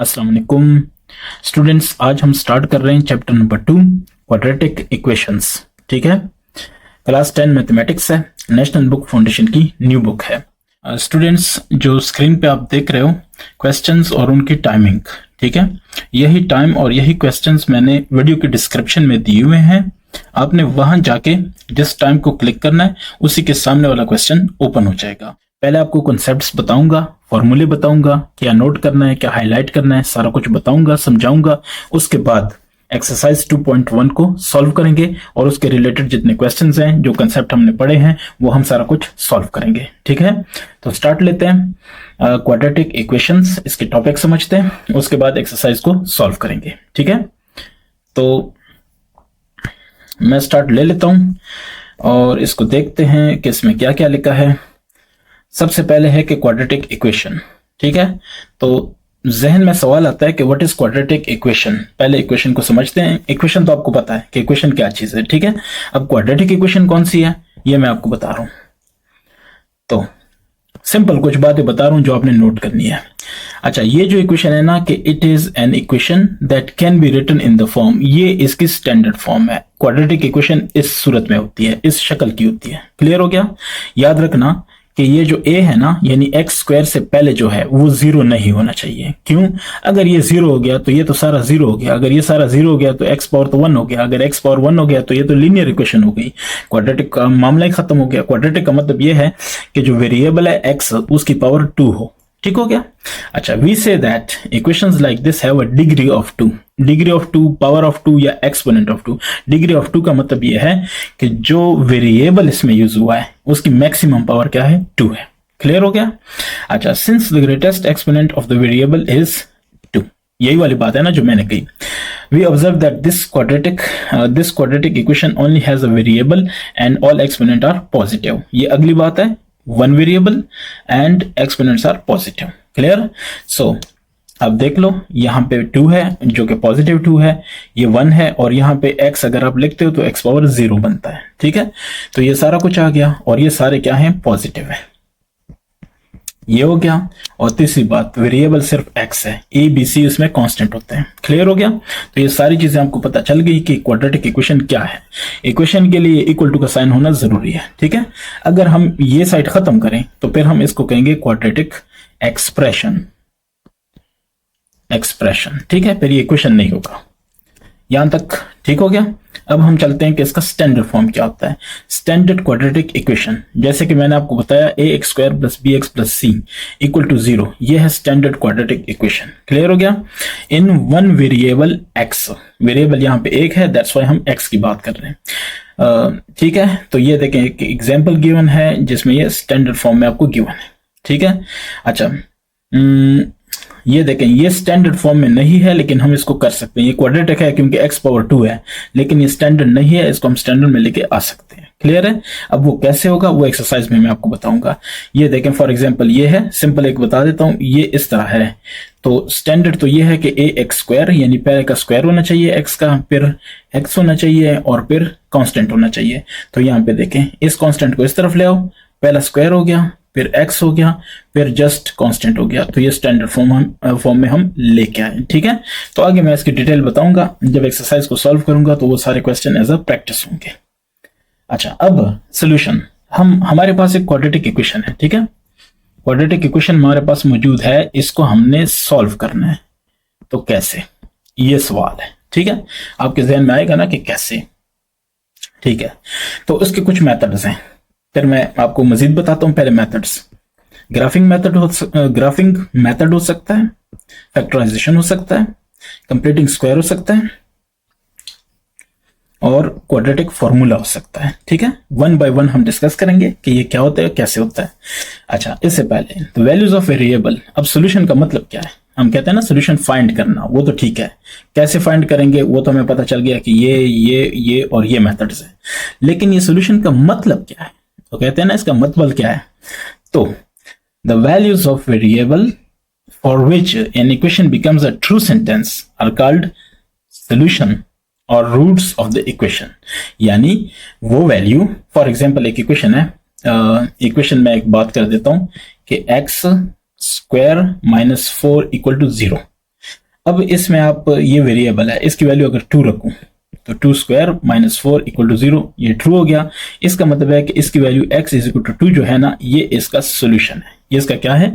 अस्सलाम वालेकुम स्टूडेंट्स। आज हम स्टार्ट कर रहे हैं चैप्टर नंबर 2 क्वाड्रेटिक इक्वेशंस। ठीक है, क्लास 10 मैथमेटिक्स है, नेशनल बुक फाउंडेशन की न्यू बुक है। स्टूडेंट्स जो स्क्रीन पे आप देख रहे हो क्वेश्चंस और उनकी टाइमिंग, ठीक है, यही टाइम और यही क्वेश्चंस मैंने वीडियो के डिस्क्रिप्शन में दिए हुए हैं। आपने वहां जाके जिस टाइम को क्लिक करना है उसी के सामने वाला क्वेश्चन ओपन हो जाएगा। पहले आपको कॉन्सेप्ट्स बताऊंगा, फॉर्मूले बताऊंगा, क्या नोट करना है, क्या हाईलाइट करना है, सारा कुछ बताऊंगा, समझाऊंगा। उसके बाद एक्सरसाइज 2.1 को सॉल्व करेंगे और उसके रिलेटेड जितने क्वेश्चंस हैं, जो कंसेप्ट हमने पढ़े हैं, वो हम सारा कुछ सॉल्व करेंगे। ठीक है, तो स्टार्ट लेते हैं। क्वाड्रेटिक इक्वेशंस, इसके टॉपिक समझते हैं, उसके बाद एक्सरसाइज को सॉल्व करेंगे। ठीक है, तो मैं स्टार्ट ले लेता हूं और इसको देखते हैं कि इसमें क्या क्या लिखा है। सबसे पहले है कि क्वाड्रेटिक इक्वेशन। ठीक है, तो जहन में सवाल आता है कि व्हाट इज क्वाड्रेटिक इक्वेशन। पहले इक्वेशन को समझते हैं। इक्वेशन तो आपको पता है कि इक्वेशन क्या चीज है। ठीक है, अब क्वाड्रेटिक इक्वेशन कौन सी है ये मैं आपको बता रहा हूं। तो सिंपल कुछ बातें बता रहा हूं जो आपने नोट करनी है। अच्छा, ये जो इक्वेशन है ना कि it is an equation that can be written in the form, ये इसकी स्टैंडर्ड फॉर्म है। क्वाड्रेटिक इक्वेशन इस सूरत में होती है, इस शक्ल की होती है। क्लियर हो गया? याद रखना कि ये जो a है ना, यानी एक्स स्क्वायर से पहले जो है वो जीरो नहीं होना चाहिए। क्यों? अगर ये जीरो हो गया तो ये तो सारा जीरो हो गया, अगर ये सारा जीरो हो गया तो एक्स पावर तो 1 हो गया, अगर एक्स पावर 1 हो गया तो ये तो लीनियर इक्वेशन हो गई, क्वाड्रेटिक का मामला ही खत्म हो गया। क्वाड्रेटिक का मतलब ये है कि जो वेरिएबल है एक्स उसकी पावर 2 हो। ठीक हो गया? अच्छा, we say that equations like this have a degree of 2, degree of 2, power of 2 या एक्सपोनेंट ऑफ 2। डिग्री ऑफ 2 का मतलब यह है कि जो वेरिएबल इसमें यूज हुआ है उसकी मैक्सिमम पावर क्या है? 2 है। क्लियर हो गया? अच्छा, since the greatest exponent of the variable is 2, यही वाली बात है ना जो मैंने कही। We observe that this quadratic equation only has a variable and all exponents are positive. ये अगली बात है, one variable and exponents are positive. Clear? So अब देख लो, यहाँ पे 2 है जो कि पॉजिटिव 2 है, ये 1 है और यहाँ पे x अगर आप लिखते हो तो x पावर 0 बनता है। ठीक है, तो ये सारा कुछ आ गया और ये सारे क्या हैं? पॉजिटिव है। ये हो गया। और तीसरी बात, वेरिएबल सिर्फ x है, a b c उसमें कांस्टेंट होते हैं। क्लियर हो गया? तो ये सारी चीजें आपको पता चल गई कि क्वाड्रेटिक इक्वेशन क्या है। इक्वेशन के लिए इक्वल टू का साइन होना जरूरी है। ठीक है, अगर हम ये साइड खत्म करें तो फिर हम इसको कहेंगे क्वाड्रेटिक एक्सप्रेशन। ठीक है, फिर ये इक्वेशन नहीं होगा। यहां तक ठीक हो गया? अब हम चलते हैं कि इसका स्टैंडर्ड फॉर्म क्या होता है। स्टैंडर्ड क्वाड्रेटिक इक्वेशन, जैसे कि मैंने आपको बताया ax² + bx + c = 0, ये है स्टैंडर्ड क्वाड्रेटिक इक्वेशन। क्लियर हो गया? इन वन वेरिएबल x, वेरिएबल यहाँ पे एक है, दैट्स व्हाई हम x की बात कर रहे हैं। ठीक है, तो ये देखें एक एग्जाम्पल गिवन है जिसमें ये स्टैंडर्ड फॉर्म में आपको गिवन है। ठीक है, अच्छा, ये देखें ये स्टैंडर्ड फॉर्म में नहीं है लेकिन हम इसको कर सकते हैं। ये क्वाड्रेटिक है क्योंकि x पावर 2 है, लेकिन ये स्टैंडर्ड नहीं है, इसको हम स्टैंडर्ड में लेके आ सकते हैं। क्लियर है? अब वो कैसे होगा वो एक्सरसाइज में मैं आपको बताऊंगा। ये देखें फॉर एग्जांपल ये है, सिंपल एक बता देता हूं, ये इस तरह है। तो स्टैंडर्ड तो ये है कि ax² यानी पहले का स्क्वायर होना चाहिए x का, फिर x होना चाहिए और फिर कांस्टेंट होना चाहिए। तो यहाँ पे देखें, इस कांस्टेंट को इस तरफ ले आओ, पहला स्क्वायर हो गया, फिर x हो गया, फिर जस्ट कांस्टेंट हो गया। तो ये स्टैंडर्ड फॉर्म में हम लेके आए। ठीक है, तो आगे मैं इसकी डिटेल बताऊंगा जब एक्सरसाइज को सॉल्व करूंगा, तो वो सारे क्वेश्चन एज अ प्रैक्टिस होंगे। अच्छा, अब सॉल्यूशन, हमारे पास एक क्वाड्रेटिक इक्वेशन है। ठीक है, क्वाड्रेटिक इक्वेशन हमारे पास मौजूद है, इसको हमने सॉल्व करना है। तो कैसे, ये सवाल है। ठीक है, आपके जहन में आएगा ना कि कैसे। ठीक है, तो इसके कुछ मेथड्स हैं, फिर मैं आपको मजीद बताता हूं। पहले मेथड्स, ग्राफिंग मेथड हो सकता है, फैक्टराइजेशन हो सकता है, कंप्लीटिंग स्क्वायर हो सकता है और क्वाड्रेटिक फॉर्मूला हो सकता है। ठीक है, 1 by 1 हम डिस्कस करेंगे कि ये क्या होता है, कैसे होता है। अच्छा, इससे पहले तो वैल्यूज ऑफ वेरिएबल। अब सोल्यूशन का मतलब क्या है? हम कहते हैं ना सोल्यूशन फाइंड करना, वो तो ठीक है, कैसे फाइंड करेंगे वो तो हमें पता चल गया कि ये और ये मेथड्स है, लेकिन ये सोल्यूशन का मतलब क्या है? तो कहते हैं ना इसका मतलब क्या है। तो the values of variable for which an equation becomes a true sentence are called solution और रूट्स ऑफ द इक्वेशन। यानी वो वैल्यू, फॉर एग्जांपल एक इक्वेशन है, इक्वेशन में एक बात कर देता हूं कि x² - 4 = 0। अब इसमें आप ये वेरिएबल है, इसकी वैल्यू अगर 2 रखूं तो 2 स्क्वायर माइनस 4 इक्वल टू 0, ये ट्रू हो गया। इसका मतलब है कि इसकी value x is equal to 2 जो है ना, ये इसका सोल्यूशन है। ये इसका क्या है?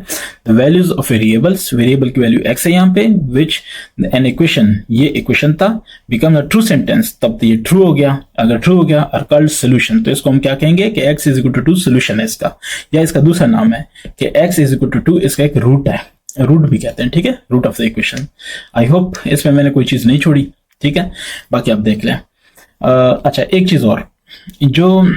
The values of variables, variable की वैल्यू x है यहाँ पे, विच एन इक्वेशन, ये इक्वेशन था, बिकम अ ट्रू सेंटेंस, तब तो ये ट्रू हो गया। अगर ट्रू हो गया आर कॉल्ड सोल्यूशन, तो इसको हम क्या कहेंगे कि x is equal to 2 solution है इसका, या इसका दूसरा नाम है कि x इज इक्वल टू 2 इसका एक रूट है, रूट भी कहते हैं, ठीक है, root of the equation. I hope इसमें मैंने कोई चीज नहीं छोड़ी, ठीक है, बाकी आप देख लें। अच्छा, एक चीज और, जो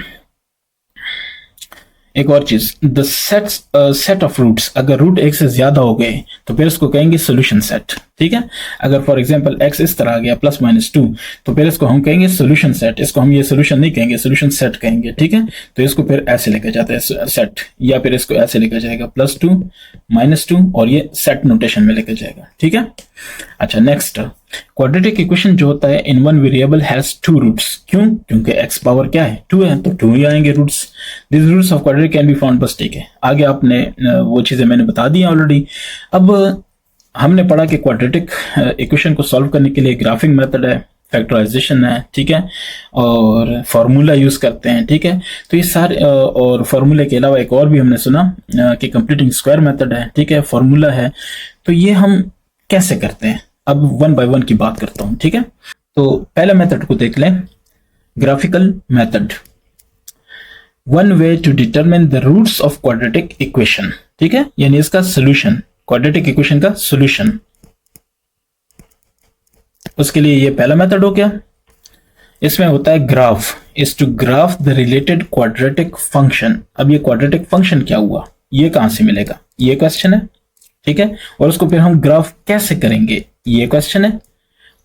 एक और चीज, द सेट ऑफ रूट्स, अगर रूट एक से ज्यादा हो गए तो फिर इसको कहेंगे सोल्यूशन सेट, ठीक है। अगर फॉर एग्जांपल x इस तरह आ गया प्लस माइनस 2, तो फिर इसको हम कहेंगे सोल्यूशन सेट, इसको हम ये सोल्यूशन नहीं कहेंगे, सोल्यूशन सेट कहेंगे, ठीक है। तो इसको फिर ऐसे लेकर जाते हैं सेट, या फिर इसको ऐसे लेकर जाएगा +2 -2, और ये सेट नोटेशन में लेकर जाएगा, ठीक है। अच्छा, नेक्स्ट, क्वाड्रेटिक इक्वेशन जो होता है in one variable has 2 roots. क्यों? क्योंकि x पावर क्या है? 2 है, तो 2 ही आएंगे roots. This roots of quadratic can be found, बस ठीक है। आगे आपने वो चीजें मैंने बता दी ऑलरेडी। अब हमने पढ़ा कि क्वाड्रेटिक इक्वेशन को सॉल्व करने के लिए ग्राफिंग मेथड है, फैक्टराइजेशन है, ठीक है, और फार्मूला यूज करते हैं, ठीक है। तो ये सारे, और फार्मूले के अलावा एक और भी हमने सुना कि कंप्लीटिंग स्क्वायर मेथड है, ठीक है, फार्मूला है। तो ये हम कैसे करते हैं? अब 1 बाय 1 की बात करता हूं, ठीक है। तो पहले मेथड को देख लें, graphical method. One way to determine the roots of quadratic equation, ठीक है, यानी इसका सोल्यूशन, क्वाड्रेटिक इक्वेशन का सोल्यूशन, उसके लिए ये पहला मेथड हो गया। इसमें होता है graph, is to graph the related quadratic function. अब ये क्वाड्रेटिक फंक्शन क्या हुआ, ये कहां से मिलेगा, ये क्वेश्चन है, ठीक है। और उसको फिर हम ग्राफ कैसे करेंगे, ये क्वेश्चन है।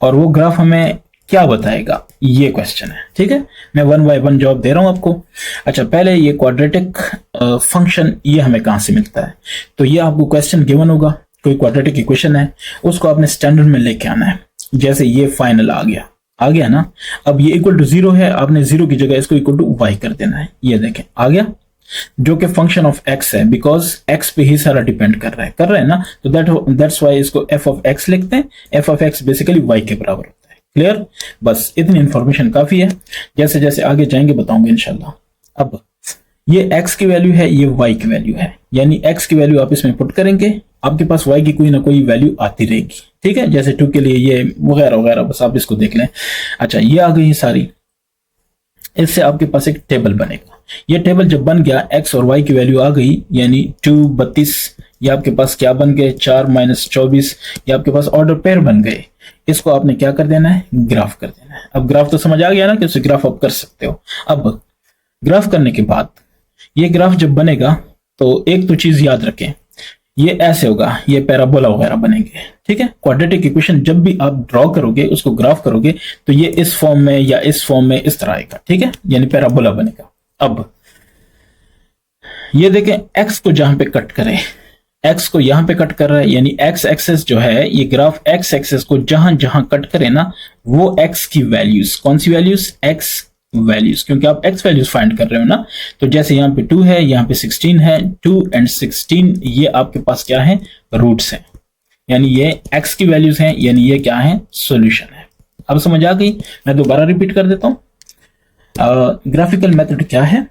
और वो ग्राफ हमें क्या बताएगा, ये क्वेश्चन है, ठीक है। मैं 1 बाय 1 जवाब दे रहा हूं आपको। अच्छा, पहले ये क्वाड्रेटिक फंक्शन ये हमें कहां से मिलता है? तो ये आपको क्वेश्चन गिवन होगा, कोई क्वाड्रेटिक इक्वेशन है, उसको आपने स्टैंडर्ड में लेके आना है। जैसे ये फाइनल आ गया ना। अब ये इक्वल टू 0 है, आपने 0 की जगह इसको इक्वल टू y कर देना है। ये देखें आ गया, जो कि फंक्शन ऑफ x है, बिकॉज x पे ही सारा डिपेंड कर रहा है ना। तो दैट्स वाई इसको f ऑफ x लिखते हैं। f of x basically y के बराबर होता है। क्लियर? बस इतनी इंफॉर्मेशन काफी है, जैसे जैसे आगे जाएंगे बताऊंगे इंशाल्लाह। अब ये x की वैल्यू है, ये y की वैल्यू है, यानी x की वैल्यू आप इसमें पुट करेंगे, आपके पास y की कोई ना कोई वैल्यू आती रहेगी, ठीक है। जैसे 2 के लिए ये वगैरह वगैरह, बस आप इसको देख लें। अच्छा, ये आ गई सारी, इससे आपके पास एक टेबल बनेगा। ये टेबल जब बन गया, x और y की वैल्यू आ गई, यानी 2 32, ये आपके पास क्या बन गए, 4 - 24, ये आपके पास ऑर्डर पेयर बन गए। इसको आपने क्या कर देना है, ग्राफ कर देना है। अब ग्राफ तो समझ आ गया ना कि उसे ग्राफ आप कर सकते हो। अब ग्राफ करने के बाद ये ग्राफ जब बनेगा तो एक तो चीज याद रखें, ये ऐसे होगा, ये पैराबोला वगैरह बनेंगे, ठीक है। क्वाड्रेटिक इक्वेशन जब भी आप ड्रॉ करोगे, उसको ग्राफ करोगे, तो ये इस फॉर्म में या इस फॉर्म में इस तरह आएगा, ठीक है, यानी पैराबोला बनेगा। अब ये देखें, x को जहां पे कट करें, x को यहां पे कट कर रहा है, यानी x एक्सेस जो है, ये ग्राफ x एक्सेस को जहां जहां कट करे ना, वो x की वैल्यूज, कौन सी वैल्यूज, x वैल्यूज, क्योंकि आप x वैल्यूज फाइंड कर रहे हो ना। तो जैसे यहाँ पे 2 है, यहाँ पे 16 है, 2 और 16 ये आपके पास क्या है, रूट्स हैं, यानी ये x की वैल्यूज हैं, यानी ये क्या है, सॉल्यूशन है। अब समझ आ गई? मैं दोबारा रिपीट कर देता हूं। ग्राफिकल मेथड क्या है?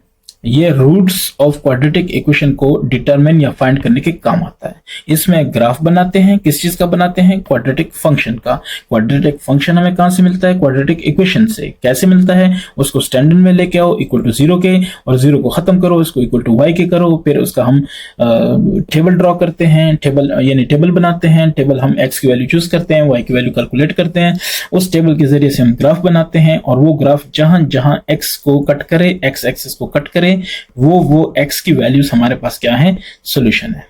ये रूट्स ऑफ क्वाड्रेटिक इक्वेशन को डिटरमिन या फाइंड करने के काम आता है। इसमें ग्राफ बनाते हैं, किस चीज का बनाते हैं, क्वाड्रेटिक फंक्शन का। क्वाड्रेटिक फंक्शन हमें कहां से मिलता है, क्वाड्रेटिक इक्वेशन से। कैसे मिलता है, उसको स्टैंडर्ड में लेके आओ इक्वल टू 0 के, और 0 को खत्म करो, इसको इक्वल टू y के करो, फिर उसका हम टेबल ड्रॉ करते हैं, टेबल यानी टेबल बनाते हैं। टेबल हम x की वैल्यू चूज करते हैं, y की वैल्यू कैलकुलेट करते हैं, उस टेबल के जरिए से हम ग्राफ बनाते हैं, और वो ग्राफ जहां जहां x को कट करे, x एक्सिस को कट करे, वो x की वैल्यूज हमारे पास क्या है, सॉल्यूशन है।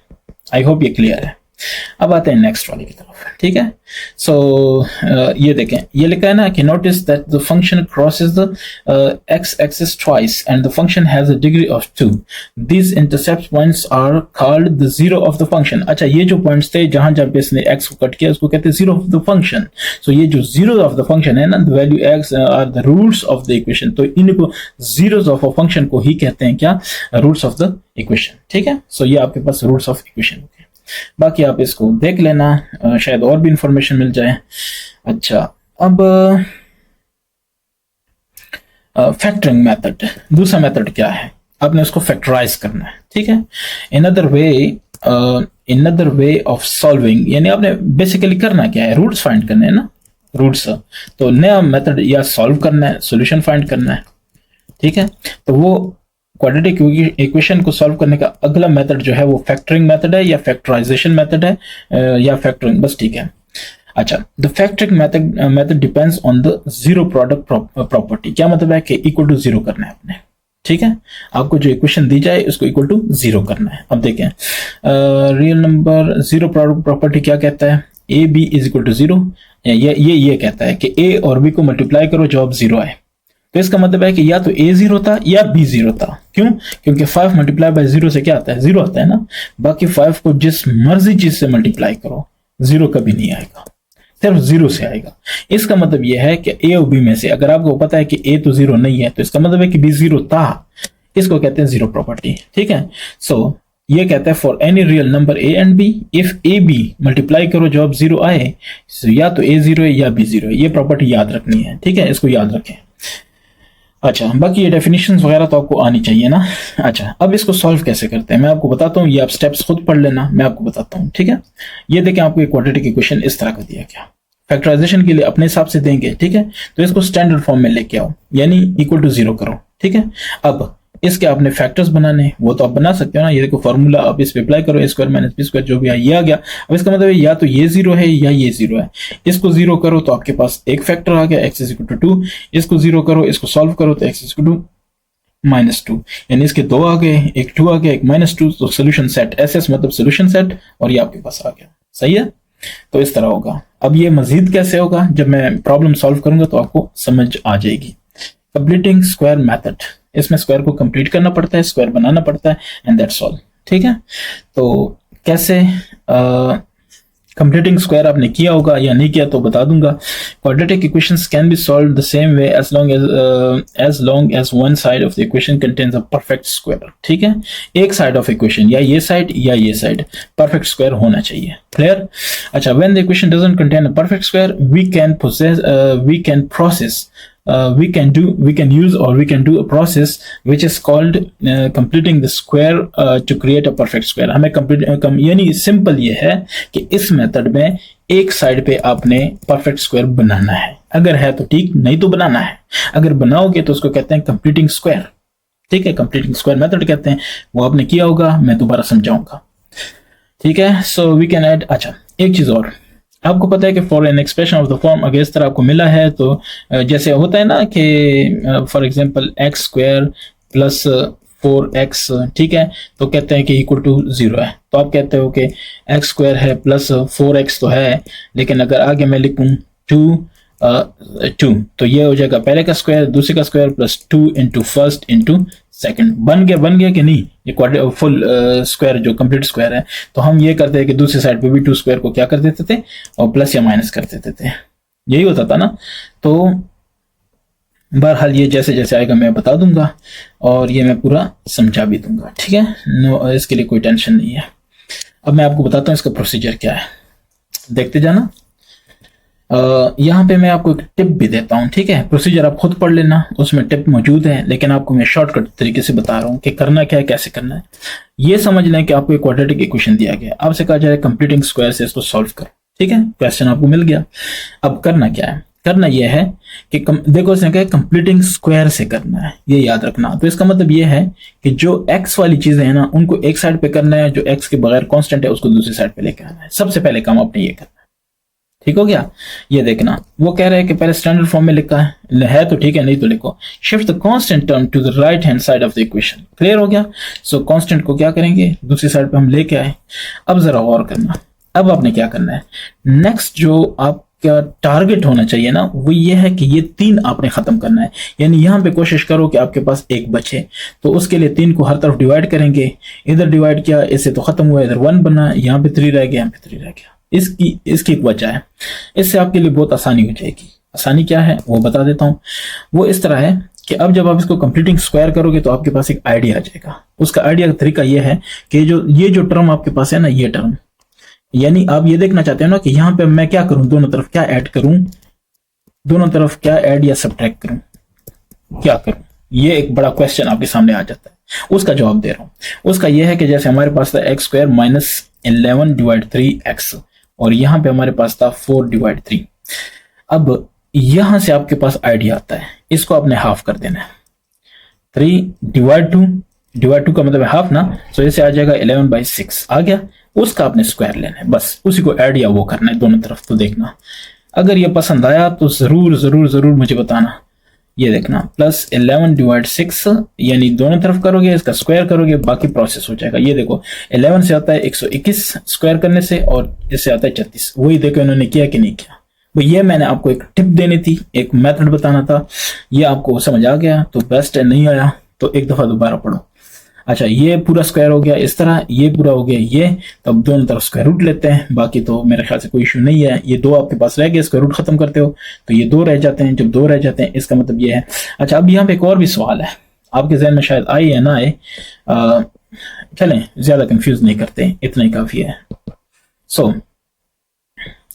आई होप ये क्लियर है। अब आते हैं नेक्स्ट वाले की तरफ, ठीक है। सो ये देखें, ये लिखा है ना कि notice that the function crosses the x axis twice and the function has a degree of 2। These intercept points are called the zero of the function. अच्छा, ये जो पॉइंट्स थे जहां जहां पे इसने x को कट किया, उसको कहते हैं zero of the function. So ये जो जीरो ऑफ द फंक्शन है ना, the value x are the roots of the equation. तो इनको जीरोस ऑफ अ फंक्शन को ही कहते हैं क्या, रूट्स ऑफ द इक्वेशन, ठीक है। सो ये आपके पास रूट्स ऑफ इक्वेशन हो गए। बाकी आप इसको देख लेना, शायद और भी इंफॉर्मेशन मिल जाए। अच्छा, अब फैक्टरिंग मेथड, दूसरा मेथड क्या है, आपने उसको फैक्टराइज करना है, ठीक है। इनअदर वे ऑफ सॉल्विंग, यानी आपने बेसिकली करना क्या है, रूट्स फाइंड करने हैं ना, रूट्स। तो नया मेथड या सॉल्व करना है, सॉल्यूशन फाइंड करना है, ठीक है। तो वो क्वाड्रेटिक इक्वेशन को सॉल्व करने का अगला मेथड जो है वो फैक्टरिंग मेथड है या फैक्टराइजेशन मेथड है, या फैक्टरिंग, बस, ठीक है। अच्छा, the factoring method depends on the zero product property. क्या मतलब है कि इक्वल टू जीरो करना है आपने, ठीक है। आपको जो इक्वेशन दी जाए उसको इक्वल टू जीरो करना है। अब देखें, real number zero product property क्या कहता है, a b is equal to zero. ये कहता है कि ए और बी को मल्टीप्लाई करो, जवाब जीरो आए। तो इसका मतलब है कि या तो ए जीरो था या बी जीरो था। क्यों? क्योंकि 5 मल्टीप्लाई बाय जीरो से क्या आता है, जीरो आता है ना। बाकी 5 को जिस मर्जी चीज से मल्टीप्लाई करो, जीरो कभी नहीं आएगा, सिर्फ जीरो से आएगा। इसका मतलब यह है कि ए और बी में से अगर आपको पता है कि ए तो जीरो नहीं है, तो इसका मतलब है कि बी जीरो था। इसको कहते हैं जीरो प्रॉपर्टी, ठीक है। सो ये कहता है for any real number a and b, if a b multiply करो जवाब जीरो आए, so या तो ए जीरो है या बी जीरो है। ये प्रॉपर्टी याद रखनी है, ठीक है, इसको याद रखें। अच्छा, बाकी ये डेफिनेशंस वगैरह तो आपको आनी चाहिए ना। अच्छा, अब इसको सॉल्व कैसे करते हैं मैं आपको बताता हूँ, ये आप स्टेप्स खुद पढ़ लेना, मैं आपको बताता हूँ, ठीक है। ये देखें, आपको एक क्वाड्रेटिक इक्वेशन इस तरह का दिया गया, फैक्टराइजेशन के लिए अपने हिसाब से देंगे, ठीक है। तो इसको स्टैंडर्ड फॉर्म में लेके आओ, यानी इक्वल टू जीरो करो, ठीक है। अब इसके आपने फैक्टर्स बनाने, वो तो आप बना सकते हो ना। ये देखो फॉर्मूला, आप इस पे अप्लाई करो, ए स्क्वायर माइनस बी स्क्वायर जो भी है ये आ गया। अब इसका मतलब है या तो ये जीरो है या ये जीरो है। इसको जीरो करो तो आपके पास एक फैक्टर आ गया, एक्स इज इक्वल टू 2। इसको जीरो करो, इसको सॉल्व करो तो एक्स इज इक्वल टू -2, यानी इसके दो आ गए, एक 2 आ गया, एक -2। तो सोल्यूशन सेट, एस मतलब सोल्यूशन सेट, और ये आपके पास आ गया, सही है। तो इस तरह होगा। अब ये मजीद कैसे होगा, जब मैं प्रॉब्लम सॉल्व करूंगा तो आपको समझ आ जाएगी। कंप्लीटिंग स्क्वायर मेथड, इसमें स्क्वायर को कंप्लीट करना पड़ता है, स्क्वायर बनाना पड़ता है, एंड दैट्स ऑल, ठीक है। तो कैसे कंप्लीटिंग स्क्वायर आपने किया होगा या नहीं किया तो बता दूंगा। Quadratic equations can be solved the same way as long as one side of the equation contains a perfect square, ठीक है। एक साइड ऑफ इक्वेशन, या ये साइड या ये साइड, परफेक्ट स्क्वायर होना चाहिए, क्लियर। अच्छा, when the equation doesn't contain a perfect square, we can use or we can do a process which is called completing the square to create a perfect square। हमें यानी simple ये है कि इस method में एक side पे आपने परफेक्ट स्क्वायर बनाना है, अगर है तो ठीक, नहीं तो बनाना है। अगर बनाओगे तो उसको कहते हैं कंप्लीटिंग स्क्वायर, ठीक है, कंप्लीटिंग स्क्वायर मेथड कहते हैं। वो आपने किया होगा, मैं दोबारा समझाऊंगा, ठीक है। सो वी कैन ऐड, अच्छा एक चीज और, आपको पता है कि for an expression of the form, अगर इस तरह आपको मिला है तो जैसे होता है ना कि for example x square plus 4x, ठीक है, तो कहते हैं कि इक्वल टू 0 है। तो आप कहते हो कि एक्स स्क्वायर है प्लस 4x तो है, लेकिन अगर आगे मैं लिखूं 2 तो ये हो जाएगा पहले का स्क्वायर, दूसरे का square plus 2 into first into second. बन गया कि नहीं, ये फुल स्क्वायर जो कंप्लीट स्क्वायर है। तो हम ये करते हैं कि दूसरी साइड पे भी 2 स्क्वायर को क्या कर देते थे, और प्लस या माइनस कर देते थे, यही होता था ना। तो बहरहाल ये जैसे जैसे आएगा मैं बता दूंगा, और ये मैं पूरा समझा भी दूंगा, ठीक है। नो, इसके लिए कोई टेंशन नहीं है। अब मैं आपको बताता हूँ इसका प्रोसीजर क्या है, देखते जाना। यहाँ पे मैं आपको एक टिप भी देता हूँ, ठीक है। प्रोसीजर आप खुद पढ़ लेना, उसमें टिप मौजूद है, लेकिन आपको मैं शॉर्टकट तरीके से बता रहा हूँ कि करना क्या है, कैसे करना है। ये समझ लें कि आपको एक क्वाड्रेटिक इक्वेशन दिया गया, आपसे कहा जाए कंप्लीटिंग स्क्वायर से इसको सॉल्व करो, ठीक है। क्वेश्चन आपको मिल गया। अब करना क्या है, करना यह है कि देखो इसने कहा कंप्लीटिंग स्क्वायर से करना है, ये याद रखना। तो इसका मतलब यह है कि जो एक्स वाली चीजें हैं ना, उनको एक साइड पे करना है, जो एक्स के बगैर कांस्टेंट है उसको दूसरी साइड पे लेकर आना है। सबसे पहले काम आपने ये करना है, ठीक हो गया। ये देखना, वो कह रहे हैं कि पहले स्टैंडर्ड फॉर्म में लिखा है तो ठीक है, नहीं तो लिखो shift the constant term to the right hand side of the equation. Clear हो गया। सो कांस्टेंट को क्या करेंगे, दूसरी साइड पे हम लेके आए। अब जरा और करना, अब आपने क्या करना है, नेक्स्ट जो आपका टारगेट होना चाहिए ना, वो ये है कि ये 3 आपने खत्म करना है। यानी यहाँ पे कोशिश करो कि आपके पास 1 बचे, तो उसके लिए 3 को हर तरफ डिवाइड करेंगे। इधर डिवाइड किया, इससे तो खत्म हुआ, इधर 1 बना, यहाँ पे 3 रह गया, यहाँ पे 3 रह गया। इसकी एक वजह है, इससे आपके लिए बहुत आसानी हो जाएगी। आसानी क्या है वो बता देता हूँ। वो इस तरह है कि अब जब आप इसको कंप्लीटिंग स्क्वायर करोगे तो आपके पास एक आइडिया आ जाएगा। उसका आइडिया का तरीका ये है कि ये जो टर्म आपके पास है ना, ये टर्म यानी आप ये देखना चाहते हो ना कि यहाँ पे मैं क्या करूं, दोनों तरफ क्या ऐड करूं, दोनों तरफ क्या ऐड या सब्ट्रैक्ट करूं, क्या करूं, ये एक बड़ा क्वेश्चन आपके सामने आ जाता है। उसका जवाब दे रहा हूं। उसका यह है कि जैसे हमारे पास था x square minus 11 divide 3x और यहां पे हमारे पास था 4 डिवाइड 3। अब यहां से आपके पास आइडिया आता है, इसको आपने हाफ कर देना है। 3 डिवाइड 2 का मतलब है हाफ ना, तो ऐसे आ जाएगा 11/6 आ गया। उसका आपने स्क्वायर लेना है, बस उसी को ऐड या वो करना है दोनों तरफ। तो देखना, अगर ये पसंद आया तो जरूर जरूर जरूर मुझे बताना। ये देखना प्लस 11 डिवाइड 6 यानी दोनों तरफ करोगे, इसका स्क्वायर करोगे, बाकी प्रोसेस हो जाएगा। ये देखो 11 से आता है 121 स्क्वायर करने से, और इससे आता है 36। वही देखो इन्होंने किया कि नहीं किया। तो ये मैंने आपको एक टिप देनी थी, एक मेथड बताना था। ये आपको समझ आ गया तो बेस्ट है, नहीं आया तो एक दफा दोबारा पढ़ो। अच्छा, ये पूरा स्क्वायर हो गया इस तरह, ये पूरा हो गया ये, तो अब दोनों तरफ स्क्वायर रूट लेते हैं। बाकी तो मेरे ख्याल से कोई इशू नहीं है। ये 2 आपके पास रह गए, स्क्वायर रूट खत्म करते हो तो ये 2 रह जाते हैं। जब 2 रह जाते हैं इसका मतलब ये है। अच्छा, अब यहाँ पे एक और भी सवाल है, आपके जहन में शायद आए या ना आए, चलें ज्यादा कंफ्यूज नहीं करते, इतना ही काफी है। सो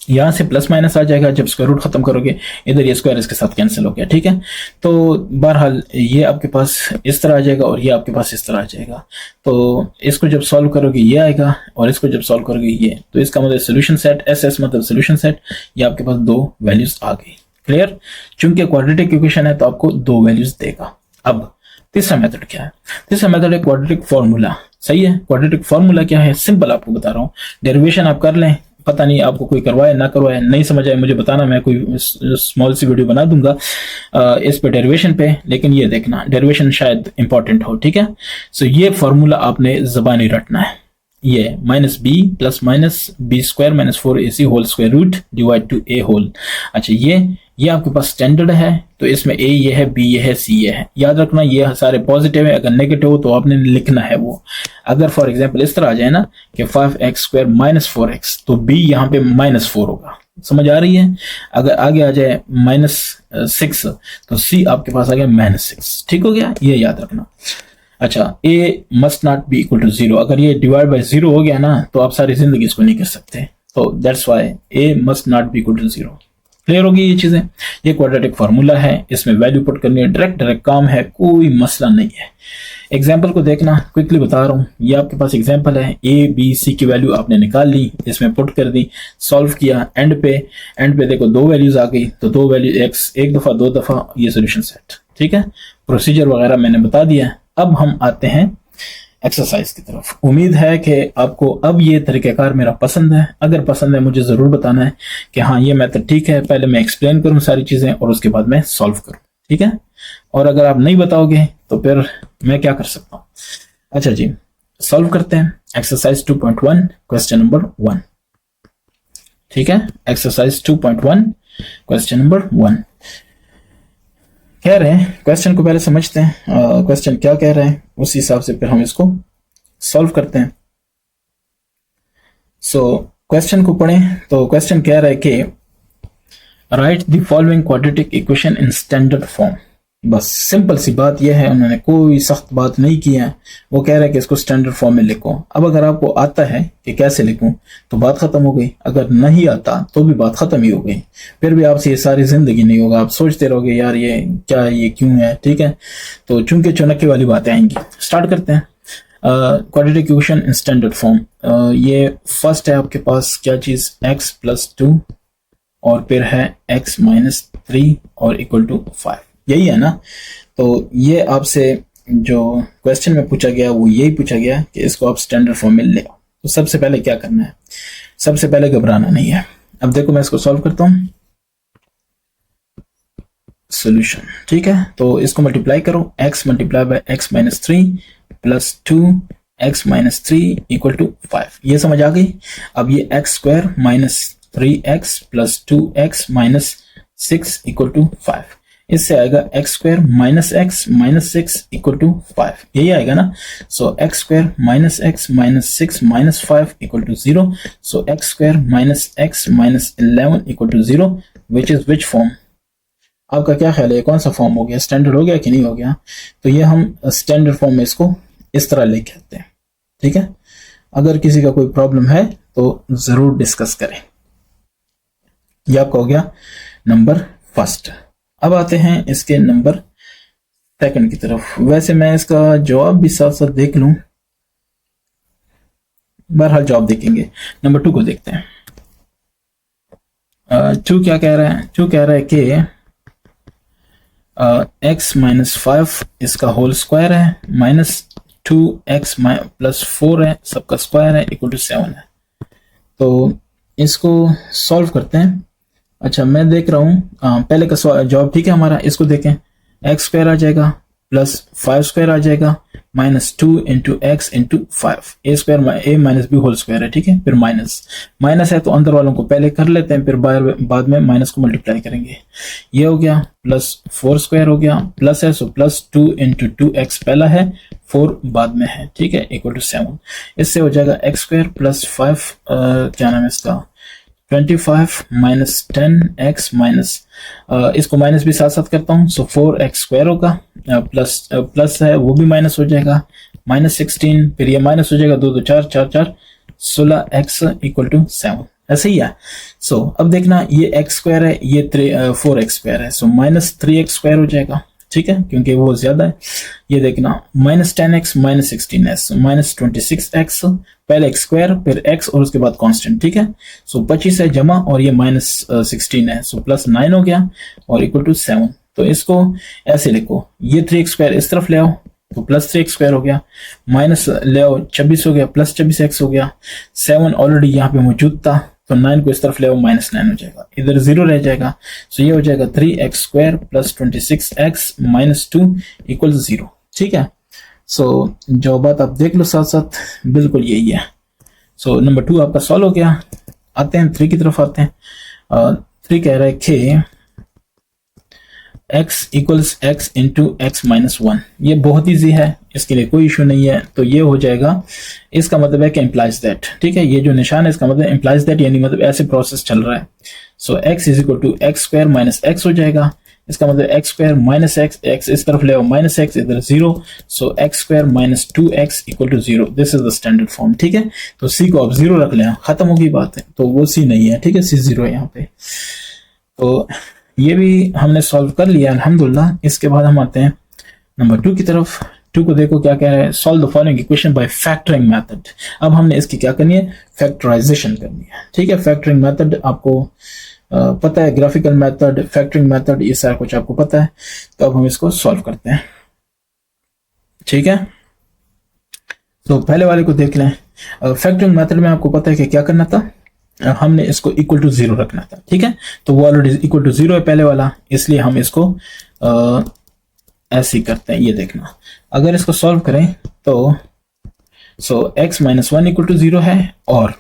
यहां से प्लस माइनस आ जाएगा, जब स्क्वायर रूट खत्म करोगे इधर ये स्क्वायर इसके साथ कैंसिल हो गया, ठीक है। तो बहरहाल ये आपके पास इस तरह आ जाएगा और ये आपके पास इस तरह आ जाएगा। तो इसको जब सॉल्व करोगे ये आएगा और इसको जब सॉल्व करोगे ये, तो इसका मतलब सोल्यूशन सेट, एस मतलब सोल्यूशन सेट। ये आपके पास 2 वैल्यूज आ गई। क्लियर? चूंकि क्वाड्रेटिक इक्वेशन है तो आपको 2 वैल्यूज देगा। अब तीसरा मेथड क्या है? तीसरा मेथड है क्वाड्रेटिक फॉर्मूला। सही है, क्वाड्रेटिक फॉर्मूला क्या है? सिंपल आपको बता रहा हूँ। डेरिवेशन आप कर लें, पता नहीं आपको कोई करवाए ना करवाए, नहीं समझ आए मुझे बताना, मैं कोई स्मॉल सी वीडियो बना दूंगा इस पे डेरिवेशन पे। लेकिन ये देखना, डेरिवेशन शायद इंपॉर्टेंट हो, ठीक है। सो ये फॉर्मूला आपने जबानी रटना है। ये minus b plus minus b square minus 4ac whole square root divide two a whole. अच्छा, ये आपके पास स्टैंडर्ड है, तो इसमें ए ये है, बी ये है, सी ये है। याद रखना ये सारे पॉजिटिव है, अगर नेगेटिव हो तो आपने लिखना है वो। अगर फॉर एग्जांपल इस तरह आ जाए ना कि 5x स्क्वायर माइनस 4x, तो b यहाँ पे -4 होगा। समझ आ रही है? अगर आगे आ जाए -6 तो c आपके पास आ गया -6। ठीक हो गया, ये याद रखना। अच्छा, a must not be equal to 0। अगर ये डिवाइड बाय 0 हो गया ना तो आप सारी जिंदगी इसको नहीं कर सकते। तो that's why a must not be equal to 0। Clear होगी ये चीजें? ये क्वाड्रेटिक फार्मूला है, इसमें वैल्यू पुट करनी है, डायरेक्ट काम है, कोई मसला नहीं है। एग्जाम्पल को देखना, क्विकली बता रहा हूँ। ये आपके पास एग्जाम्पल है, ए बी सी की वैल्यू आपने निकाल ली, इसमें पुट कर दी, सॉल्व किया, एंड पे देखो 2 वैल्यूज आ गई, तो 2 वैल्यू एक्स एक दफा 2 दफा, ये सोल्यूशन सेट। ठीक है, प्रोसीजर वगैरह मैंने बता दिया। अब हम आते हैं एक्सरसाइज की तरफ। उम्मीद है कि आपको अब ये तरीक़ाकार मेरा पसंद है। अगर पसंद है मुझे ज़रूर बताना है कि हाँ ये मेथड ठीक है। पहले मैं एक्सप्लेन करूँ सारी चीज़ें और उसके बाद मैं सॉल्व करूँ, ठीक है। और अगर आप नहीं बताओगे तो फिर मैं क्या कर सकता हूँ। अच्छा जी, सॉल्व करते हैं। एक्सरसाइज 2.1 क्वेश्चन नंबर 1, ठीक है। एक्सरसाइज 2.1 क्वेश्चन नंबर 1 कह रहे हैं, क्वेश्चन को पहले समझते हैं क्वेश्चन क्या कह रहे हैं, उस हिसाब से फिर हम इसको सॉल्व करते हैं। सो क्वेश्चन को पढ़ें तो क्वेश्चन कह रहा है कि right the following quadratic equation in standard form. बस सिंपल सी बात यह है, उन्होंने कोई सख्त बात नहीं की है। वो कह रहा है कि इसको स्टैंडर्ड फॉर्म में लिखो। अब अगर आपको आता है कि कैसे लिखूं तो बात खत्म हो गई, अगर नहीं आता तो भी बात खत्म ही हो गई। फिर भी आपसे ये सारी जिंदगी नहीं होगा, आप सोचते रहोगे यार ये क्या है, ये क्यों है, ठीक है। तो चूंकि चुनक्के वाली बातें आएंगी। स्टार्ट करते हैं। Quadratic equation in standard form. ये फर्स्ट है आपके पास क्या चीज, x + 2 और फिर है x - 3 और इक्वल टू 5, यही है ना। तो ये आपसे जो क्वेश्चन में पूछा गया वो यही पूछा गया कि इसको आप स्टैंडर्ड फॉर्म में ले आओ। तो सबसे पहले क्या करना है, सबसे पहले घबराना नहीं है। अब देखो मैं इसको सॉल्व करता हूं। सॉल्यूशन, ठीक है। तो इसको मल्टीप्लाई करो, x × x - 3 + 2x - 3 = 5। ये समझ आ गई। अब ये x² - 3x + 2x - 6 = 5। इससे आएगा x² - x - 6 = 5, यही आएगा ना। सो x² - x - 6 - 5 = 0। So x² - x - 11 = 0, which is which form. आपका क्या ख्याल है, कौन सा फॉर्म हो गया, स्टैंडर्ड हो गया कि नहीं हो गया। तो ये हम स्टैंडर्ड फॉर्म में इसको इस तरह लेके आते हैं, ठीक है। अगर किसी का कोई प्रॉब्लम है तो जरूर डिस्कस करें। यह आपका हो गया नंबर फर्स्ट। अब आते हैं इसके नंबर सेकंड की तरफ। वैसे मैं इसका जवाब भी साथ साथ देख लूं, बहरहाल जवाब देखेंगे। नंबर 2 को देखते हैं। 2 क्या कह रहा है? 2 कह रहा है कि x माइनस 5 इसका होल स्क्वायर है, माइनस 2x प्लस 4 है, सबका स्क्वायर है, इक्वल टू 7 है। तो इसको सॉल्व करते हैं। अच्छा, मैं देख रहा हूँ पहले का जवाब ठीक है हमारा। इसको देखें, एक्स स्क्वायर आ जाएगा प्लस 5 स्क्वायर आ जाएगा माइनस 2 इंटू एक्स इंटू 5, ए स्क्वायर ए माइनस बी होल स्क्वायर है, ठीक है। फिर माइनस माइनस है तो अंदर वालों को पहले कर लेते हैं, फिर बाद में माइनस को मल्टीप्लाई करेंगे। ये हो गया प्लस 4 स्क्वायर हो गया, प्लस है सो प्लस 2 इंटू 2x पहला है, 4 बाद में है, ठीक है, इक्वल टू 7। इससे हो जाएगा एक्स स्क्वायर प्लस 5 क्या नाम है इसका 25 माइनस 10x माइनस इसको माइनस भी साथ साथ करता हूँ, सो 4x स्क्वायर होगा, प्लस है वो भी माइनस हो जाएगा, माइनस 16, फिर ये माइनस हो जाएगा 2 2 4 4 4 16x इक्वल टू 7। ऐसे ही है। सो अब देखना, ये x स्क्वायर है, ये 4x स्क्वायर है, सो माइनस 3x स्क्वायर हो जाएगा, ठीक है, क्योंकि वो ज्यादा है। ये देखना minus 10x minus 16s minus 26x, पहले x स्क्वायर फिर x और उसके बाद कांस्टेंट, ठीक है। सो 25 है जमा और ये माइनस 16 है, सो प्लस 9 हो गया और इक्वल टू 7। तो इसको ऐसे लिखो, ये 3x स्क्वायर इस तरफ ले आओ तो प्लस 3x स्क्वायर हो गया, माइनस ले आओ 26 हो गया, प्लस 26x हो गया, 7 ऑलरेडी यहाँ पे मौजूद था तो 9 को इस तरफ ले आओ, माइनस 9 हो जाएगा, इधर 0 रह जाएगा। सो ये हो जाएगा 3x square plus 26x minus 2 equal 0, ठीक है। सो जो बात आप देख लो साथ साथ, बिल्कुल यही है। सो नंबर 2 आपका सॉल्व हो गया। आते हैं 3 की तरफ आते हैं। 3 कह रहा है कि x equals x into x minus 1। ये बहुत ईजी है, इसके लिए कोई इशू नहीं है। तो ये हो जाएगा, इसका मतलब है कि इम्प्लाइज दैट, ठीक है, ये जो निशान है इसका मतलब इम्प्लाइज दैट, यानी मतलब ऐसे प्रोसेस चल रहा है। So x is equal to x square minus x हो जाएगा, इसका मतलब x square minus x, x इस तरफ ले आओ माइनस एक्स, इधर 0, so x square minus 2x equal to 0। This is the standard form, ठीक है। तो c को आप 0 रख लें, खत्म होगी बात है। तो वो c नहीं है, ठीक है, c 0 है यहाँ पे। तो ये भी हमने सॉल्व कर लिया अल्हम्दुलिल्लाह। इसके बाद हम आते हैं नंबर 2 की तरफ। 2 को देखो क्या कह रहा है, solve the following equation by factoring method. अब हमने इसकी क्या करनी है, फैक्टराइजेशन करनी है, ठीक है। फैक्टरिंग मेथड आपको पता है, ग्राफिकल मेथड, फैक्टरिंग मेथड, ये सारा कुछ आपको पता है। तो अब हम इसको सॉल्व करते हैं, ठीक है। तो पहले वाले को देख लें। फैक्टरिंग मेथड में आपको पता है कि क्या करना था, हमने इसको इक्वल टू 0 रखना था, ठीक है। तो वो ऑलरेडी इक्वल टू 0 है पहले वाला, इसलिए हम इसको ऐसे ही करते हैं। ये देखना, अगर इसको सॉल्व करें तो सो x माइनस 1 इक्वल टू 0 है और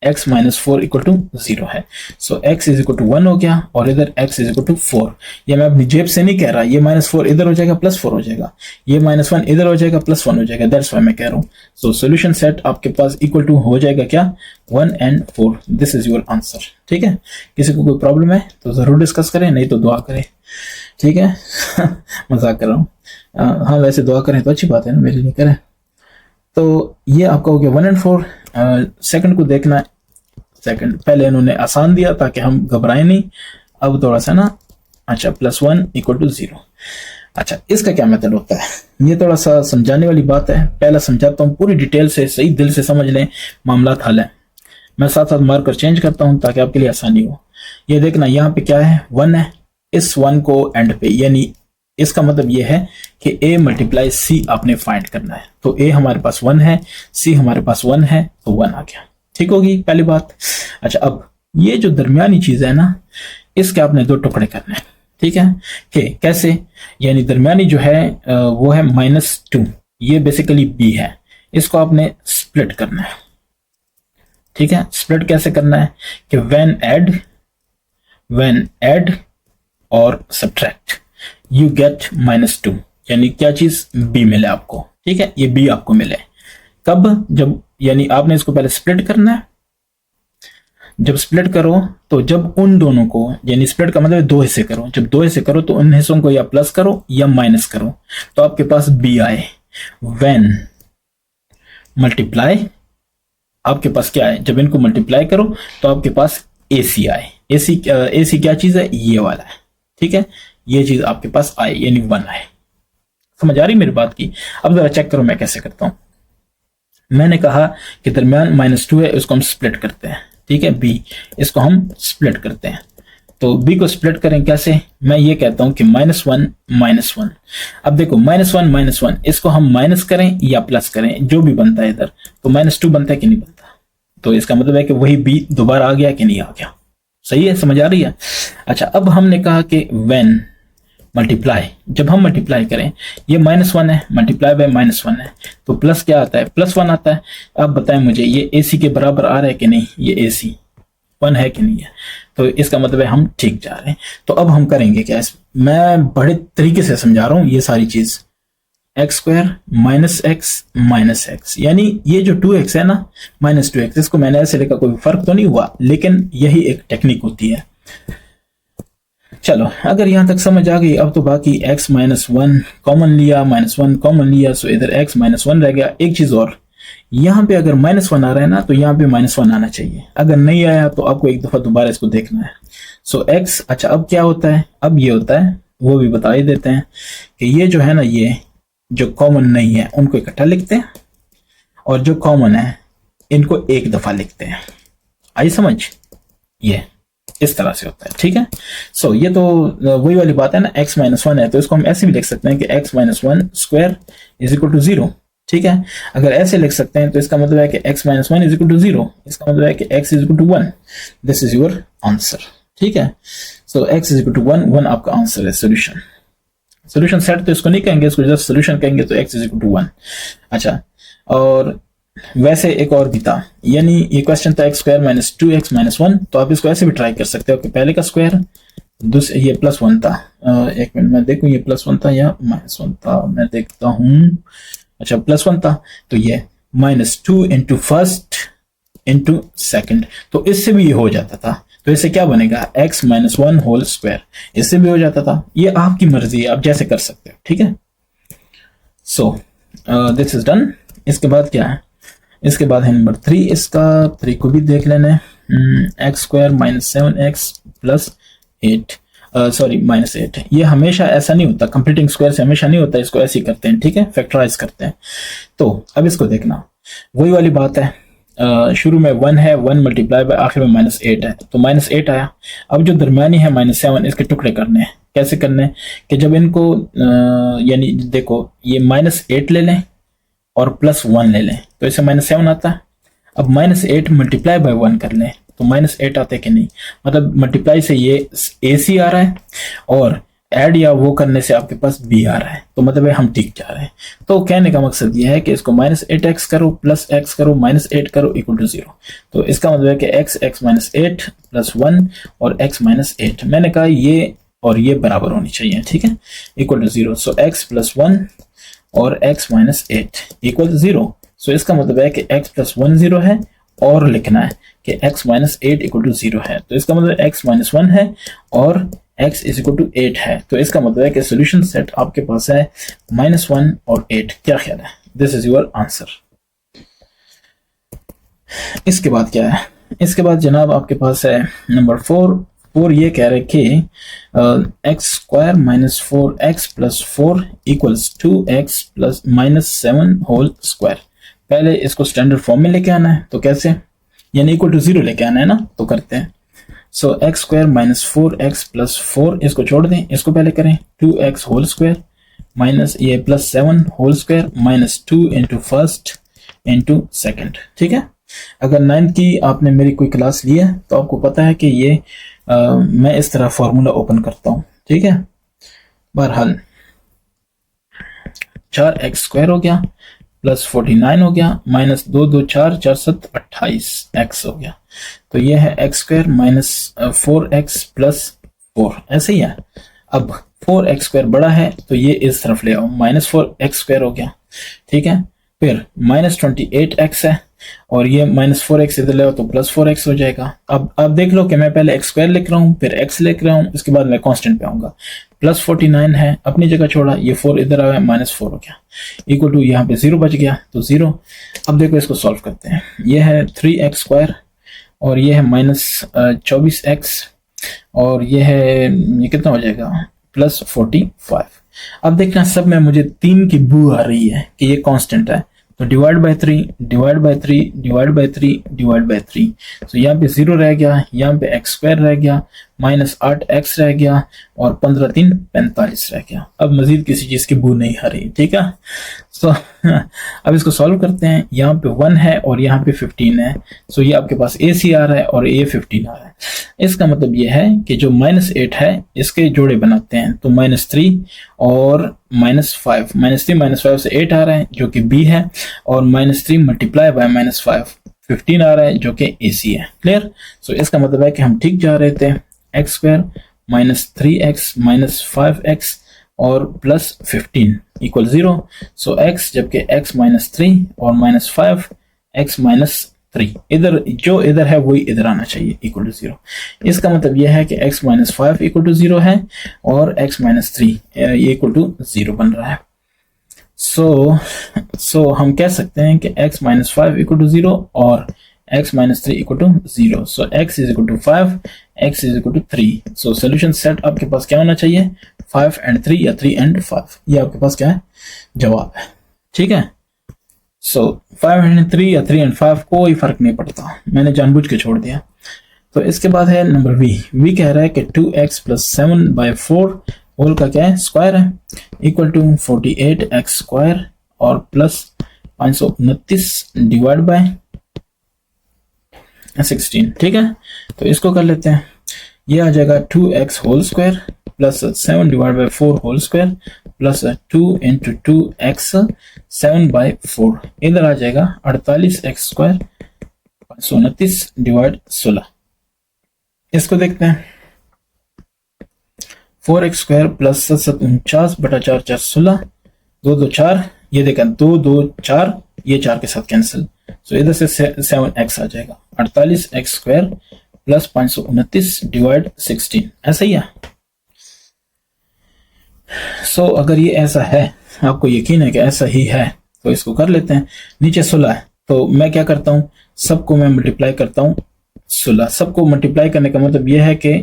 x माइनस 4 इक्वल टू 0 है। So x is equal to 1 हो गया और इधर x इज इक्वल टू 4। ये मैं अपनी जेब से नहीं कह रहा, ये माइनस 4 इधर हो जाएगा प्लस 4 हो जाएगा, ये माइनस 1 इधर हो जाएगा प्लस 1 हो जाएगा, दैट्स व्हाई मैं कह रहा हूँ। सो सोल्यूशन सेट आपके पास इक्वल टू हो जाएगा क्या, 1 and 4। This is your answer, ठीक है। किसी को कोई प्रॉब्लम है तो जरूर डिस्कस करें, नहीं तो दुआ करें, ठीक है। मजाक कर रहा हूँ। हाँ वैसे दुआ करें तो अच्छी बात है ना, मेरे लिए करें। तो ये आपका हो गया 1 and 4। सेकंड को देखना, सेकंड पहले इन्होंने आसान दिया ताकि हम घबराएं नहीं, अब थोड़ा सा ना, अच्छा प्लस 1 इक्वल टू 0। अच्छा, इसका क्या मेथड होता है, ये थोड़ा सा समझाने वाली बात है। पहला समझाता हूँ, पूरी डिटेल से सही दिल से समझ लें, मामला हल है। मैं साथ साथ मार्कर चेंज करता हूँ ताकि आपके लिए आसानी हो। ये देखना, यहाँ पे क्या है, 1 है, इस 1 को एंड पे, यानी इसका मतलब ये है कि a मल्टीप्लाई c आपने फाइंड करना है। तो a हमारे पास 1 है, c हमारे पास 1 है, तो 1 आ गया, ठीक होगी पहली बात। अच्छा, अब ये जो दरमियानी चीज है ना, इसके आपने 2 टुकड़े करने हैं, ठीक है। कि कैसे, यानी दरमियानी जो है वो है -2, ये बेसिकली b है, इसको आपने स्प्लिट करना है, ठीक है। स्प्लिट कैसे करना है कि व्हेन ऐड और सब्ट्रैक्ट यू गेट -2, यानी क्या चीज b मिले आपको, ठीक है, ये b आपको मिले कब, जब, यानी आपने इसको पहले स्प्लिट करना है। जब स्प्लिट करो तो जब उन दोनों को, यानी स्प्लिट का मतलब 2 हिस्से करो, जब 2 हिस्से करो तो उन हिस्सों को या प्लस करो या माइनस करो, तो आपके पास b आए। व्हेन मल्टीप्लाई आपके पास क्या है, जब इनको मल्टीप्लाई करो तो आपके पास AC आए। AC क्या चीज है, ये वाला है, ठीक है, ये चीज आपके पास आए यानी 1 आए। समझ आ रही मेरी बात की। अब जरा चेक करो मैं कैसे करता हूं। मैंने कहा कि दरमियान -2 है, इसको हम स्प्लिट करते हैं, ठीक है, B इसको हम स्प्लिट करते हैं। तो B को स्प्लिट करें कैसे, मैं ये कहता हूं कि -1 -1। अब देखो -1 -1 इसको हम माइनस करें या प्लस करें, जो भी बनता है इधर, तो -2 बनता है कि नहीं बनता, तो इसका मतलब है कि वही B दोबारा आ गया कि नहीं आ गया। सही है, समझ आ रही है। अच्छा, अब हमने कहा कि व्हेन मल्टीप्लाई, जब हम मल्टीप्लाई करें, ये -1 है मल्टीप्लाई बाय -1 है, तो प्लस क्या आता है, +1 आता है। अब बताएं मुझे ये AC के बराबर आ रहा है कि नहीं, ये AC 1 है कि नहीं है, तो इसका मतलब है हम ठीक जा रहे हैं। तो अब हम करेंगे क्या, मैं बड़े तरीके से समझा रहा हूं ये सारी चीज। x² -x -x, यानी ये जो 2x है ना -2x, इसको मैंने ऐसे लिखा, कोई फर्क तो नहीं हुआ, लेकिन यही एक टेक्निक होती है। चलो, अगर यहां तक समझ आ गई, अब तो बाकी x -1 कॉमन लिया, -1 कॉमन लिया, सो इधर x -1 रह गया। एक चीज और, यहां पे अगर -1 आ रहा है ना, तो यहां पे -1 आना चाहिए। अगर नहीं आया तो आपको एक दफा दोबारा इसको देखना है। सो x, अच्छा अब क्या होता है, अब ये होता है, वो भी बता ही देते हैं कि ये जो है ना, ये जो कॉमन नहीं है उनको इकट्ठा लिखते हैं, और जो कॉमन है इनको एक दफा लिखते हैं। आई समझ, ये इस तरह से होता है, ठीक है। सो ये तो वही वाली बात है ना, x -1 है, तो इसको हम ऐसे भी लिख सकते हैं कि x -1 square is equal to 0, ठीक है। अगर ऐसे लिख सकते हैं तो इसका मतलब है कि x -1 इज इक्वल टू 0, इसका मतलब है कि x is equal to 1। This is your answer, ठीक है। So x is equal to 1 आपका आंसर है, सोल्यूशन। सोल्यूशन सेट तो इसको नहीं कहेंगे, इसको जस्ट सोल्यूशन कहेंगे, तो x इज इक्वल टू 1। अच्छा, और वैसे एक और भी था, यानी ये क्वेश्चन था x² -2x -1, तो आप इसको ऐसे भी ट्राई कर सकते हो कि पहले का स्क्वायर, दूसरे ये +1 था, एक मिनट मैं देखूं ये +1 था या -1 था, मैं देखता हूं। अच्छा, +1 था, तो ये -2 इंटू फर्स्ट इंटू सेकेंड, तो इससे भी ये हो जाता था। तो इससे क्या बनेगा, x -1 होल स्क्वायर, इससे भी हो जाता था। ये आपकी मर्जी है, आप जैसे कर सकते हो, ठीक है। So this is done. इसके बाद क्या है, इसके बाद है नंबर 3, इसका 3 को भी देख लेना है। x² -7x + 8, sorry -8। ये हमेशा ऐसा नहीं होता, कंप्लीटिंग स्क्वायर से हमेशा नहीं होता, इसको ऐसे ही करते हैं, ठीक है, फैक्टराइज करते हैं। तो अब इसको देखना, वही वाली बात है, शुरू में 1 है, 1 मल्टीप्लाई बाय आखिर में -8 है, तो -8 आया। अब जो दरमियानी है -7, इसके टुकड़े करने हैं। कैसे करने हैं कि जब इनको यानी देखो, ये -8 ले लें और +1 ले लें, तो इसे -7 आता है। अब -8 मल्टीप्लाई बाय 1 कर लें, तो -8 आते कि नहीं, मतलब मल्टीप्लाई से ये AC आ रहा है, और ऐड या वो करने से आपके पास B आ रहा है, तो मतलब है हम ठीक जा रहे हैं। तो कहने का मकसद ये है कि इसको -8x करो +x करो -8 करो इक्वल टू 0। तो इसका मतलब है कि x -8 +1 और x -8, मैंने कहा ये और ये बराबर होनी चाहिए, ठीक है, इक्वल टू 0। सो x +1 और x -8 इक्वल 0। सो इसका मतलब है कि x +1 0 है, और लिखना है कि x -8 इक्वल टू 0 है, तो इसका मतलब x -1 है और x इज इक्वल टू 8 है। तो इसका मतलब है कि सोल्यूशन सेट आपके पास है -1 और 8। क्या ख्याल है, दिस इज योर आंसर। इसके बाद क्या है, इसके बाद जनाब आपके पास है नंबर 4 ये कह रहे कि x² -4x + 4 equals 2x + -7 whole square. पहले इसको स्टैंडर्ड फॉर्म में लेके आना है, तो कैसे, यानी इक्वल टू 0 लेके आना है ना, तो करते हैं। सो x² -4x + 4, इसको छोड़ दें, इसको पहले करें 2x होल स्क्वायर माइनस ये +7 whole square -2 into first into second, ठीक है। अगर 9th की आपने मेरी कोई क्लास ली है तो आपको पता है कि ये मैं इस तरह फॉर्मूला ओपन करता हूं, ठीक है। बहरहाल 4x² हो गया +49 हो गया -2 2 4 4 7 28 x हो गया। तो ये है x² -4x + 4, ऐसे ही है। अब 4x² बड़ा है तो ये इस तरफ ले आओ, -4x² हो गया, ठीक है। फिर -28x है और ये -4x इधर ले आओ तो +4x हो जाएगा। अब देख लो कि मैं पहले x² लिख रहा हूँ, फिर x लिख रहा हूँ, इसके बाद मैं कांस्टेंट पे आऊंगा। प्लस 49 है, अपनी जगह छोड़ा, ये 4 इधर आ गया, -4 हो गया, इक्वल टू यहाँ पे 0 बच गया तो 0। अब देखो इसको सॉल्व करते हैं। ये है 3x² और ये है -24x और ये कितना हो जाएगा +45। अब देखना सब में मुझे 3 की बू आ रही है कि ये कांस्टेंट है, तो divide by 3 divide by 3 divide by 3 divide by 3, तो यहाँ पे 0 रह गया, यहाँ पे x² रह गया, -8x रह गया और 15 3 45 रह गया। अब मजीद किसी चीज की बू नहीं आ रही, ठीक है। सो अब इसको सॉल्व करते हैं। यहाँ पे 1 है और यहाँ पे 15 है, सो ये आपके पास AC आ रहा है और ये 15 आ रहा है। इसका मतलब ये है कि जो -8 है इसके जोड़े बनाते हैं, तो -3 और -5, -3 -5 से 8 आ रहा है जो कि B है, और -3 मल्टीप्लाई बाय -5 15 आ रहा है जो कि AC है। क्लियर। सो इसका मतलब है कि हम ठीक जा रहे थे। x² -3x -5x और +15 = 0। सो x जबकि x -3 और -5 x -3 इधर है वही इधर आना चाहिए, = 0। इसका मतलब यह है कि x -5 = 0 है और x -3 ये = 0 बन रहा है। सो हम कह सकते हैं कि x -5 = 0 और x -3 = 0। सो x = 5, x = 3। So solution set आपके पास क्या होना चाहिए, 5 and 3 या 3 and 5। ये आपके पास क्या है, जवाब है, ठीक है। सो 5 and 3 या 3 and 5 कोई फर्क नहीं पड़ता, मैंने जानबूझ के छोड़ दिया। तो इसके बाद है नंबर V कह रहा है कि 2x + 7/4 होल का क्या है, स्क्वायर है, इक्वल टू 48x² और प्लस 529 डिवाइड बाय 16, ठीक है। तो इसको कर लेते हैं। ये आ जाएगा 2x whole square plus 7 divide by 4 whole square plus 2 × 2x 7/4, इधर आ जाएगा 48x² 529 डिवाइड 16। इसको देखते हैं। 4x² प्लस 49/4 4 16, 2 2 4, ये देखा 2 2 4, ये 4 के साथ कैंसिल, सो इधर से 7x आ जाएगा, 48x² प्लस 529 डिवाइड 16, ऐसा ही है। सो अगर ये ऐसा है, आपको यकीन है कि ऐसा ही है, तो इसको कर लेते हैं। नीचे 16 है, तो मैं क्या करता हूँ, सबको मैं मल्टीप्लाई करता हूँ 16। सबको मल्टीप्लाई करने का मतलब यह है कि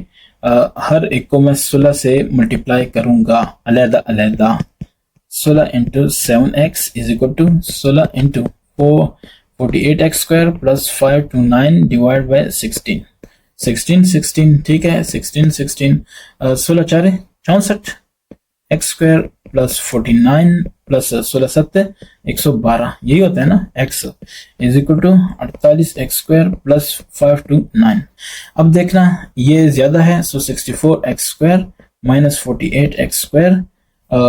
हर एक को मैं 16 से मल्टीप्लाई करूंगा अलहदा अलहदा। 16 × 7x = 16 × 48x² plus 529 divide by 16, 16, ठीक है। 16 16 4 64 x² प्लस 49 प्लस 16 7 112, यही होता है ना। x = 48x² plus 529। अब देखना ये ज्यादा है, सो 64x² माइनस 48x²,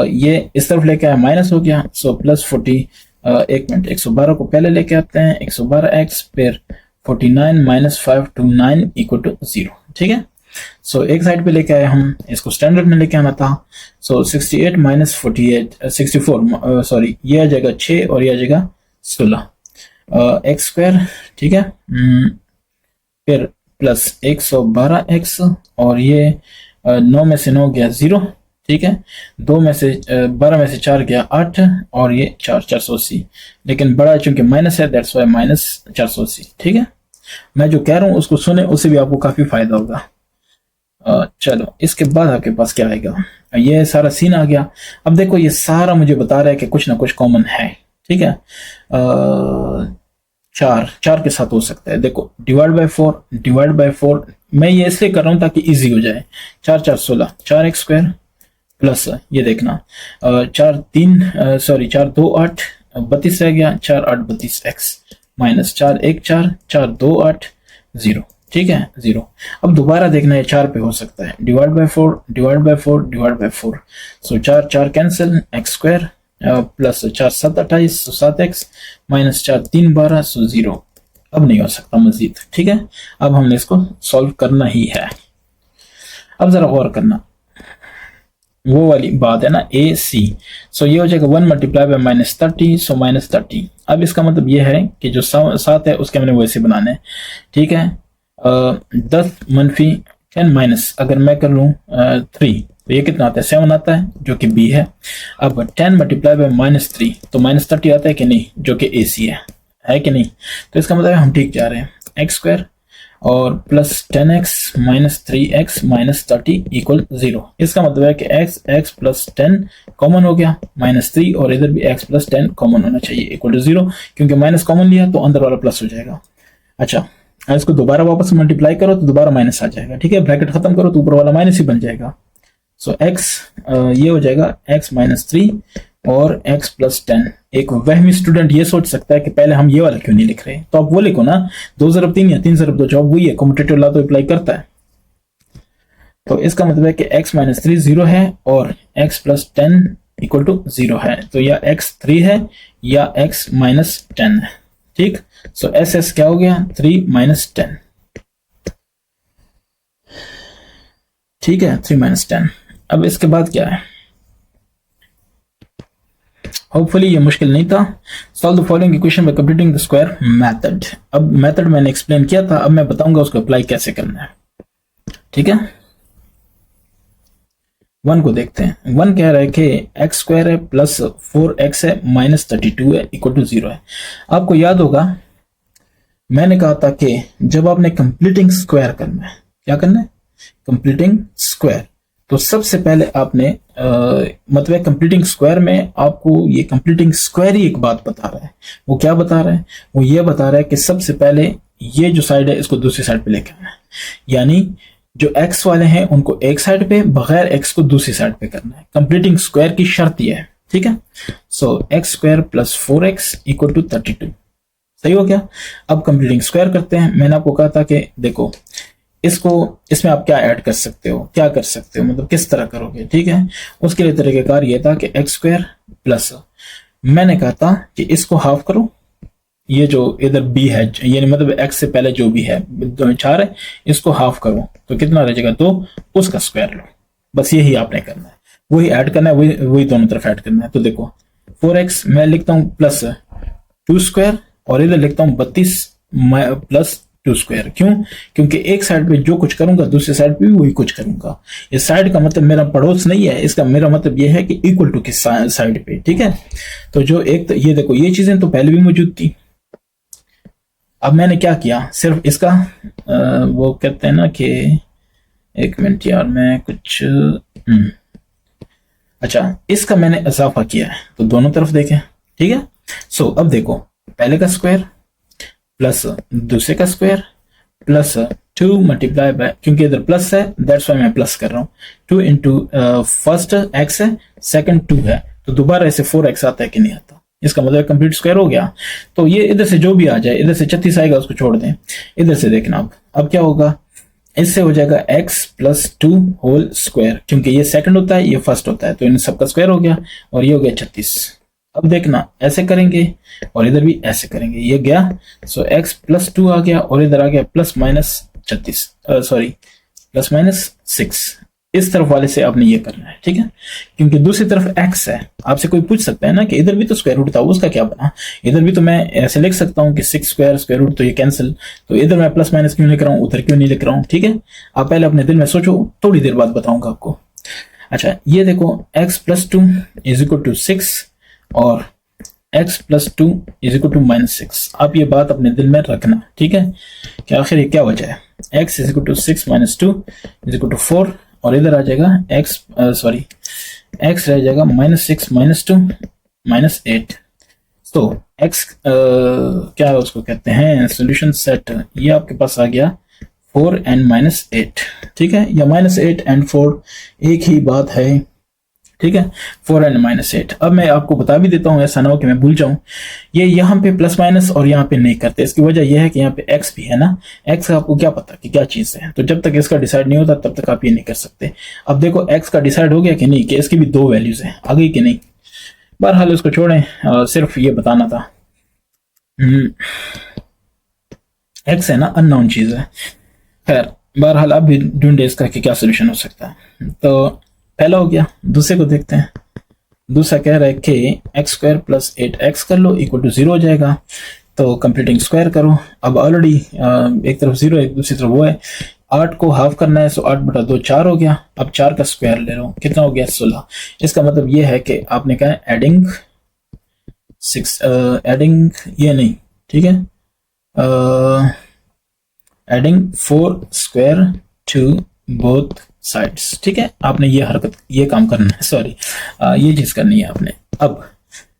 ये इस तरफ लेके आया माइनस हो गया, सो प्लस 40, एक मिनट, 112 को पहले लेके आते हैं, 112x फिर 49 माइनस 529 = 0, ठीक है। सो एक साइड पे लेके आए हम, इसको स्टैंडर्ड में लेके आना था। सो 68 माइनस 64 सॉरी, ये आ जाएगा 6 और ये आ जाएगा 16 x², ठीक है। फिर प्लस 112x और ये 9 में से 9 गया 0, ठीक है। 2 में से 12 में से 4 गया 8 और ये 480, लेकिन बड़ा चूंकि माइनस है दैट्स वाई माइनस 480, ठीक है। मैं जो कह रहा हूँ उसको सुने, उससे भी आपको काफी फायदा होगा। चलो इसके बाद आपके पास क्या आएगा, ये सारा सीन आ गया। अब देखो ये सारा मुझे बता रहा है कि कुछ ना कुछ कॉमन है, ठीक है। 4 के साथ हो सकता है, देखो डिवाइड बाय 4, मैं ये इसलिए कर रहा हूँ ताकि इजी हो जाए। 4 4 16, 4x² प्लस ये देखना 4 2 8 32 रह गया, 4 8 32x माइनस 4 1 4 4 2 8 0, ठीक है 0। अब दोबारा देखना है 4 पे हो सकता है, divide by 4 divide by 4 divide by 4, so 4 4 cancel, x² plus 4 7 28, so 7x minus 4 3 12, सो 0। अब नहीं हो सकता मजीद, ठीक है। अब हमने इसको सॉल्व करना ही है। अब जरा गौर करना, वो वाली बात है ना AC, सो ये हो जाएगा 1 मल्टीप्लाई बाय -30, सो -30। अब इसका मतलब ये है कि जो 7 है उसके हमने वैसे बनाने हैं, ठीक है। 10 - 10 माइनस अगर मैं कर लूँ 3, तो ये कितना आता है 7 आता है जो कि बी है। अब 10 मल्टीप्लाई बाय -3 तो -30 आता है कि नहीं, जो कि ए सी है कि नहीं। तो इसका मतलब हम ठीक जा रहे हैं। एक्स स्क्वायर और plus 10x minus 3x minus 30 equal 0। इसका मतलब है कि x प्लस 10 कॉमन हो गया -3 और इधर भी x प्लस 10 कॉमन होना चाहिए इक्वल टू 0, क्योंकि माइनस कॉमन लिया तो अंदर वाला प्लस हो जाएगा। अच्छा, इसको दोबारा वापस मल्टीप्लाई करो तो दोबारा माइनस आ जाएगा, ठीक है। ब्रैकेट खत्म करो तो ऊपर वाला माइनस ही बन जाएगा। सो x ये हो जाएगा x माइनस 3 और x प्लस 10। एक वहमी स्टूडेंट ये सोच सकता है कि पहले हम ये वाला क्यों नहीं लिख रहे, तो आप वो लिखो ना, 2 ज़रब 3 या 3 ज़रब 2 जवाब वही है, कॉम्पिटेटिव लॉ तो अप्लाई करता है। तो इसका मतलब है कि x माइनस 3 0 है और x प्लस 10 इक्वल टू 0 है। तो या x 3 है या x माइनस 10 है, ठीक। सो एस एस क्या हो गया 3 माइनस 10, ठीक है, 3 माइनस 10। अब इसके बाद क्या है, होपफुली ये मुश्किल नहीं था। Solve the following equation by computing the square method. अब मेथड मैंने एक्सप्लेन किया था, अब मैं बताऊंगा उसको अप्लाई कैसे करना है, ठीक है। 1 को देखते हैं। 1 कह रहा है कि एक्स स्क्वायर है प्लस 4x है माइनस 32 है इक्वल टू 0 है। आपको याद होगा मैंने कहा था कि जब आपने कंप्लीटिंग स्क्वायर करना है, क्या करना है, कंप्लीटिंग स्क्वायर, तो सबसे पहले आपने मतलब कंप्लीटिंग स्क्वायर में आपको ये कंप्लीटिंग स्क्वायर ही एक बात बता रहा है। वो क्या बता रहा है, वो ये बता रहा है कि सबसे पहले ये जो साइड है इसको दूसरी साइड पे लेके आना है, यानी जो x वाले हैं उनको एक साइड पे, बगैर x को दूसरी साइड पे करना है। कंप्लीटिंग स्क्वायर की शर्त ये है, ठीक है। So x square plus 4x equal to 32, सही हो गया। अब कंप्लीटिंग स्क्वायर करते हैं। मैंने आपको कहा था कि देखो इसको, इसमें आप क्या ऐड कर सकते हो, क्या कर सकते हो, मतलब किस तरह करोगे, ठीक है। उसके लिए तरीकेकार ये था कि एक्स स्क्वायर प्लस, मैंने कहा था कि इसको हाफ करो, ये जो इधर b है यानी मतलब x से पहले जो भी है 4 है, इसको हाफ करो तो कितना रह जाएगा 2, उसका स्क्वायर लो। बस यही आपने करना है, वही ऐड करना है, वही दोनों तरफ ऐड करना है। तो देखो 4x मैं लिखता हूँ प्लस 2 स्क्वायर और इधर लिखता हूँ 32 प्लस 2 स्क्वायर। क्यों, क्योंकि एक साइड पे जो कुछ करूंगा दूसरी साइड पे भी वही कुछ करूंगा। इस साइड का मतलब मेरा पड़ोस नहीं है, इसका मेरा मतलब ये है कि इक्वल टू की साइड पे, ठीक है। तो जो एक तो ये देखो ये चीजें तो पहले भी मौजूद थी। अब मैंने क्या किया, सिर्फ इसका वो कहते हैं ना कि एक मिनट यार मैं कुछ अच्छा इसका मैंने इजाफा किया है, तो दोनों तरफ देखें, ठीक है। सो अब देखो पहले का स्क्वायर प्लस दूसरे का स्क्वायर प्लस 2 मल्टीप्लाई बाय, क्योंकि इधर प्लस है दैट्स वाई मैं प्लस कर रहा हूँ, 2 इंटू फर्स्ट x है सेकंड 2 है, तो दोबारा ऐसे 4x आता है कि नहीं आता, इसका मतलब कंप्लीट स्क्वायर हो गया। तो ये इधर से जो भी आ जाए, इधर से 36 आएगा उसको छोड़ दें, इधर से देखना। अब क्या होगा, इससे हो जाएगा x प्लस 2 होल स्क्वायर, क्योंकि ये सेकंड होता है ये फर्स्ट होता है, तो इन सबका स्क्वायर हो गया और ये हो गया 36। अब देखना ऐसे करेंगे और इधर भी ऐसे करेंगे, ये गया। सो x प्लस 2 आ गया और इधर आ गया plus minus 36, sorry plus minus 6। इस तरफ वाले से आपने ये करना है, ठीक है, क्योंकि दूसरी तरफ x है। आपसे कोई पूछ सकता है ना कि इधर भी तो स्क्वायर रूट था, उसका क्या बना। इधर भी तो मैं ऐसे लिख सकता हूँ कि 6 स्क्वायर रूट, तो ये कैंसिल, तो इधर मैं प्लस माइनस क्यों लिख रहा हूँ, उधर क्यों नहीं लिख रहा हूँ, ठीक है। आप पहले अपने दिल में सोचो, थोड़ी देर बाद बताऊंगा आपको। अच्छा ये देखो x plus 2 is equal to 6 और x plus 2 is equal to minus 6। आप ये बात अपने दिल में रखना, ठीक है, कि आखिर ये क्या वजह है। x is equal to 6 minus 2 is equal to 4 और इधर आ जाएगा x रह जाएगा माइनस 6 माइनस 2 माइनस 8। तो x क्या उसको कहते हैं सोल्यूशन सेट, ये आपके पास आ गया 4 एंड माइनस 8, ठीक है, या माइनस 8 एंड 4 एक ही बात है, ठीक है, 4 एंड माइनस 8। अब मैं आपको बता भी देता हूँ, ऐसा ना हो कि मैं भूल जाऊं, ये यहाँ पे प्लस माइनस और यहाँ पे नहीं करते। इसकी वजह यह है कि यहाँ पे x भी है ना, x का आपको क्या पता कि क्या चीज है, तो जब तक इसका डिसाइड नहीं होता तब तक आप ये नहीं कर सकते। अब देखो x का डिसाइड हो गया कि नहीं, कि इसकी भी 2 वैल्यूज है, आ गई कि नहीं। बहरहाल उसको छोड़ें, सिर्फ ये बताना था। x है ना अननोन चीज है। खैर बहरहाल आप भी ढूंढे इसका कि क्या सोल्यूशन हो सकता है। तो पहला हो गया, दूसरे को देखते हैं। दूसरा कह रहा है कि एक्स स्क्वायर प्लस 8x कर लो इक्वल टू 0 हो जाएगा, तो कंप्लीटिंग स्क्वायर करो। अब ऑलरेडी एक तरफ 0 है, दूसरी तरफ वो है। 8 को हाफ करना है, सो 8/2 4 हो गया। अब 4 का स्क्वायर ले रहा हूँ, कितना हो गया 16। इसका मतलब ये है कि आपने कहा एडिंग 6, एडिंग ये नहीं, ठीक है, adding 4 square to both sides, ठीक है। आपने ये हरकत, ये काम करना है, सॉरी ये चीज करनी है आपने। अब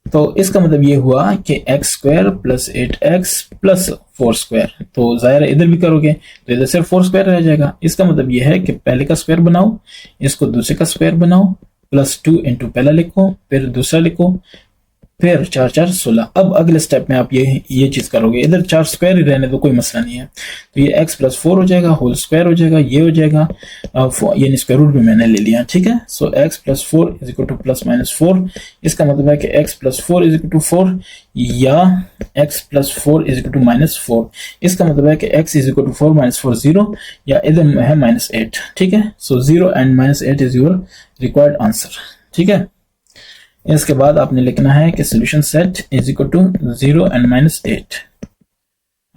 तो इसका मतलब ये हुआ कि x square plus 8x plus 4 square, तो जाहिर है इधर भी करोगे तो इधर सिर्फ 4 स्क्वायर रह जाएगा। इसका मतलब ये है कि पहले का स्क्वायर बनाओ, इसको दूसरे का स्क्वायर बनाओ, +2 इंटू पहला लिखो, फिर दूसरा लिखो, फिर 4 4 16। अब अगले स्टेप में आप ये चीज करोगे, इधर 4 स्क्वायर ही रहने तो कोई मसला नहीं है। तो ये x + 4 हो जाएगा, होल स्क्वायर हो जाएगा, ये हो जाएगा, यानी स्क्वायर रूट भी मैंने ले लिया, ठीक है। So x + 4 = +-4। इसका मतलब है कि x + 4 = 4 या x + 4 = -4। इसका मतलब है कि x = 4 - 4 0, या इधर है -8, ठीक है। सो 0 and -8 is your required answer, ठीक है। इसके बाद आपने लिखना है कि सोल्यूशन सेट = 0 and -8,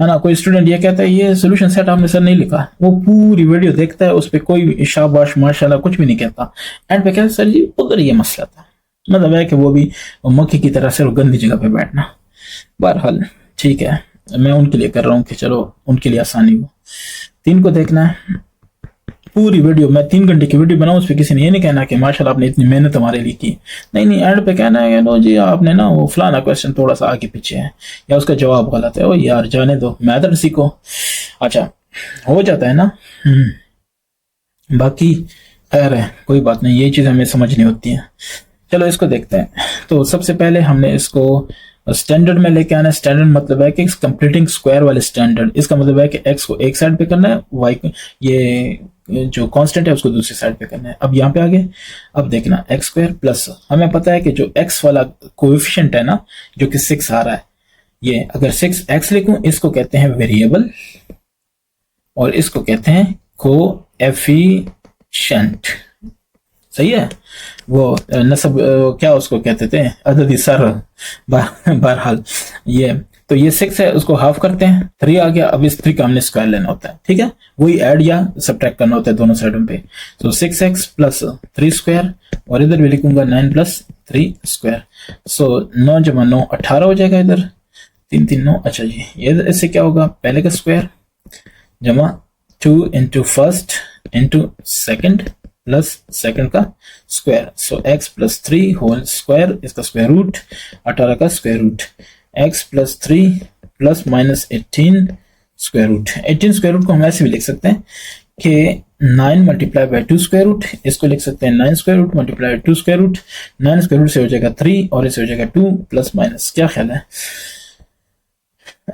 है ना। कोई स्टूडेंट ये कहता है ये सोल्यूशन सेट आपने सर नहीं लिखा, वो पूरी वीडियो देखता है, उस पर कोई शाबाश माशाल्लाह कुछ भी नहीं कहता, एंड पे कहता सर जी उधर ये मसला था। मतलब है कि वो भी मक्खी की तरह से गंदी जगह पे बैठना। बहरहाल ठीक है, मैं उनके लिए कर रहा हूँ कि चलो उनके लिए आसानी हो। 3 को देखना है पूरी वीडियो, मैं 3 घंटे की वीडियो बनाऊं, उस पर किसी ने ये नहीं कहना कि माशाल्लाह आपने इतनी मेहनत हमारे लिए की, नहीं, एंड पे कहना है नो जी आपने ना वो फलाना क्वेश्चन थोड़ा सा आगे पीछे है या उसका जवाब गलत है। ओ यार जाने दो, मैथड सीखो। अच्छा हो जाता है ना। बाकी खैर है, कोई बात नहीं, ये चीज़ हमें समझनी होती है। चलो इसको देखते हैं। तो सबसे पहले हमने इसको स्टैंडर्ड में लेके आना है। स्टैंडर्ड मतलब है कि कंप्लीटिंग स्क्वायर वाले स्टैंडर्ड। इसका मतलब है कि x को एक साइड पे करना है, y को ये जो कांस्टेंट है उसको दूसरी साइड पे करना है। अब यहाँ पे आ गए, अब देखना x² प्लस, हमें पता है कि जो x वाला कोएफिशिएंट है ना, जो कि 6 आ रहा है, ये अगर 6x लिखूं इसको कहते हैं वेरिएबल और इसको कहते हैं कोएफिशिएंट, सही है। वो नसब क्या उसको कहते थे, अददी सर। बहरहाल ये तो ये 6 है, उसको हाफ करते हैं, 3 आ गया। अब इस 3 का हमने स्क्वायर लेना होता है, ठीक है, वही ऐड या सब्ट्रैक्ट करना होता है दोनों साइडों पे। तो 6x प्लस 3 स्क्वायर, और इधर भी लिखूंगा 9 + 3 स्क्वायर। सो 9 × 9 18 हो जाएगा, इधर 3 3 9। अच्छा जी, ये इससे क्या होगा, पहले का स्क्वायर जमा 2 × फर्स्ट × सेकंड प्लस सेकंड का square. So x + 3 whole square, इसका स्क्वायर रूट 18 का square root, x + 3 plus -18 square root. 18 square root को हम ऐसे भी लिख सकते हैं कि 9 × 2 स्क्वायर रूट, इसको लिख सकते हैं 9 square root × 2 square root. 9 square root से हो जाएगा 3 और इससे हो जाएगा 2 प्लस माइनस। क्या ख्याल है?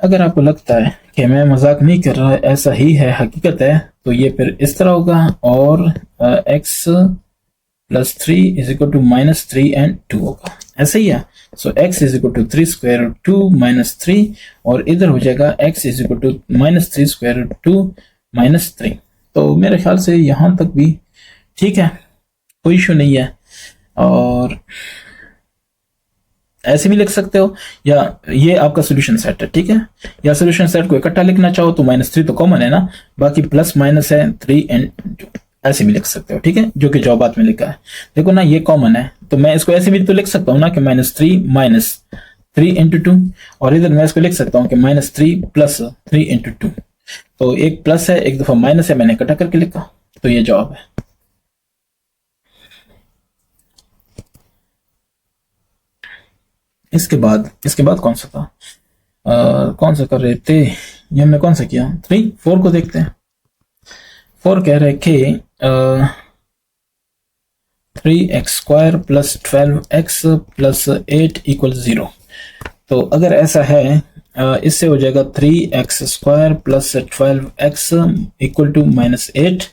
अगर आपको लगता है कि मैं मजाक नहीं कर रहा, ऐसा ही है, हकीकत है, तो ये फिर इस तरह होगा, और x + 3 = -3 and 2 होगा, ऐसा ही है। सो x = 3 स्क्वायर रूट 2 -3, और इधर हो जाएगा x = -3 स्क्वायर रूट 2 -3। तो मेरे ख्याल से यहाँ तक भी ठीक है, कोई इशू नहीं है। और ऐसे भी लिख सकते हो, या ये आपका सोल्यूशन सेट है, ठीक है। या सोल्यूशन सेट को इकट्ठा लिखना चाहो तो -3 तो कॉमन है ना, बाकी प्लस माइनस है 3 and 2, ऐसे भी लिख सकते हो, ठीक है, जो कि जवाबात में लिखा है। देखो ना ये कॉमन है, तो मैं इसको ऐसे भी तो लिख सकता हूँ ना कि -3 - 3 × 2, और इधर मैं इसको लिख सकता हूँ कि -3 + 3 × 2। तो एक प्लस है, एक दफा माइनस है, मैंने इकट्ठा करके लिखा, तो ये जवाब है। इसके बाद कौन सा था, कौन सा कर रहे थे, ये हमने कौन सा किया, 4 को देखते हैं। 4 कह रहे कि 3x² + 12x + 8 = 0। तो अगर ऐसा है, इससे हो जाएगा 3x² + 12x = -8।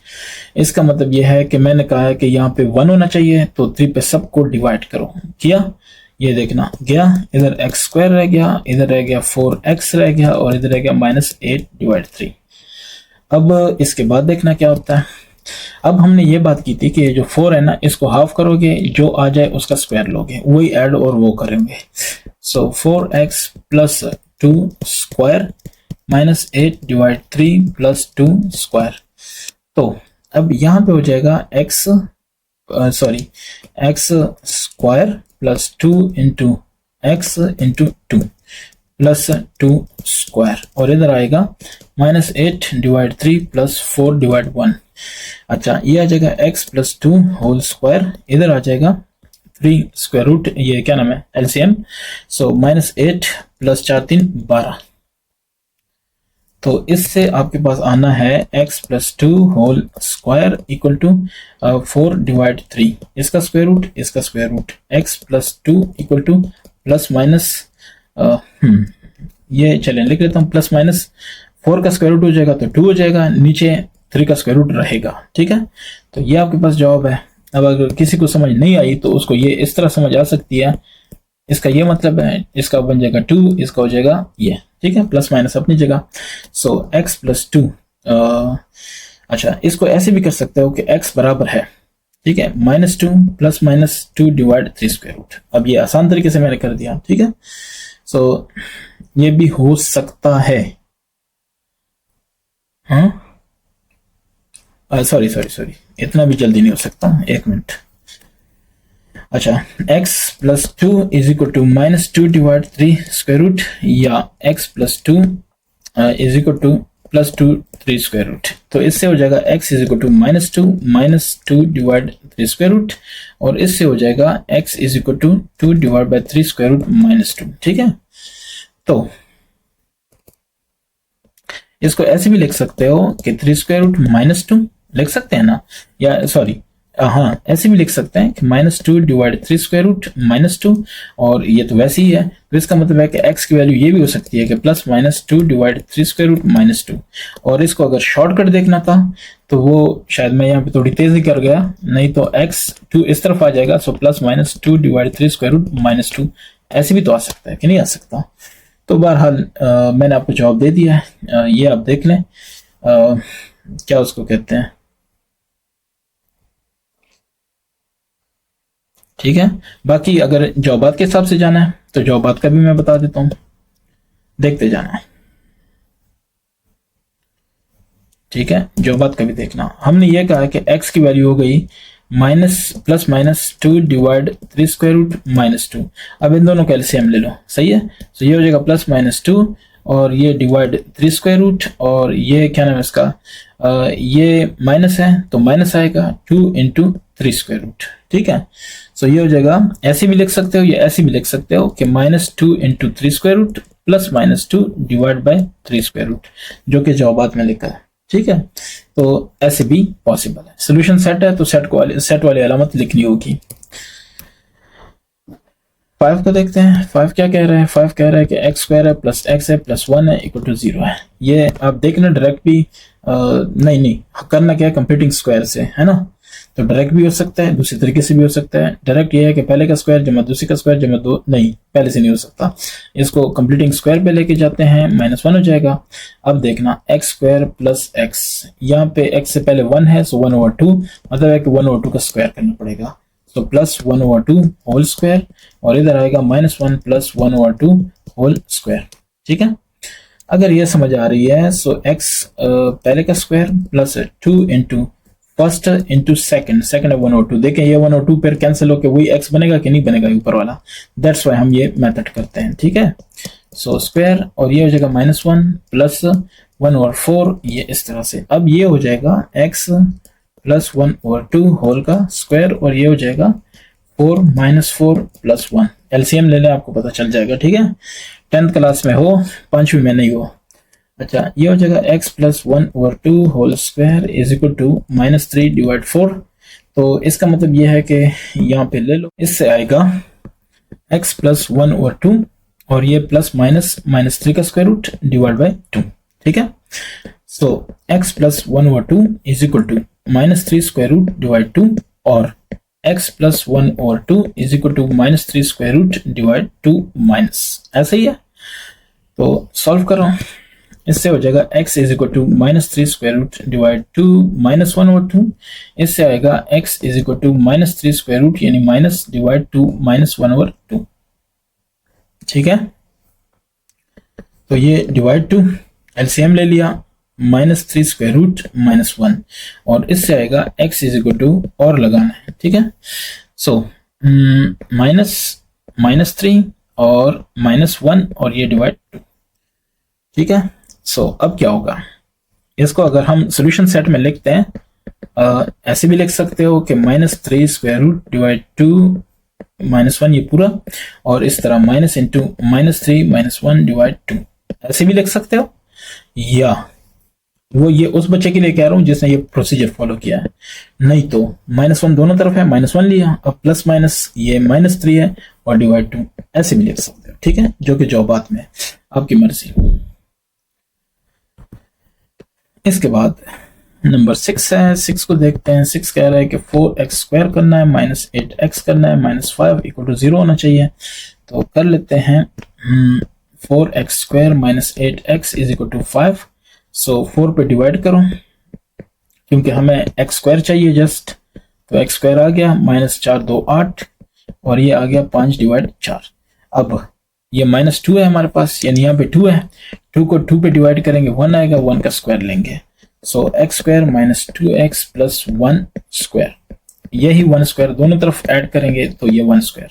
इसका मतलब यह है कि मैंने कहा है कि यहाँ पे 1 होना चाहिए, तो 3 पे सबको डिवाइड करो, किया, ये देखना गया, इधर x² रह गया, इधर रह गया 4x रह गया, और इधर रह गया -8/3। अब इसके बाद देखना क्या होता है। अब हमने ये बात की थी कि जो 4 है ना, इसको हाफ करोगे, जो आ जाए उसका स्क्वायर लोगे, वही ऐड और वो करेंगे। सो 4x + 2 स्क्वायर -8/3 + 2 स्क्वायर। तो अब यहाँ पे हो जाएगा x square plus 2 into x into 2 plus 2 square, और इधर आएगा -8 डिवाइड 3 प्लस 4 डिवाइड 1। अच्छा, ये आ जाएगा x प्लस 2 होल स्क्वायर, इधर आ जाएगा 3 स्क्वायर रूट, ये क्या नाम है, एलसीएम। सो -8 प्लस 4 3 12। तो इससे आपके पास आना है x plus 2 whole square equal to 4 divide 3, इसका स्क्वायर रूट, इसका square root, x plus 2 equal to plus minus ये चलें लिख लेता हूँ, प्लस माइनस 4 का स्क्वायर रूट हो जाएगा तो 2 हो जाएगा, नीचे 3 का स्क्वायर रूट रहेगा। ठीक है, तो ये आपके पास जवाब है। अब अगर किसी को समझ नहीं आई तो उसको ये इस तरह समझ आ सकती है, इसका ये मतलब है, इसका बन जाएगा 2, इसका हो जाएगा ये। ठीक है, प्लस माइनस अपनी जगह। सो x प्लस 2, अच्छा इसको ऐसे भी कर सकते हो कि x बराबर है, ठीक है, -2 प्लस -2 डिवाइड 3 स्क्वायर रूट। अब ये आसान तरीके से मैंने कर दिया। ठीक है, सो ये भी हो सकता है। हाँ सॉरी, इतना भी जल्दी नहीं हो सकता, 1 मिनट। अच्छा, x plus 2 is equal to -2 divide 3 square root, या x plus 2 is equal to plus 2 3 square root. तो इससे हो जाएगा x is equal to -2 divide 3 square root, और इससे हो जाएगा x is equal to 2 divide by 3 square root -2। ठीक है, तो इसको ऐसे भी लिख सकते हो कि 3 स्क्वायर रूट -2 लिख सकते हैं ना, या सॉरी हाँ ऐसे भी लिख सकते हैं कि -2 डिवाइड 3 स्क्वायर रूट -2, और ये तो वैसे ही है, तो इसका मतलब है कि x की वैल्यू ये भी हो सकती है कि प्लस -2 डिवाइड 3 स्क्वायर रूट -2। और इसको अगर शॉर्टकट देखना था तो वो शायद मैं यहाँ पे थोड़ी तेजी कर गया, नहीं तो x2 इस तरफ आ जाएगा, so plus -2 divide 3 square root -2 ऐसे भी तो आ सकता है कि नहीं आ सकता। तो बहरहाल मैंने आपको जवाब दे दिया है, ये आप देख लें, क्या उसको कहते हैं। ठीक है, बाकी अगर जवाबात के हिसाब से जाना है तो जवाबात का भी मैं बता देता हूं, देखते जाना है। ठीक है, जवाबात का भी देखना। हमने ये कहा कि x की वैल्यू हो गई +-2 डिवाइड 3 स्क्वायर रूट -2। अब इन दोनों का एलसीएम ले लो, सही है। तो ये हो जाएगा +-2 और ये डिवाइड 3 स्क्वायर रूट, और ये क्या नाम है इसका, ये माइनस है तो माइनस आएगा 2 इंटू 3 स्क्वायर रूट। ठीक है, सो ये हो जाएगा, ऐसे भी लिख सकते हो या ऐसे भी लिख सकते हो कि -2 इंटू 3 स्क्वायर रूट plus -2 divide by 3 square root, जो कि जवाबात में लिखा है। ठीक है, तो ऐसे भी पॉसिबल है। सोल्यूशन सेट है तो सेट वाली अलामत लिखनी होगी। 5 को देखते हैं। 5 क्या कह रहा है, 5 कह रहा है कि x स्क्वायर है प्लस x है प्लस 1 है इक्वल टू 0 है। ये आप देखना डायरेक्ट भी नहीं करना क्या है, कंप्यूटिंग स्क्वायर से, है ना। तो डायरेक्ट भी हो सकता है, दूसरे तरीके से भी हो सकता है। डायरेक्ट ये है कि पहले का स्क्वायर जमा दूसरे का स्क्वायर जमा दो, नहीं पहले से नहीं हो सकता। इसको कंप्लीटिंग स्क्वायर पे लेके जाते हैं, -1 हो जाएगा। अब देखना x स्क्वायर प्लस x, यहाँ पे x से पहले 1 है, सो 1/2, मतलब है कि 1/2 का स्क्वायर करना पड़ेगा। तो प्लस 1/2 होल स्क्वायर, और इधर आएगा -1 प्लस 1/2 होल स्क्वायर। ठीक है, अगर ये समझ आ रही है, सो x पहले का square plus 2 into first into second है 1/2। देखें ये 1/2 पर कैंसिल होकर वही x बनेगा कि नहीं बनेगा ऊपर वाला, दैट्स वाई हम ये मेथड करते हैं। ठीक है, सो स्क्वायर, और ये हो जाएगा -1 प्लस 1/4, ये इस तरह से। अब ये हो जाएगा x प्लस 1/2 होल का स्क्वायर, और ये हो जाएगा 4 -4 प्लस 1। एलसीएम ले लें, आपको पता चल जाएगा। ठीक है, 10th क्लास में हो, 5वीं में नहीं हो। अच्छा, ये हो जाएगा x plus 1/2 whole square is equal to -3 divide 4। तो इसका मतलब ये है कि यहाँ पे ले लो, इससे आएगा x प्लस 1/2 और ये प्लस -3 का स्क्वायर रूट डिवाइड बाई 2। ठीक है, so x plus 1/2 is equal to -3 square root divide 2, और x plus 1/2 is equal to -3 square root divide 2 minus, ऐसा ही है। तो सॉल्व करो, इससे हो जाएगा x is equal to -3 square root divide 2 -1/2। इससे आएगा x is equal to -3 square root यानी माइनस डिवाइड 2 -1/2। ठीक है, तो ये डिवाइड 2 एलसीएम ले लिया, -3 स्क्वायर रूट -1 और इससे आएगा x इज इक्वल टू और लगाना है, ठीक है। सो -3 और -1 और ये डिवाइड 2, ठीक है। सो अब क्या होगा, इसको अगर हम सॉल्यूशन सेट में लिखते हैं, ऐसे भी लिख सकते हो कि -3 स्क्वायर रूट डिवाइड 2 -1 ये पूरा, और इस तरह माइनस इंटू -3 -1 डिवाइड 2, ऐसे भी लिख सकते हो। या वो ये उस बच्चे के लिए कह रहा हूं जिसने ये प्रोसीजर फॉलो किया है, नहीं तो -1 दोनों तरफ है, -1 लिया, अब प्लस माइनस ये -3 है और डिवाइड 2, ऐसे भी लिख सकते हो, ठीक है, जो कि जवाबात में आपकी मर्जी। इसके बाद नंबर 6 है, 6 को देखते हैं। 6 कह रहा है कि 4x स्क्वायर करना है, -8x करना है, -5 इक्वल टू 0 होना चाहिए। तो कर लेते हैं 4x square -8x is equal to 5। So 4 पे डिवाइड करो, क्योंकि हमें x स्क्वायर चाहिए जस्ट, तो x स्क्वायर आ गया, -4 2 8 और ये आ गया 5 डिवाइड 4। अब ये -2 है हमारे पास, यानी यहाँ पे 2 है, 2 को 2 पे डिवाइड करेंगे 1 आएगा, 1 का स्क्वायर लेंगे। सो x square -2x plus 1 square, यही 1 स्क्वायर दोनों तरफ ऐड करेंगे तो ये 1 स्क्वायर।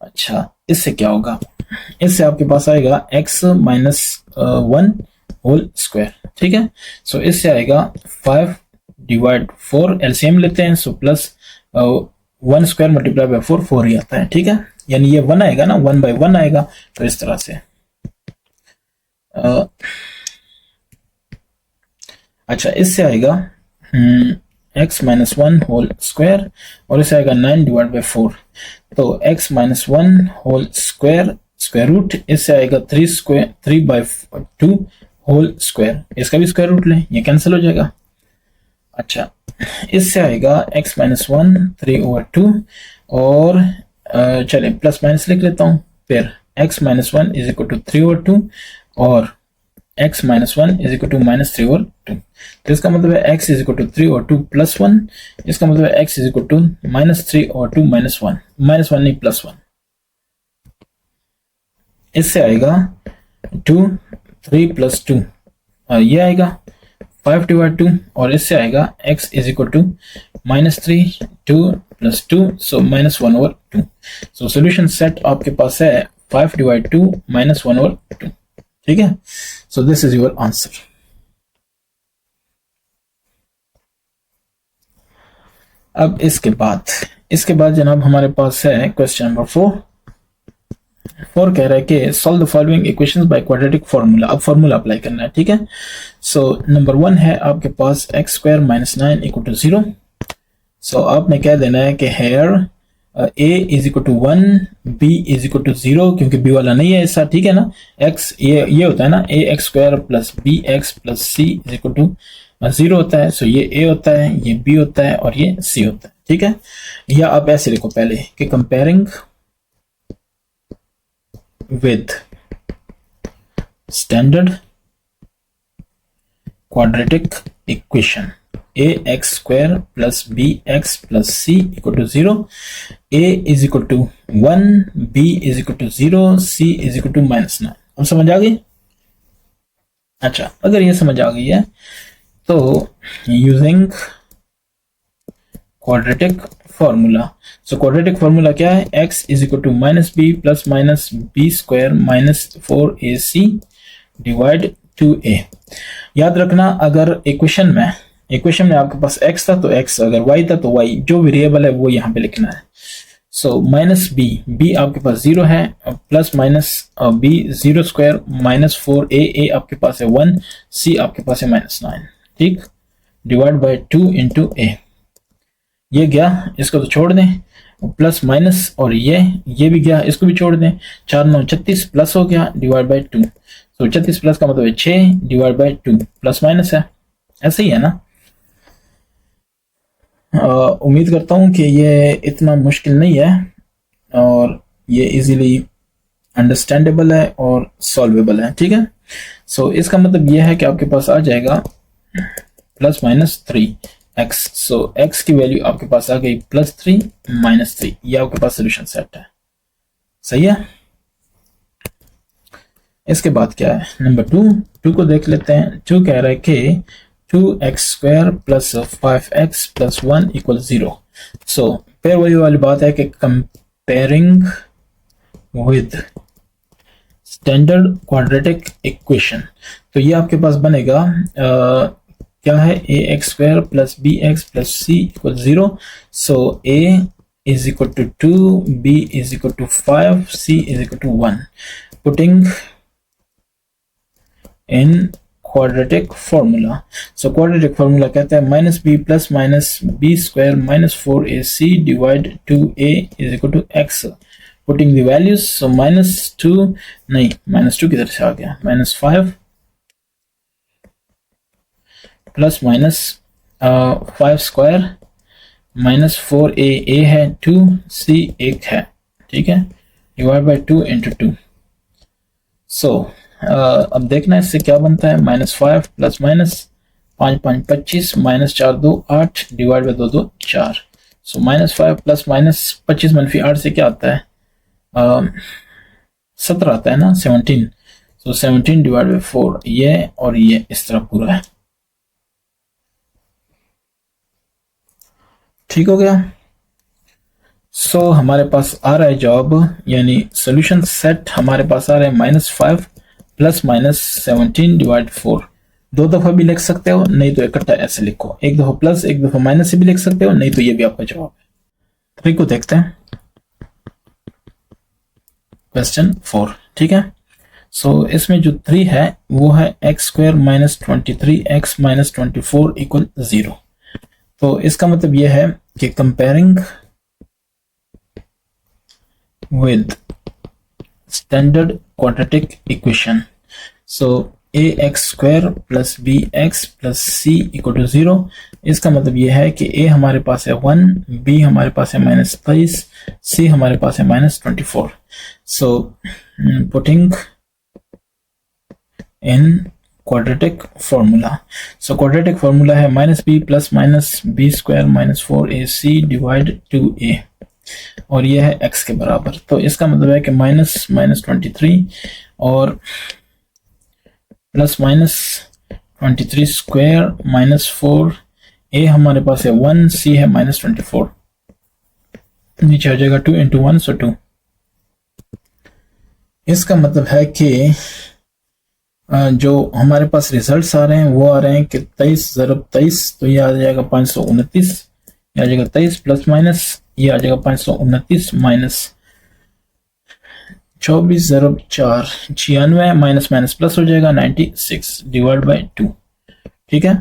अच्छा, इससे क्या होगा, इससे आपके पास आएगा x -1 होल स्क्वायर, ठीक है। सो इससे आएगा 5 डिवाइड 4, एलसीएम लेते हैं, so plus 1 square multiply by 4, 4 ही आता है, ठीक है। यानी ये 1 आएगा ना, 1 बाय 1 आएगा, तो इस तरह से। अच्छा, इससे आएगा x -1 होल स्क्वायर और इससे आएगा 9 डिवाइड बाय 4, तो x -1 whole square square root, इससे आएगा 3 बाय 2 होल स्क्वायर, इसका भी स्क्वायर रूट लें, ये कैंसिल हो जाएगा। अच्छा, इससे आएगा x -1 3/2 और चलें प्लस माइनस लिख लेता हूँ, फिर x -1 इज इक्वल टू 3/2 और x -1 इज इक्वल टू -3/2। तो इसका मतलब है x is equal to 3/2 plus 1, इसका मतलब है x इज इक्वल टू -3/2 -1, -1 नहीं प्लस 1। इससे आएगा 2 3 प्लस 2, ये आएगा 5 डिवाइड 2 और इससे आएगा x is equal to -3 2 plus 2, so -1/2। So solution set आपके पास है 5 डिवाइड 2 -1/2, ठीक है। So this is your answer. अब इसके बाद जनाब हमारे पास है क्वेश्चन नंबर 4 कह रहा है कि solve the following equations by quadratic formula. अब फार्मूला अप्लाई करना है, ठीक है। सो नंबर 1 है आपके पास x square -9 equal to 0। So आपने कह देना है कि here a is equal to 1, b is equal to 0, क्योंकि b वाला नहीं है ऐसा, ठीक है ना। x ये होता है ना, ax square plus bx plus c is equal to 0 होता है। सो ये a होता है, ये b होता है और ये c होता है, ठीक है। या आप ऐसे लिखो पहले कि comparing with standard quadratic equation ax square plus bx plus c equal to 0, a is equal to 1, b is equal to 0, c is equal to -9। अब समझ आ गई? अच्छा, अगर ये समझ आ गई है तो using quadratic formula. So quadratic formula क्या है, x is equal to -b plus -b square -4ac divide 2a। याद रखना, अगर इक्वेशन में आपके पास x था तो x, अगर y था तो y, जो वेरिएबल है वो यहाँ पे लिखना है। सो -b आपके पास 0 है, प्लस -b 0 स्क्वायर -4a आपके पास है 1, c आपके पास है -9, ठीक, डिवाइड बाय 2 इंटू a। ये गया, इसको तो छोड़ दें, प्लस माइनस और ये भी गया, इसको भी छोड़ दें, 4 9 36 प्लस हो गया डिवाइड बाय 2। तो 36 प्लस का मतलब है 6 डिवाइड बाय 2, प्लस माइनस है, ऐसे ही है ना। उम्मीद करता हूं कि ये इतना मुश्किल नहीं है और ये इजीली अंडरस्टैंडेबल है और सॉल्वेबल है, ठीक है। सो इसका मतलब ये है कि आपके पास आ जाएगा +-3x। सो x की वैल्यू आपके पास आ गई +3 -3, ये आपके पास सोल्यूशन सेट है, सही है। इसके बाद क्या है, नंबर 2 को देख लेते हैं। 2 कह रहा है कि 2x² plus 5x plus 1 equal 0। सो फिर वही वाली बात है कि comparing with standard quadratic equation. तो ये आपके पास बनेगा क्या है, ax² plus bx plus c equal 0। So a is equal to 2, b is equal to 5, c is equal to 1. Putting in quadratic formula. So quadratic formula कहते हैं minus b plus minus b square minus 4ac divide 2a is equal to x. Putting the values, so -2 नहीं, -2 किधर से आ गया, -5 plus minus 5 square -4a है 2c 1 है, ठीक है, डिवाइड बाई 2 इंटू 2। सो अब देखना है इससे क्या बनता है, -5 plus minus 5 5 25 -4 2 8 divide by 2 2 4। So -5 plus minus 25 मनफी 8 से क्या आता है, 17 आता है ना, 17। सो 17 डिवाइड बाई 4, ये और ये इस तरह पूरा है, ठीक हो गया। सो हमारे पास आ रहा है जवाब, यानी सोल्यूशन सेट हमारे पास आ रहा है -5 प्लस माइनस 17 डिवाइड 4। 2 दफा भी लिख सकते हो, नहीं तो इकट्ठा ऐसे लिखो, एक दफा प्लस एक दफा माइनस से भी लिख सकते हो, नहीं तो ये भी आपका जवाब है। 3 को देखते हैं, क्वेश्चन 4, ठीक है। सो इसमें जो 3 है वो है x² minus 23x minus 24 equal 0। तो इसका मतलब यह है कि comparing with standard quadratic equation. So ax² plus bx plus c equal to 0। इसका मतलब यह है कि a हमारे पास है 1, b हमारे पास है -23, c हमारे पास है -24। सो putting in quadratic formula. So quadratic formula है -b plus minus b square minus 4ac divide 2a, और यह है x के बराबर। तो इसका मतलब है कि -23 और प्लस -23 स्क्वायर माइनस 4a हमारे पास है 1, c है -24, नीचे आ जाएगा 2 इंटू 1, सो 2। इसका मतलब है कि जो हमारे पास रिजल्ट्स आ रहे हैं वो आ रहे हैं कि 23 ज़रब 23, तो ये आ जाएगा 529, ये आ जाएगा 23 प्लस माइनस ये आ जाएगा 529 माइनस 24 ज़रब 4 96 माइनस माइनस प्लस हो जाएगा 96 डिवाइड बाई 2, ठीक है।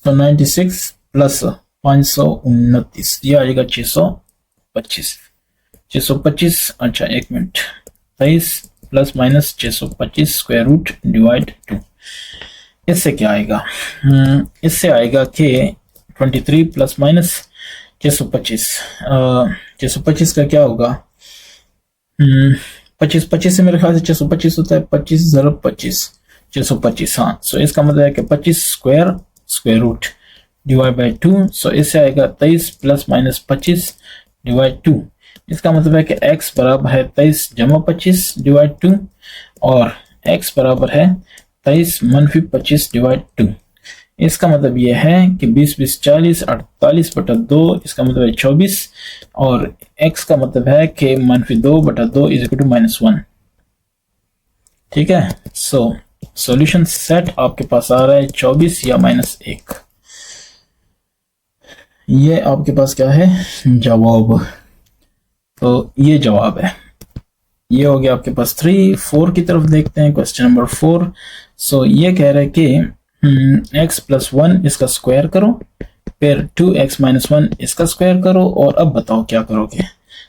तो 96 प्लस 529 ये आ जाएगा 625। अच्छा एक minute, 23 plus minus 625 square root divide 2। इससे क्या आएगा, इससे आएगा कि 23 प्लस माइनस 625 का क्या होगा, 25 से मेरे ख्याल से 625 होता है, 25 ज़रब 25 625। हाँ, सो इसका मतलब है कि 25 स्क्वायर रूट डिवाइड बाई 2। सो इससे आएगा 23 प्लस माइनस 25 डिवाइड 2। इसका मतलब है कि x बराबर है 23 जमा 25 डिवाइड 2, और x बराबर है 23 मनफी 25 डिवाइड 2। इसका मतलब यह है कि 20 20 40 48 बटा 2, इसका मतलब है 24, और x का मतलब है कि -2 बटा 2 इज इक्वल टू -1, ठीक है। सो सॉल्यूशन सेट आपके पास आ रहा है 24 या -1। ये आपके पास क्या है, जवाब। तो ये जवाब है, ये हो गया आपके पास 3। 4 की तरफ देखते हैं, क्वेश्चन नंबर 4। सो ये कह रहा है कि x प्लस 1 इसका स्क्वायर करो, फिर 2x माइनस 1 इसका स्क्वायर करो, और अब बताओ क्या करोगे।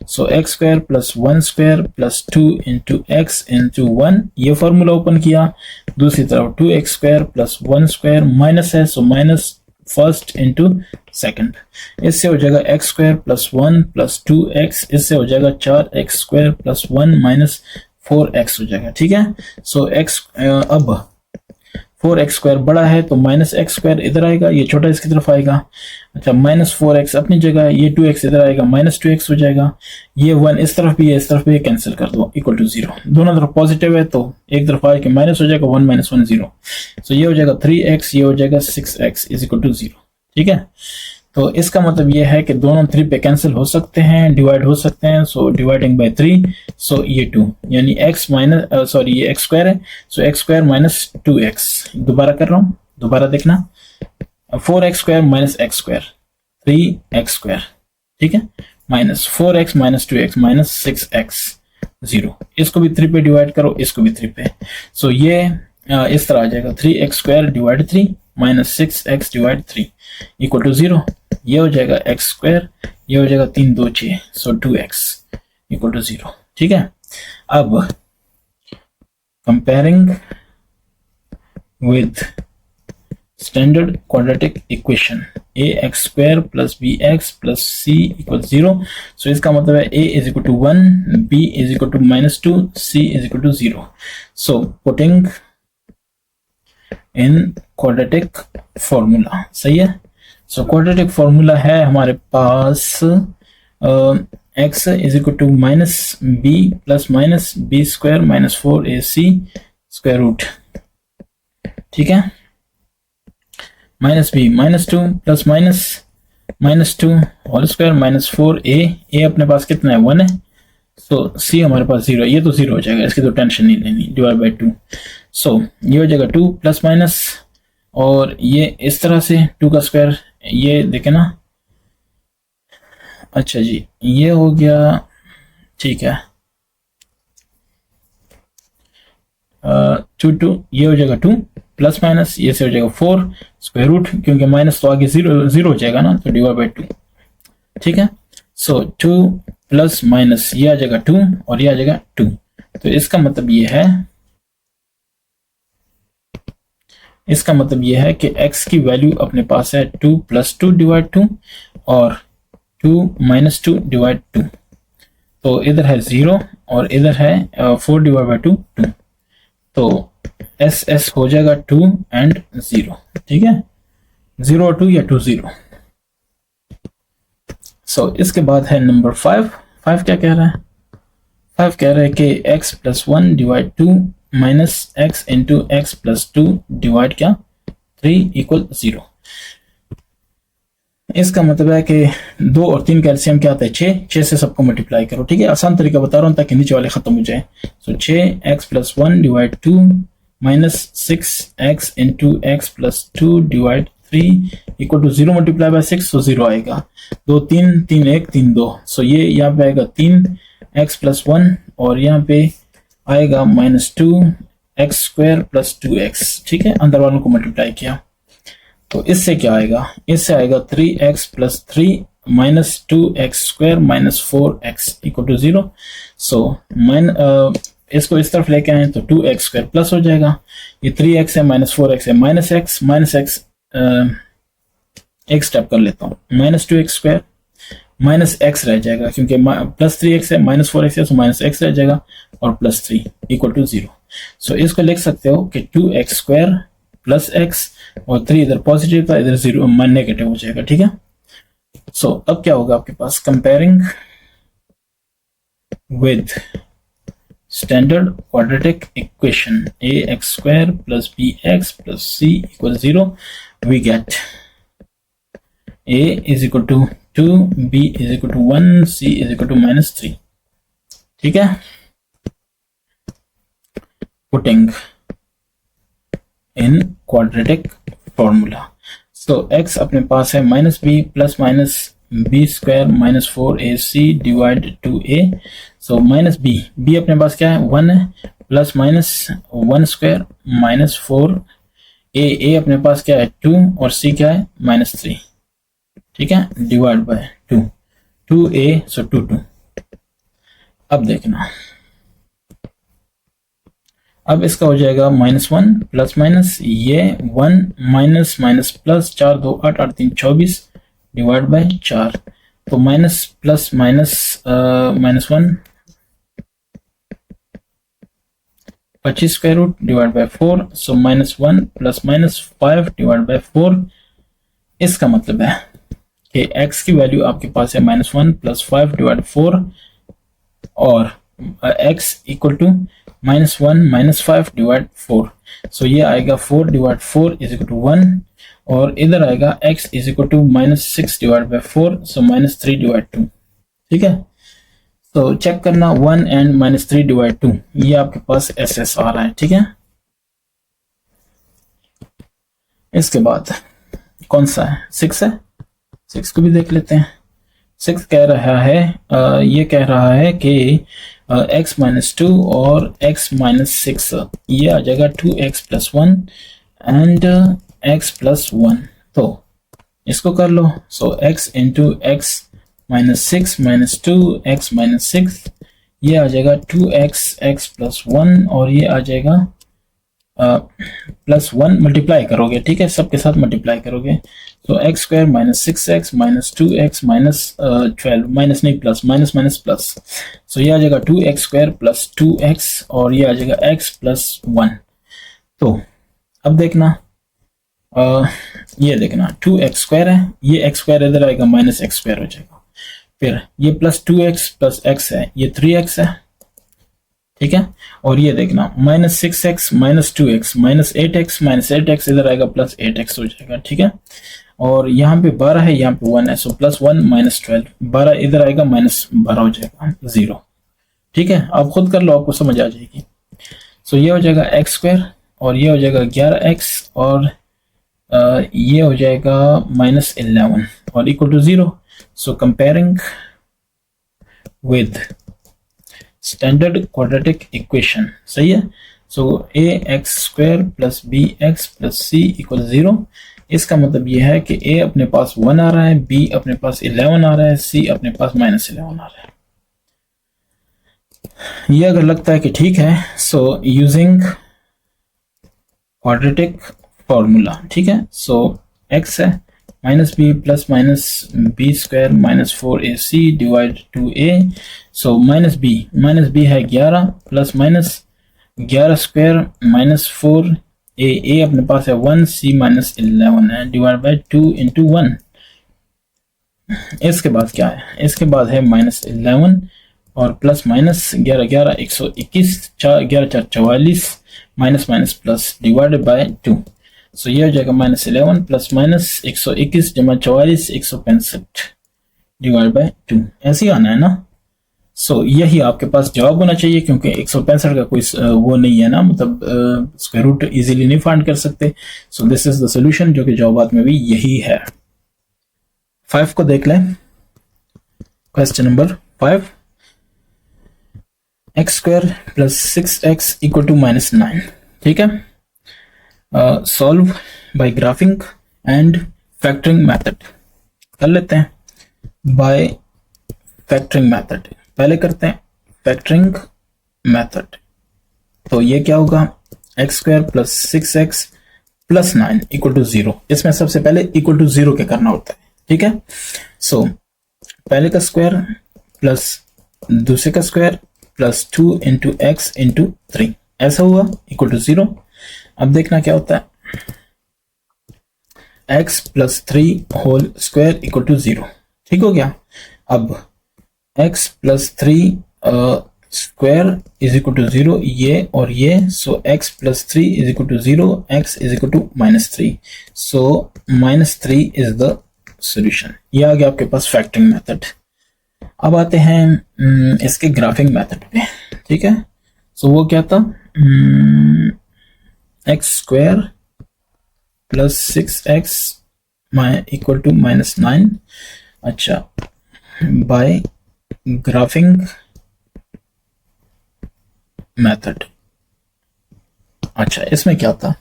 सो x square plus 1 square plus 2 into x into 1, ये फॉर्मूला ओपन किया। दूसरी तरफ 2x square plus 1 square minus है, so minus first into second, इससे हो जाएगा x square plus 1 plus 2x, इससे हो जाएगा 4x square plus 1 minus 4x हो जाएगा, ठीक है। सो x अब 4x² बड़ा है तो -x² इधर आएगा, ये छोटा इसकी तरफ आएगा। अच्छा, -4x अपनी जगह, ये 2x इधर आएगा, -2x हो जाएगा। ये 1 इस तरफ भी है, इस तरफ भी कैंसिल कर दो, इक्वल टू 0। दोनों तरफ पॉजिटिव है तो एक तरफ आके माइनस हो जाएगा, 1 - 1 0। सो ये हो जाएगा 3x, ये हो जाएगा 6x इज इक्वल टू 0। ठीक है, तो इसका मतलब ये है कि दोनों 3 पे कैंसिल हो सकते हैं, डिवाइड हो सकते हैं। सो डिवाइडिंग बाय 3, सो ये 2 यानी x माइनस सॉरी ये x² है, सो x² माइनस 2x। दोबारा कर रहा हूँ, दोबारा देखना, 4x² माइनस x², 3x²। ठीक है, minus 4x minus 2x minus 6x 0। इसको भी 3 पे डिवाइड करो, इसको भी 3 पे। सो ये इस तरह आ जाएगा 3x² divide 3 minus 6x divide 3 equal to 0। ये हो जाएगा x², ये हो जाएगा 3 2 6, सो 2x इक्वल टू 0। ठीक है, अब comparing with standard quadratic equation ax² plus bx plus c equal 0। So इसका मतलब है a is equal to 1, b is equal to -2, c is equal to 0। So putting in quadratic formula, सही है। So quadratic formula है हमारे पास x is equal to -b plus -b² minus 4ac square root. ठीक है, -b -2 plus -2 whole square minus 4a, a अपने पास कितना है 1 है, सो c हमारे पास 0 है, ये तो 0 हो जाएगा, इसकी तो टेंशन नहीं लेनी, डिवाइड बाय 2। सो ये हो जाएगा 2 प्लस माइनस, और ये इस तरह से 2 का स्क्वायर, ये देखे ना। अच्छा जी, ये हो गया, ठीक है, 2 ये हो जाएगा 2 प्लस माइनस, ये से हो जाएगा 4 स्क्वायर रूट, क्योंकि माइनस तो आगे 0 हो जाएगा ना, तो डिवाइड बाय 2। ठीक है, सो 2 प्लस माइनस, ये आ जाएगा 2 और ये आ जाएगा 2। तो इसका मतलब ये है, इसका मतलब ये है कि x की वैल्यू अपने पास है 2 प्लस 2 डिवाइड 2 और 2 माइनस 2 डिवाइड 2। तो इधर है 0 और इधर है 4 डिवाइड बाय 2 2। तो s हो जाएगा 2 एंड 0। ठीक है, 0 और 2 या 2 0। सो इसके बाद है नंबर 5 क्या कह रहा है, 5 कह रहा है कि x plus 1 divide 2 minus x into x plus 2 divide क्या 3 इक्वल 0। इसका मतलब है कि 2 और 3 का एलसीएम क्या आता है 6 से सबको मल्टीप्लाई करो। ठीक है, आसान तरीका बता रहा हूँ ताकि नीचे वाले खत्म हो जाए। So 6x plus 1 divide 2 minus 6x into x plus 2 divide 3 equal to 0 multiply by 6, so 0 आएगा। 2 3 3 1 3 2, सो ये यहाँ पे आएगा 3x प्लस 1 और यहाँ पे आएगा -2x² प्लस 2x। ठीक है, अंदर वालों को मल्टीप्लाई किया तो इससे क्या आएगा, इससे आएगा 3x plus 3 minus 2x² minus 4x equal to 0। So इसको इस तरफ लेके आए तो 2x² प्लस हो जाएगा, ये 3x है माइनस 4x है माइनस x एक स्टेप कर लेता हूँ, -2x² माइनस x रह जाएगा क्योंकि प्लस 3x है माइनस 4x है, तो माइनस x रह जाएगा और प्लस 3 इक्वल टू 0। सो इसको लिख सकते हो कि 2x² प्लस x और 3 इधर पॉजिटिव था, इधर 0 नेगेटिव हो जाएगा। ठीक है, सो अब क्या होगा आपके पास, comparing with standard quadratic equation ax² plus bx plus c equal 0, we get a is equal to 2, b is equal to 1, c is equal to -3। ठीक है, putting in quadratic formula. So x अपने पास है -b plus minus b² minus 4ac divide 2a। सो -b अपने पास क्या है 1 है, plus minus 1² minus 4a अपने पास क्या है 2 और c क्या है -3। ठीक है, डिवाइड बाय 2a, सो 2 अब देखना, अब इसका हो जाएगा -1 प्लस माइनस ये 1 minus minus plus 4 2 8 8 3 24 divide by 4। तो minus plus minus -1 25 square root divide by 4, so -1 plus -5 divide by 4। इसका मतलब है कि x की वैल्यू आपके पास है -1 प्लस 5 डिवाइड 4 और x इक्वल टू -1 -5 डिवाइड 4। सो ये आएगा 4 डिवाइड 4 इज इक्वल टू 1 और इधर आएगा x is equal to -6 divide by 4, so -3 divide 2। ठीक है, तो चेक करना 1 एंड -3 डिवाइड 2, ये आपके पास SS आ रहा है। ठीक है, इसके बाद कौन सा है, 6 है, 6 को भी देख लेते हैं। 6 कह रहा है ये कह रहा है कि x -2 और x -6 ये आ जाएगा 2x + 1 एंड x + 1। तो इसको कर लो, सो x इंटू x -6 -2 x -6 ये आ जाएगा 2x x + 1 और ये आ जाएगा +1 मल्टीप्लाई करोगे। ठीक है, सबके साथ मल्टीप्लाई करोगे, तो x square -6x -2x -12 minus नहीं प्लस माइनस माइनस प्लस, सो ये आ जाएगा 2x स्क्वायर प्लस 2x और ये आ जाएगा x + 1। तो अब देखना ये देखना 2x स्क्वायर है, ये x स्क्वायर इधर आएगा -x स्क्वायर हो जाएगा, फिर ये +2x + x है, ये 3x है। ठीक है, और ये देखना -6x -2x -8x इधर आएगा +8x हो जाएगा। ठीक है, और यहाँ पे 12 है, यहाँ पे 1 है, सो +1 -12, 12 इधर आएगा -12 हो जाएगा 0। ठीक है, आप खुद कर लो, आपको समझ आ जाएगी। सो ये हो जाएगा x स्क्वायर और ये हो जाएगा 11x और ये हो जाएगा -11 और equal to 0। So comparing with standard quadratic equation, सही है। सो ax² + bx + c = 0। इसका मतलब ये है कि a अपने पास 1 आ रहा है, b अपने पास 11 आ रहा है, c अपने पास -11 आ रहा है। ये अगर लगता है कि ठीक है, सो यूजिंग क्वाड्रेटिक फॉर्मूला, ठीक है, सो x है -b + -b² - 4ac divide 2a, सो -b है 11 + -11² - 4a अपने पास है 1, c -11 है डिवाइड बाय 2 × 1। इसके बाद क्या है, इसके बाद है -11 और plus minus 11 11 121 11 4 44 minus minus plus divided by 2। सो ये हो जाएगा -11 प्लस माइनस 121 जमा 44 165 डिवाइड बाय 2। ऐसे ही आना है ना। सो यही आपके पास जवाब होना चाहिए, क्योंकि 165 का कोई वो नहीं है ना, मतलब स्क्वायर रूट इजीली नहीं फाइंड कर सकते। सो दिस इज द सॉल्यूशन, जो कि जवाब में भी यही है। 5 को देख लें, क्वेश्चन नंबर 5, x² + 6x = -9। ठीक है, solve by graphic and factoring method कर लेते हैं। बाय फैक्टरिंग मेथड पहले करते हैं, फैक्टरिंग मेथड। तो ये क्या होगा, x² + 6x + 9 = 0। इसमें सबसे पहले = 0 के करना होता है। ठीक है, सो पहले का स्क्वायर प्लस दूसरे का स्क्वायर प्लस 2 × x × 3 ऐसा हुआ = 0। अब देखना क्या होता है, x + 3 होल स्क्वायर = 0। ठीक हो गया। अब x + 3 स्क्वायर = 0, ये और ये, सो x + 3 = 0, x = -3, so -3 is the solution. ये आ गया आपके पास फैक्टरिंग मेथड। अब आते हैं इसके ग्राफिंग मेथड पे। ठीक है, सो वो क्या था, x² + 6x = -9। अच्छा, बाय ग्राफिंग मेथड। अच्छा, इसमें क्या था,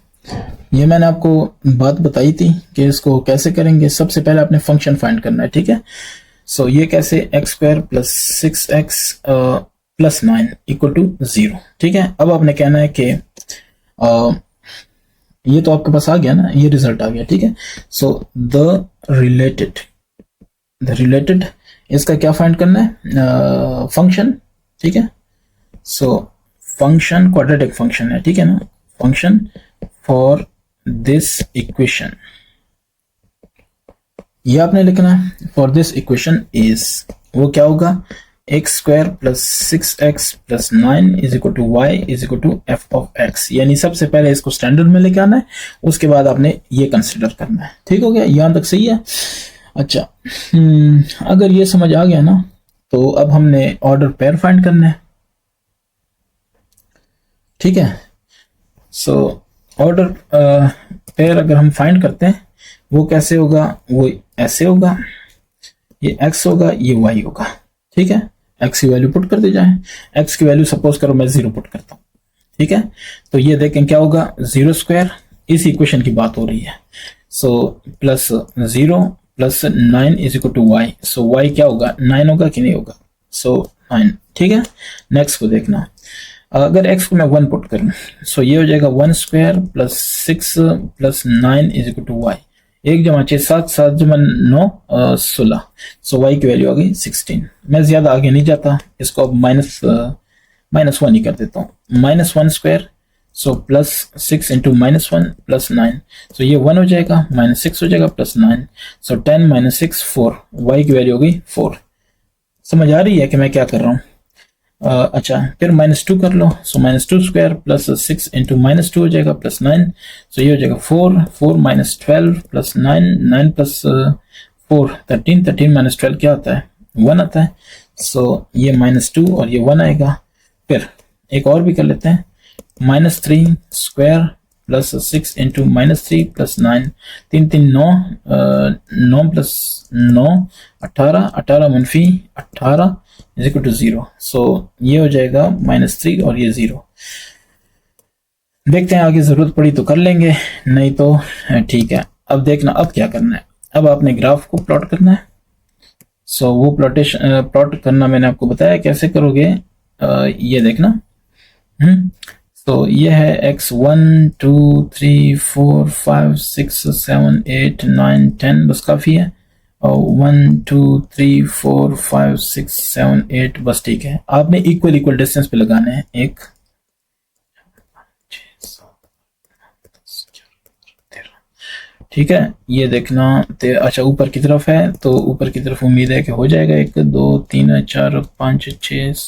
ये मैंने आपको बात बताई थी कि इसको कैसे करेंगे। सबसे पहले आपने फंक्शन फाइंड करना है। ठीक है, सो ये कैसे, x² + 6x + 9 = 0। ठीक है, अब आपने कहना है कि ये तो आपके पास आ गया ना, ये रिजल्ट आ गया। ठीक है, सो द रिलेटेड इसका क्या फाइंड करना है, फंक्शन। ठीक है, सो फंक्शन क्वाड्रेटिक फंक्शन है, ठीक है ना, फंक्शन फॉर दिस इक्वेशन, ये आपने लिखना है। फॉर दिस इक्वेशन इज, वो क्या होगा, x square plus 6x plus 9 is equal to y is equal to f of x. यानी सबसे पहले इसको स्टैंडर्ड में लेके आना है, उसके बाद आपने ये कंसिडर करना है। ठीक हो गया, यहां तक सही है। अच्छा, अगर ये समझ आ गया ना, तो अब हमने ऑर्डर पेयर फाइंड करना है। ठीक है, सो ऑर्डर पेयर अगर हम फाइंड करते हैं, वो कैसे होगा, वो ऐसे होगा, ये x होगा, ये y होगा। ठीक है, x की वैल्यू पुट कर दी जाए, x की वैल्यू सपोज करो मैं 0 पुट करता हूँ। ठीक है, तो ये देखें क्या होगा, 0 स्क्वायर, इस इक्वेशन की बात हो रही है। So plus 0 plus 9 is equal to y. So y क्या होगा, 9 होगा कि नहीं होगा, सो 9। ठीक है, नेक्स्ट को देखना, अगर x को मैं 1 पुट करूं, सो ये हो जाएगा 1 square plus 6 plus 9 is equal to y. 1 जमा 6 7, 7 जमा 9 16। सो y की वैल्यू आ गई 16। मैं ज्यादा आगे नहीं जाता, इसको अब -1 ही कर देता हूँ। -1 square, so plus 6 into -1 plus 9, सो ये 1 हो जाएगा, -6 हो जाएगा प्लस 9, सो 10 - 6 4, y की वैल्यू हो गई 4। समझ आ रही है कि मैं क्या कर रहा हूँ। अच्छा, फिर -2 कर लो, सो -2 स्क्वायर प्लस 6 इंटू -2 हो जाएगा प्लस 9, सो ये हो जाएगा 4 4 - 12 प्लस 9 9 प्लस 4 13 13 - 12 क्या आता है, 1 आता है। सो ये -2 और ये 1 आएगा। फिर एक और भी कर लेते हैं, -3 square plus 6 into -3 plus 9, 3 3 9, 9 plus 9 18, 18 मनफी 18 इज इक्वल टू 0। सो ये हो जाएगा -3 और ये 0। देखते हैं आगे जरूरत पड़ी तो कर लेंगे, नहीं तो ठीक है। अब देखना, अब क्या करना है, अब आपने ग्राफ को प्लॉट करना है। सो वो प्लॉट करना मैंने आपको बताया कैसे करोगे, ये देखना। तो ये है x1 2 3 4 5 6 7 8 9 10, बस काफी है। और 1 2 3 4 5 6 7 8, बस ठीक है। आपने इक्वल इक्वल डिस्टेंस पे लगाने हैं, 1 ठीक है। ये देखना, अच्छा ऊपर की तरफ है, तो ऊपर की तरफ उम्मीद है कि हो जाएगा। 1 2 3 4 5 6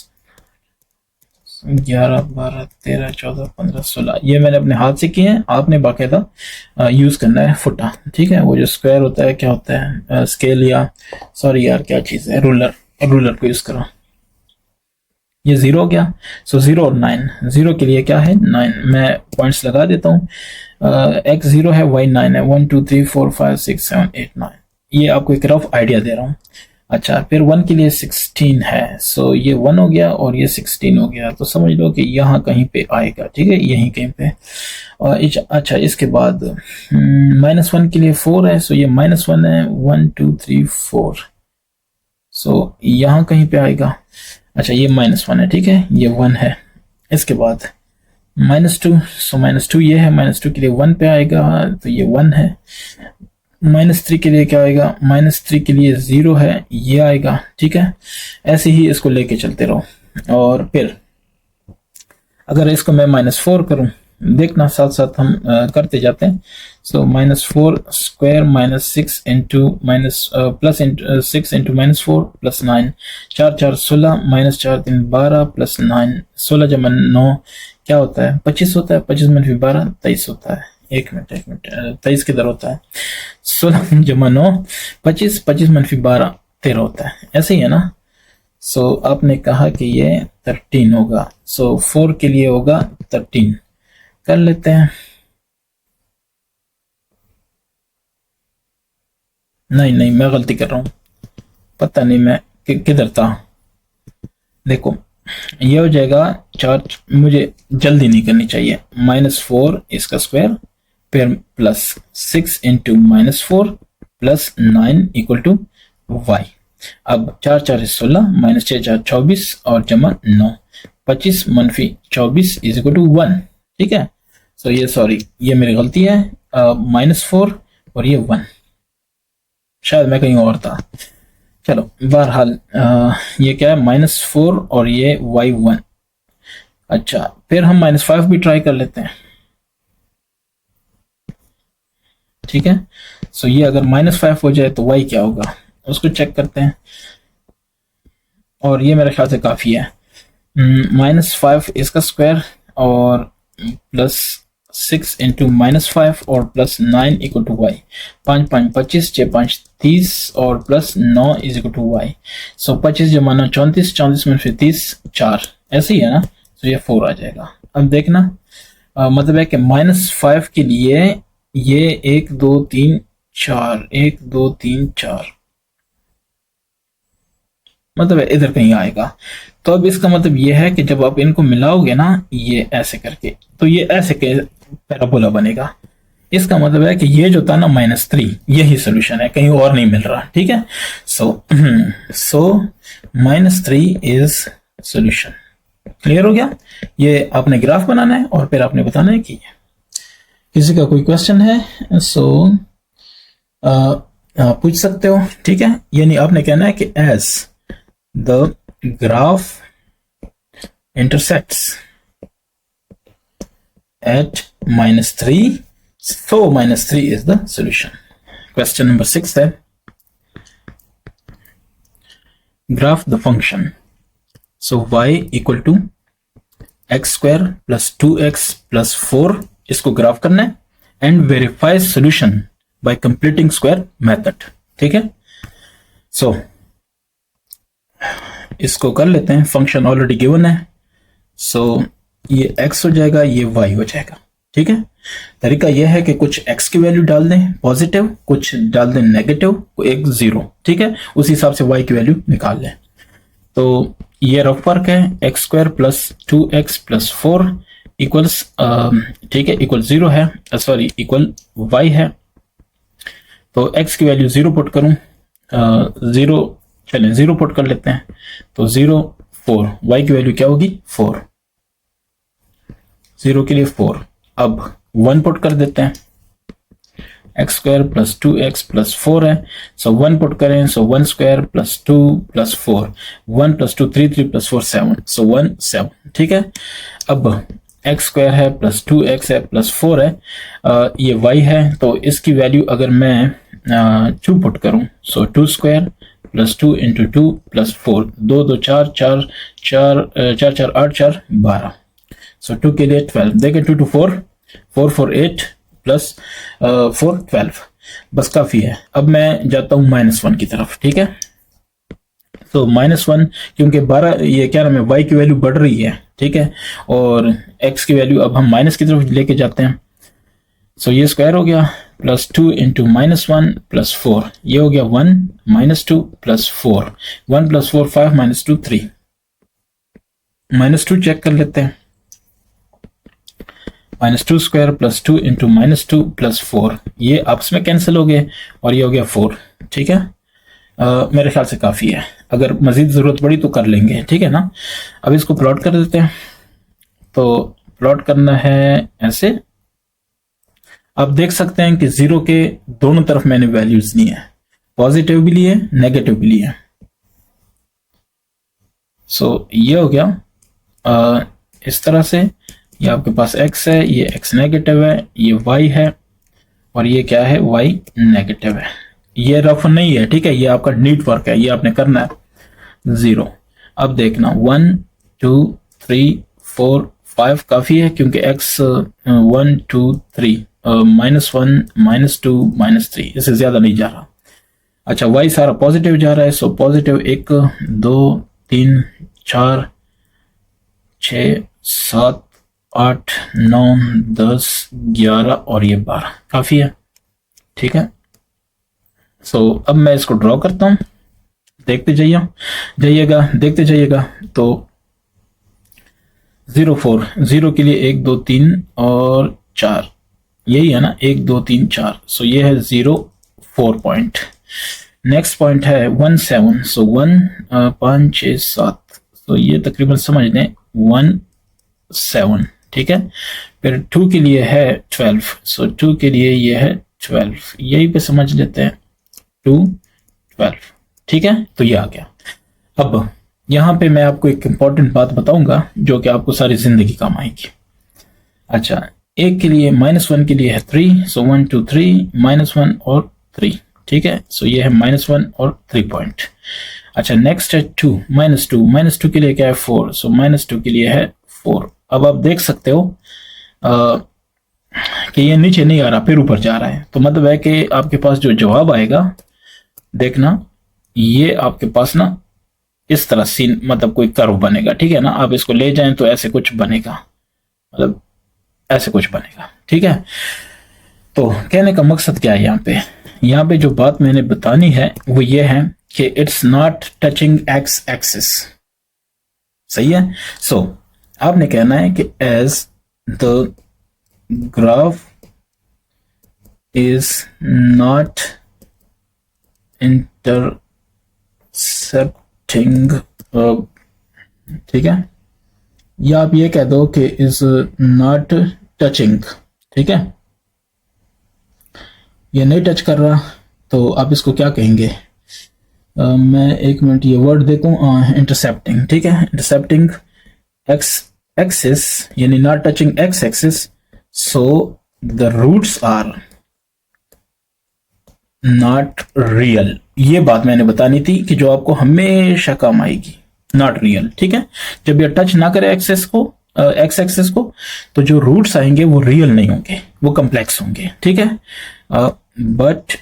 11 12 13 14 15 16, ये मैंने अपने हाथ से किए हैं, आपने बाकायदा यूज करना है फुटा। ठीक है, वो जो स्क्वायर होता है, क्या होता है, स्केल, या सॉरी यार क्या चीज है, रूलर को यूज करो। ये 0 हो गया, सो 0 और 9, 0 के लिए क्या है 9, मैं पॉइंट्स लगा देता हूँ। x 0 है, y 9 है, 1 2 3 4 5 6 7 8 9, ये आपको एक रफ आइडिया दे रहा हूँ। अच्छा, फिर 1 के लिए 16 है, सो ये 1 हो गया और ये 16 हो गया, तो समझ लो कि यहाँ कहीं पे आएगा। ठीक है, यहीं कहीं पे। और अच्छा, इसके बाद -1 के लिए 4 है, सो ये -1 है, 1 2 3 4, सो यहाँ कहीं पे आएगा। अच्छा, ये -1 है, ठीक है, ये 1 है। इसके बाद -2, सो -2 ये है, -2 के लिए 1 पे आएगा, तो ये 1 है। -3 के लिए क्या आएगा, -3 के लिए 0 है, ये आएगा। ठीक है, ऐसे ही इसको लेके चलते रहो। और फिर अगर इसको मैं -4 करूं, देखना साथ साथ हम करते जाते हैं। सो -4 square -6 into plus 6 into -4 plus 9, 4 4 16 -4 3 12 plus 9, 16 जमा 9 क्या होता है, 25 होता है। 25 - 12 23 होता है। एक मिनट 23 किधर होता है, 16 जमा 9 25, 25 - 12 13 होता है, ऐसे ही है ना। सो आपने कहा कि ये 13 होगा, सो 4 के लिए होगा 13, कर लेते हैं। नहीं, मैं गलती कर रहा हूँ, पता नहीं मैं किधर था। देखो, ये हो जाएगा 4, मुझे जल्दी नहीं करनी चाहिए। -4 इसका स्क्वायर, फिर plus 6 into -4 plus 9 equal to y। अब 4 4 16, -6 4 24 और जमा 9, 25 - 24 इज इक्वल टू 1। ठीक है, सो ये सॉरी, ये मेरी गलती है, -4 और ये 1, शायद मैं कहीं और था। चलो, बहरहाल ये क्या है, -4 और ये y1। अच्छा, फिर हम -5 भी ट्राई कर लेते हैं, ठीक है। सो ये अगर -5 हो जाए तो y क्या होगा उसको चेक करते हैं, और ये मेरे ख्याल से काफ़ी है। -5 इसका स्क्वायर और +6 इंटू -5 और +9 इक्वल टू वाई। 5 5 25, 6 5 30 और +9 इज इक्वल टू वाई। सो 25 जमा 9 34, 34 में फिर 30 4, ऐसे ही है ना। तो ये 4 आ जाएगा। अब देखना मतलब है कि -5 के लिए ये 1 2 3 4, 1 2 3 4 मतलब है इधर कहीं आएगा। तो अब इसका मतलब ये है कि जब आप इनको मिलाओगे ना ये ऐसे करके, तो ये ऐसे के पैराबोला बनेगा। इसका मतलब है कि ये जो था ना -3 यही सोल्यूशन है, कहीं और नहीं मिल रहा, ठीक है। सो -3 इज सोल्यूशन। क्लियर हो गया। ये आपने ग्राफ बनाना है और फिर आपने बताना है कि किसी का कोई क्वेश्चन है सो पूछ सकते हो, ठीक है। यानी आपने कहना है कि as the graph intersects at -3, so -3 is the solution. Question number 6 है, graph the function. So y equal to x square plus 2x plus 4, इसको ग्राफ करना है, and verify solution by completing square method, ठीक है। so इसको कर लेते हैं, फंक्शन ऑलरेडी गिवन है। सो ये x हो जाएगा, ये y हो जाएगा, ठीक है। तरीका यह है कि कुछ x की वैल्यू डाल दें पॉजिटिव, कुछ डाल दें नेगेटिव, एक 0, ठीक है। उस हिसाब से y की वैल्यू निकाल लें। तो ये रफ वर्क है, x square plus 2x plus 4 equals, ठीक है, इक्वल 0 है, सॉरी इक्वल y है। तो x की वैल्यू 0 पुट करूं, 0, चलें 0 पुट कर लेते हैं। तो 0 4, y की वैल्यू क्या होगी 4, 0 के लिए 4। अब 1 पुट कर देते हैं, x square plus 2x plus 4 है। सो 1 पुट करें, सो 1 square plus 2 plus 4, 1 plus 2 3, 3 plus 4 7, सो 1 7, ठीक है। अब एक्स स्क्वायर है प्लस 2x है प्लस 4 है, ये y है। तो इसकी वैल्यू अगर मैं 2 पुट करूं, सो 2 स्क्वायर प्लस 2 इंटू 2 प्लस 4, 2 2 4 4 4 4 4 8 4 12, सो 2 के लिए 12, देखें 2 2 4 4 4 8 प्लस 4 12, बस काफ़ी है। अब मैं जाता हूँ -1 की तरफ, ठीक है। तो -1 क्योंकि 12 ये क्या नाम है y की वैल्यू बढ़ रही है, ठीक है, और x की वैल्यू अब हम माइनस की तरफ लेके जाते हैं। सो ये स्क्वायर हो गया, प्लस 2 इंटू -1 प्लस 4, ये हो गया 1 -2 प्लस 4, 1 प्लस 4 5 -2 3, -2 चेक कर लेते हैं। -2 स्क्वायर प्लस 2 इंटू -2 प्लस 4, ये आपस में कैंसिल हो गए और ये हो गया 4, ठीक है। मेरे ख्याल से काफ़ी है, अगर मज़ीद ज़रूरत पड़ी तो कर लेंगे, ठीक है ना। अब इसको प्लॉट कर देते हैं। तो प्लॉट करना है ऐसे, आप देख सकते हैं कि 0 के दोनों तरफ मैंने वैल्यूज ली है, पॉजिटिव भी लिए नेगेटिव भी लिए। सो ये हो गया इस तरह से, ये आपके पास x है, ये x नेगेटिव है, ये y है, और ये क्या है y नेगेटिव है। ये रफ नहीं है, ठीक है, ये आपका नीट वर्क है, ये आपने करना है 0। अब देखना 1 2 3 4 5 काफ़ी है, क्योंकि x 1 2 3 -1 -2 -3, इससे ज़्यादा नहीं जा रहा। अच्छा, y सारा पॉजिटिव जा रहा है, सो पॉजिटिव 1 2 3 4 6 7 8 9 10 11 और ये 12 काफ़ी है, ठीक है। सो अब मैं इसको ड्रॉ करता हूँ, देखते जाइएगा देखते जाइएगा। तो 0 4, 0 के लिए 1 2 3 और 4, यही है ना 1 2 3 4, सो ये है 0 4 पॉइंट। नेक्स्ट पॉइंट है 1 7, सो 1 5 6 7, तो ये तकरीबन समझ लें 1 7, ठीक है। फिर 2 के लिए है 12, सो 2 के लिए ये है 12, यही पे समझ लेते हैं 2 12, ठीक है। तो ये आ गया। अब यहाँ पे मैं आपको एक इंपॉर्टेंट बात बताऊंगा जो कि आपको सारी जिंदगी काम आएगी। अच्छा, एक के लिए -1 के लिए है 3, सो 1 2 3 -1 और 3, ठीक है। सो ये है -1 और 3 पॉइंट। अच्छा, नेक्स्ट है 2 -2 के लिए क्या है 4, सो -2 के लिए है 4। अब आप देख सकते हो कि ये नीचे नहीं आ रहा, फिर ऊपर जा रहा है, तो मतलब है कि आपके पास जो जवाब आएगा, देखना ये आपके पास ना इस तरह सीन मतलब कोई कर्व बनेगा, ठीक है ना। आप इसको ले जाएं तो ऐसे कुछ बनेगा, मतलब ऐसे कुछ बनेगा, ठीक है। तो कहने का मकसद क्या है यहाँ पे जो बात मैंने बतानी है वो ये है कि it's not touching x axis, सही है। सो आपने कहना है कि as the graph is not intercepting, ठीक है, या आप ये कह दो कि इज नॉट टचिंग, ठीक है, ये नहीं टच कर रहा, तो आप इसको क्या कहेंगे। मैं एक मिनट ये वर्ड देखूं, इंटरसेप्टिंग, ठीक है, इंटरसेप्टिंग एक्स एक्सिस यानी not touching x axis, so the roots are not real. ये बात मैंने बतानी थी कि जो आपको हमेशा काम आएगी, नॉट रियल, ठीक है। जब ये टच ना करे एक्सेस को, एक्स एक्सिस को, तो जो रूट्स आएंगे वो रियल नहीं होंगे, वो कम्प्लेक्स होंगे, ठीक है। बट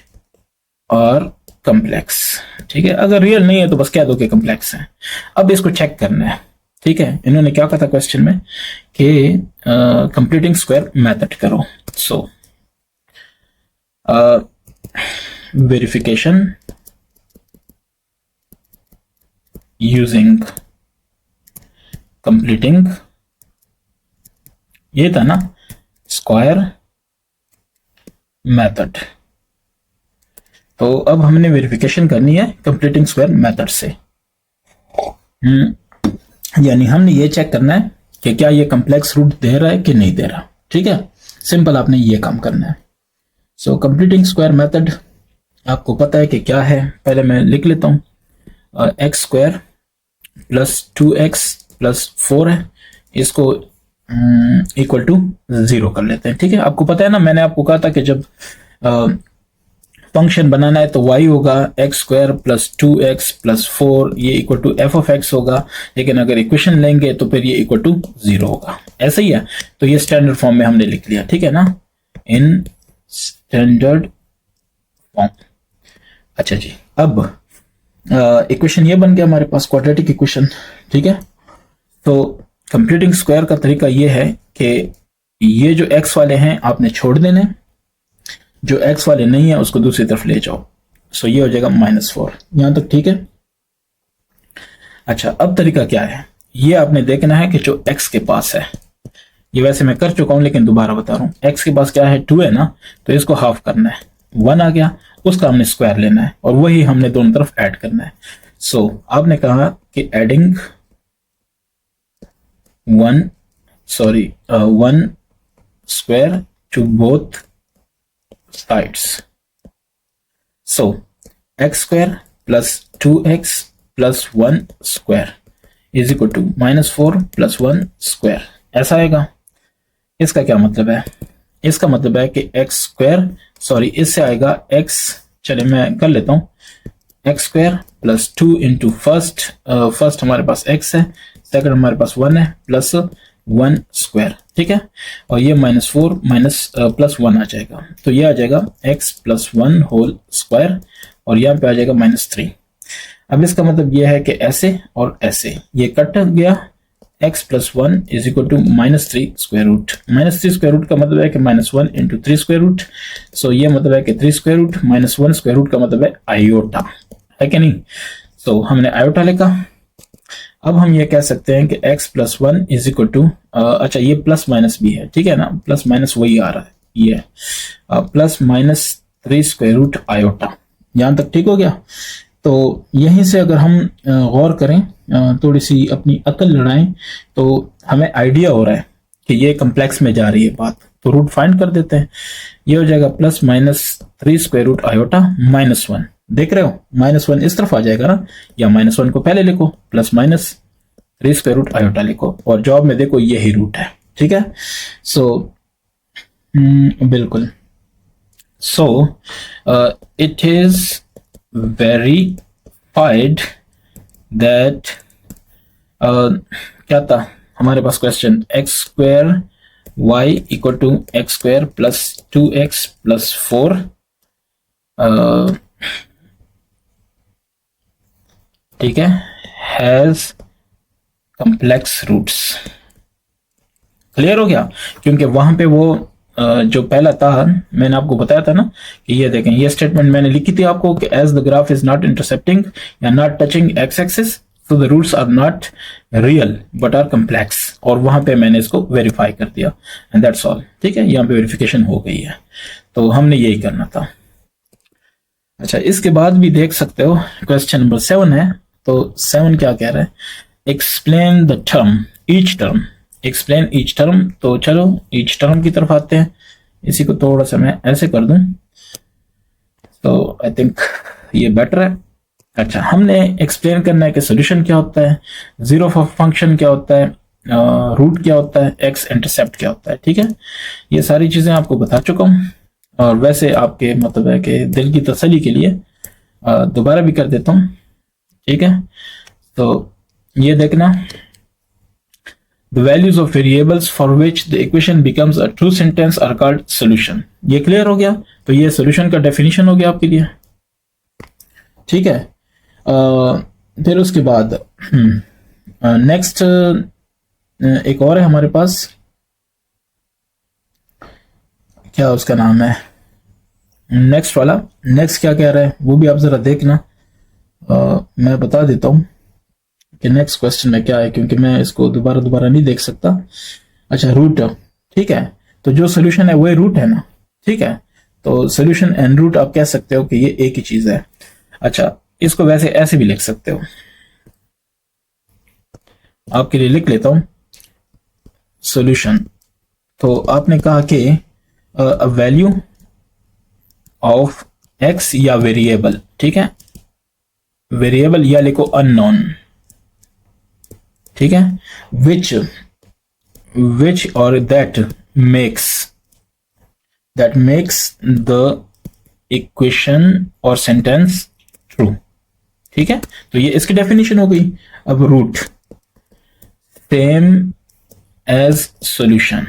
और कम्प्लेक्स, ठीक है। अगर रियल नहीं है तो बस कह दो कि कम्प्लेक्स है। अब इसको चेक करना है, ठीक है। इन्होंने क्या कहा था क्वेश्चन में कि कंप्लीटिंग स्क्वायर मेथड करो। सो वेरिफिकेशन यूजिंग कंप्लीटिंग, ये था ना स्क्वायर मेथड। तो अब हमने वेरिफिकेशन करनी है कंप्लीटिंग स्क्वायर मेथड से, यानी हमने ये चेक करना है कि क्या ये कम्प्लेक्स रूट दे रहा है कि नहीं दे रहा, ठीक है। सिंपल आपने ये काम करना है। सो कंप्लीटिंग स्क्वायर मेथड आपको पता है कि क्या है, पहले मैं लिख लेता हूं। X square plus 2x plus 4 है, इसको इक्वल टू 0 कर लेते हैं, ठीक है। आपको पता है ना, मैंने आपको कहा था कि जब फंक्शन बनाना है तो y होगा x square plus 2x plus 4, ये equal to f of x होगा, लेकिन अगर इक्वेशन लेंगे तो फिर ये इक्वल टू 0 होगा, ऐसे ही है। तो ये स्टैंडर्ड फॉर्म में हमने लिख लिया, ठीक है ना, इन स्टैंडर्ड फॉर्म। अच्छा जी, अब इक्वेशन ये बन गया हमारे पास, क्वाड्रेटिक इक्वेशन, ठीक है। तो कंप्लीटिंग स्क्वायर का तरीका ये है कि ये जो x वाले हैं आपने छोड़ देने, जो x वाले नहीं है उसको दूसरी तरफ ले जाओ। सो ये हो जाएगा -4, यहां तक ठीक है। अच्छा, अब तरीका क्या है, ये आपने देखना है कि जो x के पास है, ये वैसे मैं कर चुका हूं लेकिन दोबारा बता रहा हूं, x के पास क्या है 2 है ना, तो इसको हाफ करना है, 1 आ गया, उसका हमने स्क्वायर लेना है और वही हमने दोनों तरफ ऐड करना है। सो आपने कहा कि adding 1 square to both sides. So x square plus 2x plus 1 square is equal to -4 plus 1 square, ऐसा आएगा। इसका क्या मतलब है, इसका मतलब है कि x स्क्वायर इससे आएगा x, चले मैं कर लेता हूं, x square plus 2 into first हमारे पास x है, सेकंड हमारे पास 1 है, प्लस 1 स्क्वायर, ठीक है। और ये -4 प्लस 1 आ जाएगा, तो ये आ जाएगा x प्लस 1 होल स्क्वायर, और यहाँ पे आ जाएगा -3। अब इसका मतलब ये है कि ऐसे और ऐसे ये कट गया, x plus 1 is equal to -3 square root. -3 square root का मतलब है कि -1 इंटू 3 स्क्वायर रूट। सो ये मतलब है कि 3 स्क्वायर रूट -1 स्क्वायर रूट का मतलब है आयोटा, है कि नहीं। सो हमने आयोटा लिखा। अब हम ये कह सकते हैं कि x plus 1 is equal to, अच्छा ये प्लस माइनस भी है, ठीक है ना, प्लस माइनस वही आ रहा है, ये प्लस -3 स्क्वायर रूट आयोटा, यहां तक ठीक हो गया। तो यहीं से अगर हम गौर करें, थोड़ी सी अपनी अकल लड़ाएं, तो हमें आइडिया हो रहा है कि ये कम्प्लेक्स में जा रही है बात, तो रूट फाइंड कर देते हैं। ये हो जाएगा प्लस -3 स्क्वायर रूट आयोटा -1, देख रहे हो, -1 इस तरफ आ जाएगा ना, या -1 को पहले लिखो, plus minus 3 square root iota लिखो, और जॉब में देखो यही रूट है, ठीक है। सो बिल्कुल, so it is verified that क्या था हमारे पास question, x square y equal to x square plus 2x plus 4 ठीक है, हैज कॉम्प्लेक्स रूट्स। क्लियर हो गया, क्योंकि वहां पे वो जो पहला था मैंने आपको बताया था ना कि ये देखें, ये स्टेटमेंट मैंने लिखी थी आपको कि as the graph is not intercepting या not touching x axis so the roots are not real but are complex, और वहां पे मैंने इसको वेरीफाई कर दिया एंड दैट्स ऑल। ठीक है, यहाँ पे वेरिफिकेशन हो गई है, तो हमने यही करना था। अच्छा, इसके बाद भी देख सकते हो क्वेश्चन नंबर 7 है, तो 7 क्या कह रहा है, explain the term each term, explain each term. तो चलो ईच टर्म की तरफ आते हैं, इसी को थोड़ा सा मैं ऐसे कर दूं तो आई थिंक ये बेटर है। अच्छा, हमने एक्सप्लेन करना है कि सोल्यूशन क्या होता है, जीरो ऑफ फंक्शन क्या होता है, रूट क्या होता है, एक्स इंटरसेप्ट क्या होता है। ठीक है, ये सारी चीजें आपको बता चुका हूं, और वैसे आपके मतलब है कि दिल की तसल्ली के लिए दोबारा भी कर देता हूं। ठीक है, तो ये देखना, the values of variables for which the equation becomes a true sentence are called solution। ये क्लियर हो गया, तो ये सॉल्यूशन का डेफिनेशन हो गया आपके लिए। ठीक है, फिर उसके बाद नेक्स्ट एक और है हमारे पास, क्या उसका नाम है, नेक्स्ट वाला, नेक्स्ट क्या कह रहा है वो भी आप जरा देखना। मैं बता देता हूं कि नेक्स्ट क्वेश्चन में क्या है, क्योंकि मैं इसको दोबारा नहीं देख सकता। अच्छा, रूट, ठीक है, तो जो सोल्यूशन है वही रूट है ना। ठीक है, तो सोल्यूशन एंड रूट आप कह सकते हो कि ये एक ही चीज है। अच्छा, इसको वैसे ऐसे भी लिख सकते हो, आपके लिए लिख लेता हूं सोल्यूशन। तो आपने कहा कि अ वैल्यू ऑफ एक्स या वेरिएबल, ठीक है, वेरिएबल या लिखो अननोन, ठीक है, विच और दैट मेक्स द इक्वेशन और सेंटेंस ट्रू। ठीक है, तो ये इसकी डेफिनेशन हो गई। अब रूट सेम एज सॉल्यूशन,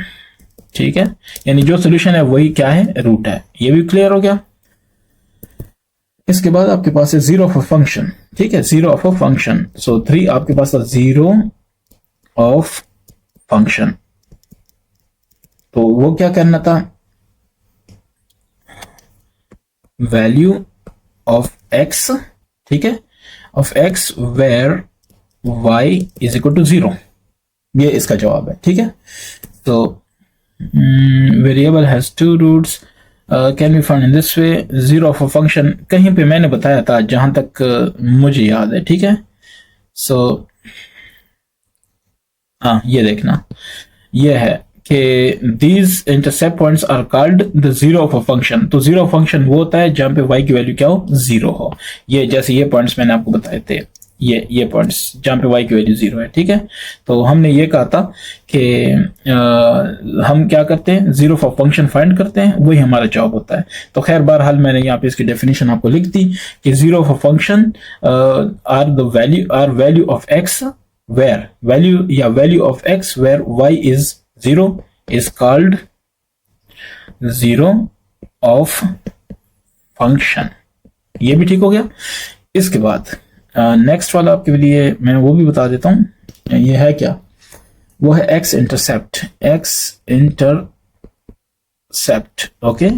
ठीक है, यानी जो सॉल्यूशन है वही क्या है, रूट है। ये भी क्लियर हो गया। इसके बाद आपके पास है जीरो ऑफ अ फंक्शन। ठीक है, जीरो ऑफ अ फंक्शन, सो 3 आपके पास था जीरो ऑफ फंक्शन। तो वो क्या करना था, वैल्यू ऑफ एक्स, ठीक है, of x where y is equal to 0, ये इसका जवाब है। ठीक है, तो variable has 2 roots can be found in this way. Zero of a function कहीं पे मैंने बताया था जहां तक मुझे याद है। ठीक है, सो हाँ, ये देखना, ये है कि these intercept points are called the zero of a function. तो जीरो फंक्शन वो होता है जहां पे y की वैल्यू क्या हो, 0 हो। ये जैसे ये पॉइंट्स मैंने आपको बताए थे, ये पॉइंट्स जहां पे y की वैल्यू 0 है। ठीक है, तो हमने ये कहा था कि हम क्या करते हैं, जीरो ऑफ फंक्शन फाइंड करते हैं, वही हमारा जवाब होता है। तो खैर बहरहाल मैंने यहाँ पे इसकी डेफिनेशन आपको लिख दी कि zero of function are value of x where value of x where y is 0 is called zero of function। ये भी ठीक हो गया। इसके बाद नेक्स्ट वाला आपके लिए मैं वो भी बता देता हूं, ये है क्या, वो है x इंटरसेप्ट। ओके,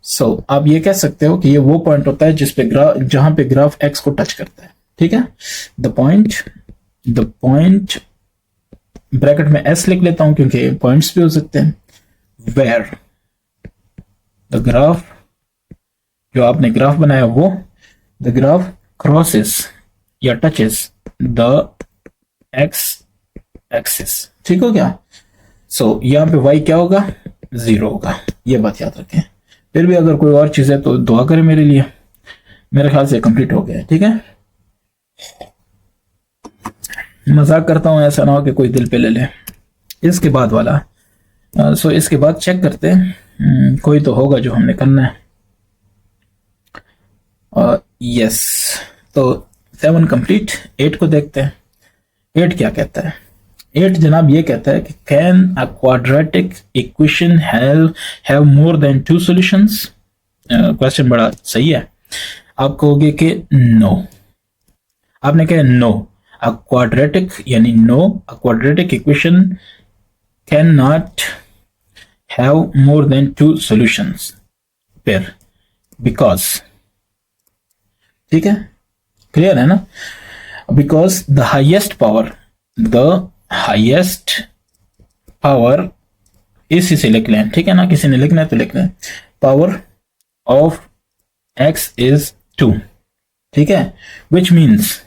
सो आप ये कह सकते हो कि ये वो पॉइंट होता है जहां पे ग्राफ x को टच करता है। ठीक है, द पॉइंट ब्रैकेट में s लिख लेता हूं क्योंकि पॉइंट्स भी हो सकते हैं, वेयर द ग्राफ, जो आपने ग्राफ बनाया वो, द ग्राफ क्रॉसेस या टचेस द x एक्सिस। ठीक हो गया, सो यहां पे y क्या होगा, 0 होगा। ये बात याद रखें। फिर भी अगर कोई और चीज है तो दुआ करें मेरे लिए। मेरे ख्याल से कंप्लीट हो गया, ठीक है। मजाक करता हूँ, ऐसा ना हो कि कोई दिल पे ले ले। इसके बाद वाला सो इसके बाद चेक करते हैं, कोई तो होगा जो हमने करना है। यस, तो 7 कंप्लीट। 8 को देखते हैं। 8 क्या कहता है? 8 जनाब ये कहता है कि can a quadratic equation have more than 2 solutions. Question बड़ा सही है। आप कहोगे कि नो, आपने कहा नो, अ क्वाड्रेटिक यानी no, a quadratic equation can not have more than 2 solutions. फिर बिकॉज, ठीक है, क्लियर है ना? बिकॉज द हाइएस्ट पावर इसी से लिख लें, ठीक है ना, किसी ने लिखना है तो लिख लें, पावर ऑफ x इज 2, ठीक है, which means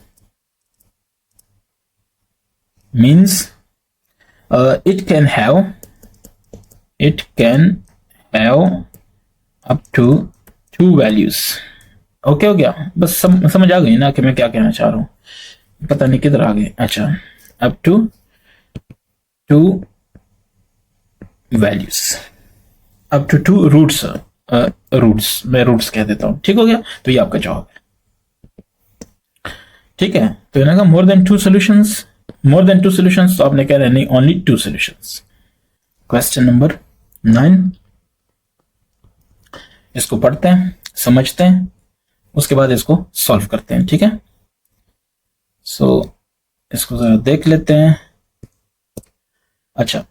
it can have up to 2 values। Okay हो गया? बस समझ आ गई ना कि मैं क्या कहना चाह रहा हूँ? पता नहीं किधर आ गए। अच्छा, up to 2 values, up to 2 roots, मैं रूट्स कह देता हूँ, ठीक हो गया? तो ये आपका जवाब है, ठीक है। तो इन्होंने कहा मोर देन 2 सॉल्यूशंस, तो आपने कह रहे नहीं, ओनली 2 सॉल्यूशंस। क्वेश्चन नंबर 9, इसको पढ़ते हैं, समझते हैं, उसके बाद इसको सॉल्व करते हैं, ठीक है। सो इसको जरा देख लेते हैं। अच्छा,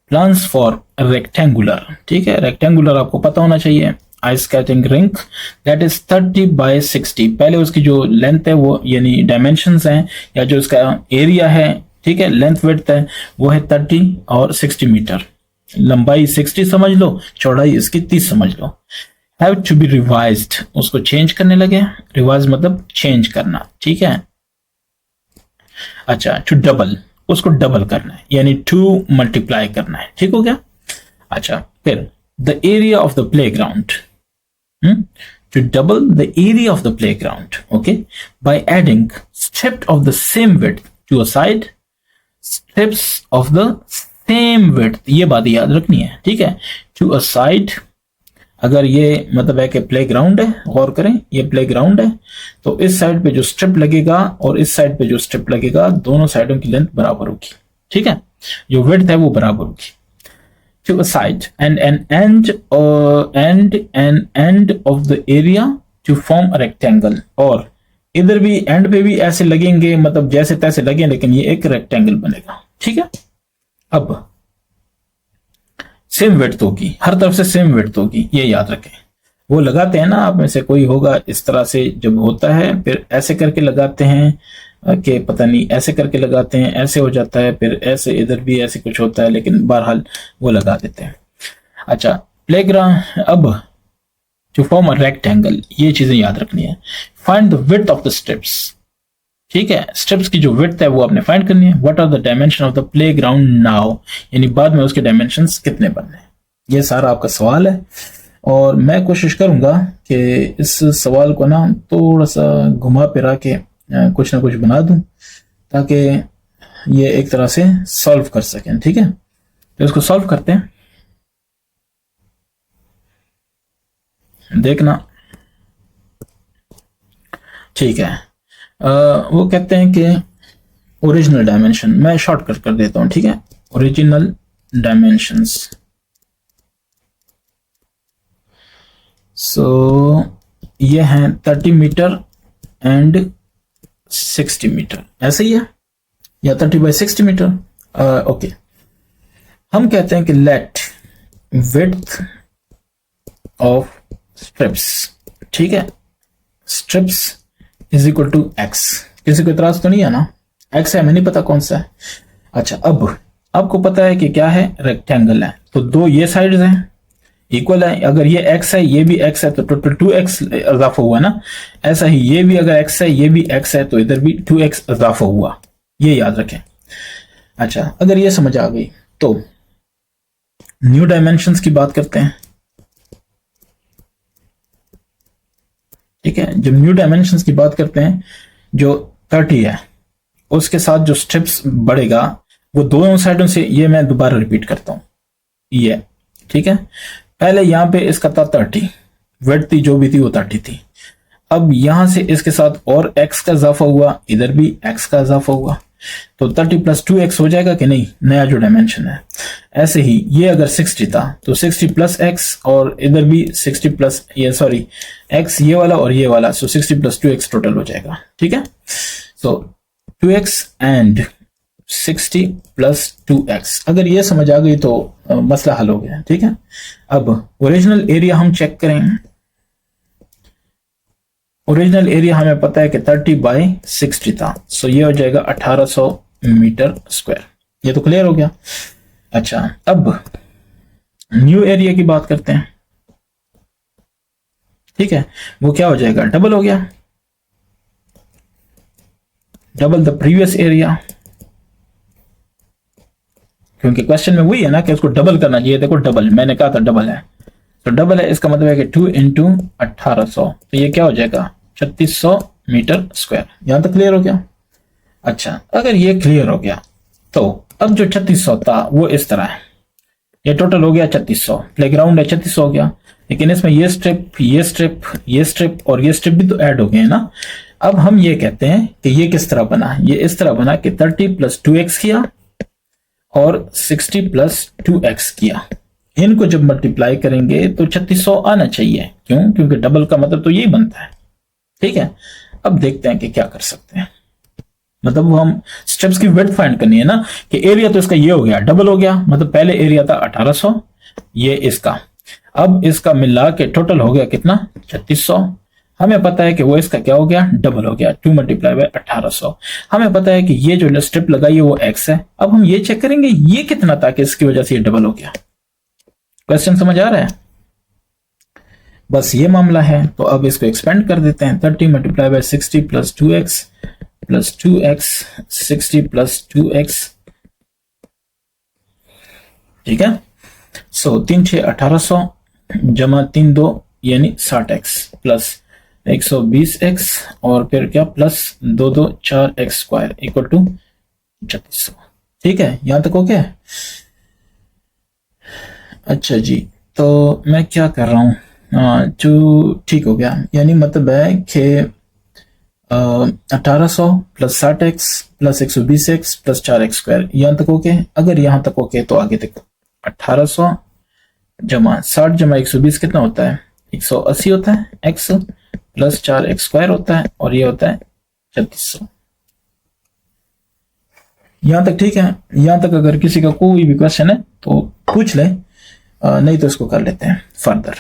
प्लान्स फॉर रेक्टेंगुलर, ठीक है, रेक्टेंगुलर आपको पता होना चाहिए। Ice skating rink that is 30 by 60। पहले उसकी जो लेंथ है वो यानी डायमेंशंस हैं या जो इसका एरिया है, ठीक है, लेंथ विड्थ है, वो है 30 और 60 मीटर। लंबाई 60 समझ लो, चौड़ाई इसकी 30 समझ लो। हैव टू बी रिवाइज्ड, उसको चेंज करने लगे। रिवाइज मतलब चेंज करना, ठीक है। अच्छा, टू डबल, उसको डबल करना है यानी 2 मल्टीप्लाई करना है, ठीक हो गया। अच्छा, फिर the area of the play ground, to double the area of the playground, okay, by adding strips of the same width to a side, strips of the same width, ये बात याद रखनी है, ठीक है, to a side। अगर ये मतलब है कि प्लेग्राउंड है, गौर करें, ये प्लेग्राउंड है, तो इस साइड पे जो स्ट्रिप लगेगा और इस साइड पे जो स्ट्रिप लगेगा, दोनों साइडों की लेंथ बराबर होगी, ठीक है, जो विड्थ है वो बराबर होगी। to a side and an end of the area to form a rectangle, और इधर भी एंड पे भी ऐसे लगेंगे, मतलब जैसे तैसे लगे, लेकिन ये एक रेक्टेंगल बनेगा, ठीक है। अब सेम विड्थ होगी, हर तरफ से सेम विड्थ होगी, ये याद रखें। वो लगाते हैं ना, आप में से कोई होगा इस तरह से जब होता है, फिर ऐसे करके लगाते हैं कि पता नहीं, ऐसे करके लगाते हैं, ऐसे हो जाता है, फिर ऐसे, इधर भी ऐसे कुछ होता है, लेकिन बहरहाल वो लगा देते हैं। अच्छा, प्लेग्राउंड, अब टू फॉर्म अ रेक्टेंगल, ये चीजें याद रखनी है। Find the width of the strips, ठीक है, स्ट्रिप्स की जो विड्थ है वो आपने फाइंड करनी है। What are the dimension of the playground now, यानी बाद में उसके डायमेंशंस कितने बनने हैं। ये सारा आपका सवाल है, और मैं कोशिश करूंगा कि इस सवाल को ना थोड़ा सा घुमा फिरा के कुछ ना कुछ बना दूं, ताकि ये एक तरह से सॉल्व कर सकें, ठीक है। तो इसको सॉल्व करते हैं, देखना, ठीक है। वो कहते हैं कि ओरिजिनल डायमेंशन, मैं शॉर्टकट कर देता हूं, ठीक है, ओरिजिनल डायमेंशंस। सो ये हैं 30 मीटर एंड 60 मीटर, ऐसे ही है, या 30 बाई 60 मीटर। ओके, हम कहते हैं कि लेट विड्थ ऑफ स्ट्रिप्स, ठीक है, strips is equal to x. किसी को इतराज तो नहीं है ना? एक्स है, हमें नहीं पता कौन सा है। अच्छा, अब आपको पता है कि क्या है, रेक्टेंगल है, तो दो ये साइड्स हैं, इक्वल है। अगर ये x है, ये भी x है, तो टोटल 2x इजाफा हुआ ना। ऐसा ही ये भी अगर x है, ये भी x है, तो इधर भी 2x इजाफा हुआ, ये याद रखें। अच्छा, अगर ये समझ आ गई तो न्यू डायमेंशंस की बात करते हैं, ठीक है, जब न्यू डायमेंशंस की बात करते हैं, जो 30 है उसके साथ जो स्टेप्स बढ़ेगा वो दोनों साइडों से, ये मैं दोबारा रिपीट करता हूं, ये ठीक है। पहले यहां पे इसका था 30, विड्थ थी जो भी थी वो 30 थी। अब यहां से इसके साथ और x का इजाफा हुआ, इधर भी x का इजाफा हुआ, तो 30 प्लस 2x हो जाएगा कि नहीं, नया जो डायमेंशन है। ऐसे ही ये अगर 60 था तो 60 प्लस x, और इधर भी 60 प्लस ये सॉरी x ये वाला और ये वाला, सो 60 प्लस 2x टोटल हो जाएगा। ठीक है, सो 2x एंड 60 प्लस 2x, अगर ये समझ आ गई तो मसला हल हो गया। ठीक है, अब ओरिजिनल एरिया हम चेक करें। ओरिजिनल एरिया हमें पता है कि 30 बाई 60 था, सो ये हो जाएगा 1800 मीटर स्क्वायर। ये तो क्लियर हो गया। अच्छा, अब न्यू एरिया की बात करते हैं। ठीक है, वो क्या हो जाएगा, डबल हो गया, डबल द प्रीवियस एरिया, क्योंकि क्वेश्चन में वही है ना कि उसको डबल करना चाहिए। देखो डबल, मैंने कहा था डबल है, तो डबल है, इसका मतलब है कि 2 इंटू 1800, तो ये क्या हो जाएगा 3600 मीटर स्क्वायर। यहां तक क्लियर हो गया। अच्छा, अगर ये क्लियर हो गया तो अब जो 3600 था वो इस तरह है, ये टोटल हो गया 3600, प्लेग्राउंड है 3600 हो गया, लेकिन इसमें ये स्ट्रिप, ये स्ट्रिप, ये स्ट्रिप और ये स्ट्रिप भी तो ऐड हो गए ना। अब हम ये कहते हैं कि ये किस तरह बना, ये इस तरह बना कि 30 प्लस 2x किया और 60 प्लस 2x किया, इनको जब मल्टीप्लाई करेंगे तो 3600 आना चाहिए। क्यों? क्योंकि डबल का मतलब तो यही बनता है। ठीक है, अब देखते हैं कि क्या कर सकते हैं। मतलब वो हम स्टेप्स की विड्थ फाइंड करनी है ना, कि एरिया तो इसका ये हो गया, डबल हो गया, मतलब पहले एरिया था 1800, ये इसका, अब इसका मिला के टोटल हो गया कितना 3600। हमें पता है कि वो इसका क्या हो गया, डबल हो गया, 2 मल्टीप्लाई बाय 1800। हमें पता है कि ये जो स्ट्रिप लगाई है वो x है। अब हम ये चेक करेंगे ये कितना था कि इसकी वजह से ये डबल हो गया। क्वेश्चन समझ आ रहा है? बस ये मामला है। तो अब इसको एक्सपेंड कर देते हैं, 30 multiply by 60 plus 2x plus 2x, 60 plus 2x। ठीक है, सो 3 6 1800 जमा 3 2 यानी 60x प्लस 120x और फिर क्या plus 2 2 4x square equal to 3600। ठीक है, यहां तक हो गया। अच्छा जी, तो मैं क्या कर रहा हूँ, जो ठीक हो गया, यानी मतलब है कि 1800 plus 60x plus 120x plus 4x square, यहां तक हो गया। अगर यहां तक हो गया तो आगे देखो, 1800 जमा 60 जमा 120 कितना होता है, 180 होता है, x प्लस 4x स्क्वायर होता है, और ये होता है 3600। यहां तक ठीक है। यहां तक अगर किसी का कोई भी क्वेश्चन है तो पूछ ले, नहीं तो इसको कर लेते हैं फर्दर।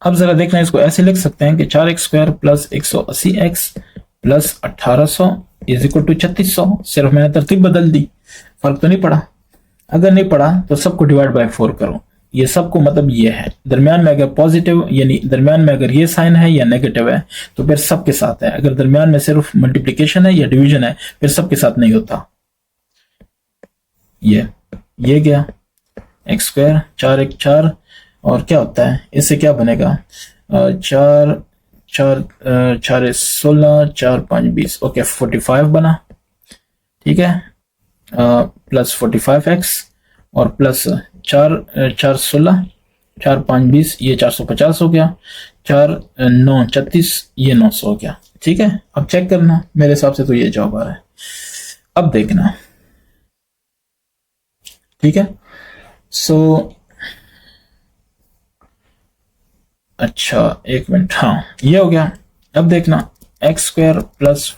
अब जरा देखना, इसको ऐसे लिख सकते हैं कि 4x square plus 180x plus 1800 is equal to 3600। सिर्फ मैंने तरतीब बदल दी, फर्क तो नहीं पड़ा। अगर नहीं पड़ा तो सबको डिवाइड बाय 4 करो। ये सबको मतलब ये है, दरमियान में अगर पॉजिटिव यानी दरमियान में अगर ये साइन है या नेगेटिव है तो फिर सबके साथ है। अगर दरमियान में सिर्फ मल्टीप्लिकेशन है या डिवीजन है फिर सबके साथ नहीं होता। ये गया एक्स स्क्वायर, 4 1 4, और क्या होता है इससे क्या बनेगा, 4 4 4 16 4 5 20, ओके 45 बना। ठीक है, प्लस 45x और प्लस 4 4 16 4 5 20, ये 450 हो गया, 4 9 36, ये 900 हो गया। ठीक है, अब चेक करना, मेरे हिसाब से तो ये जवाब आ रहा है। अब देखना, ठीक है, सो अच्छा एक मिनट, हाँ ये हो गया। अब देखना, x square plus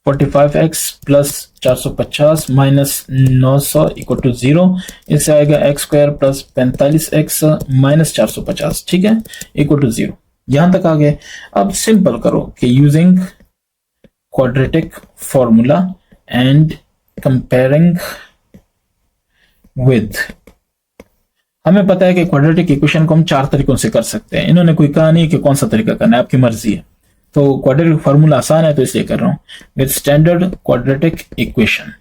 45x plus 450 minus 900 equal to 0। इससे आएगा x square plus 45x minus 450, ठीक है, इक्वल टू 0। यहां तक आ गए। अब सिंपल करो कि using quadratic formula and comparing with, हमें पता है कि क्वाड्रेटिक इक्वेशन को हम 4 तरीकों से कर सकते हैं। इन्होंने कोई कहा नहीं कि कौन सा तरीका करना है, आपकी मर्जी है। तो क्वाड्रेटिक फार्मूला आसान है तो इसलिए कर रहा हूँ, with standard quadratic equation.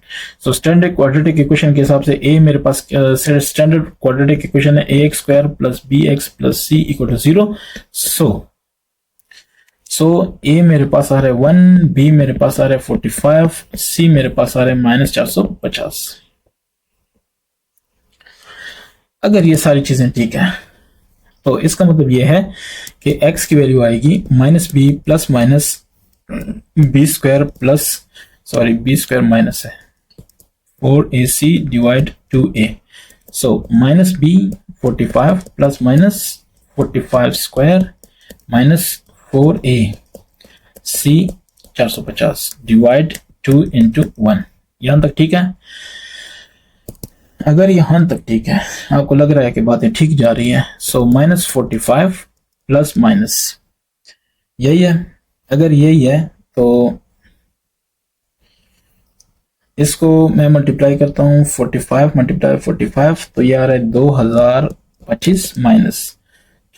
So standard quadratic equation के हिसाब से ए मेरे पास स्टैंडर्ड क्वाड्रेटिक इक्वेशन है a x square plus b x plus c equal to 0। So a मेरे पास आ रहा है 1, बी मेरे पास आ रहा है 45, सी मेरे पास आ रहा है -450। अगर ये सारी चीजें ठीक है तो इसका मतलब ये है कि x की वैल्यू आएगी -b plus minus b square plus b square minus है 4ac डिवाइड 2a। सो -b 45 plus minus 45 square minus 4a c 450 divide 2 into 1। यहां तक ठीक है? अगर यहां तक ठीक है, आपको लग रहा है कि बातें ठीक जा रही है, सो -45 प्लस माइनस यही है। अगर यही है तो इसको मैं मल्टीप्लाई करता हूं, 45 मल्टीप्लाई 45 तो ये आ रहा है 2025 माइनस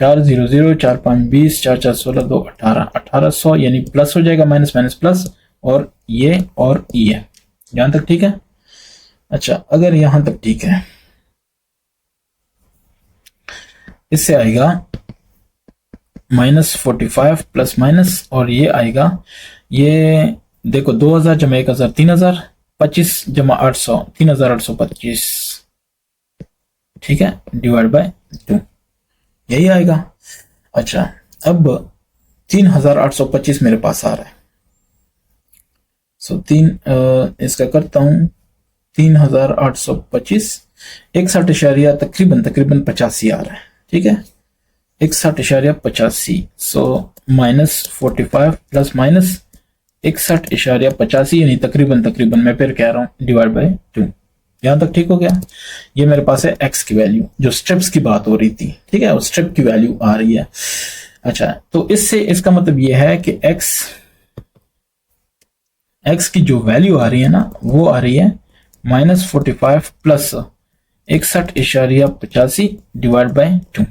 400 4 5 20 4 4 16 2 18 1800, यानी प्लस हो जाएगा, माइनस माइनस प्लस, और ये यहां तक ठीक है? अच्छा, अगर यहां तक ठीक है, इससे आएगा -45 प्लस माइनस, और ये आएगा, ये देखो 2000 जमा 1000 3000, 25 जमा 800 3825, ठीक है, डिवाइड बाय 2, यही आएगा। अच्छा, अब 3825 मेरे पास आ रहा है। सो इसका करता हूं 3825 61 तकरीबन 85 आ रहा है, ठीक है, 61.85। सो -45 प्लस माइनस 61.85 यानी तकरीबन मैं फिर कह रहा हूं डिवाइड बाय 2। यहां तक ठीक हो गया? ये मेरे पास है x की वैल्यू, जो स्ट्रिप्स की बात हो रही थी, ठीक है, उस स्ट्रिप की वैल्यू आ रही है। अच्छा, तो इससे इसका मतलब ये है कि x की जो वैल्यू आ रही है ना, वो आ रही है -45 प्लस 61.85 डिवाइड बाय 2,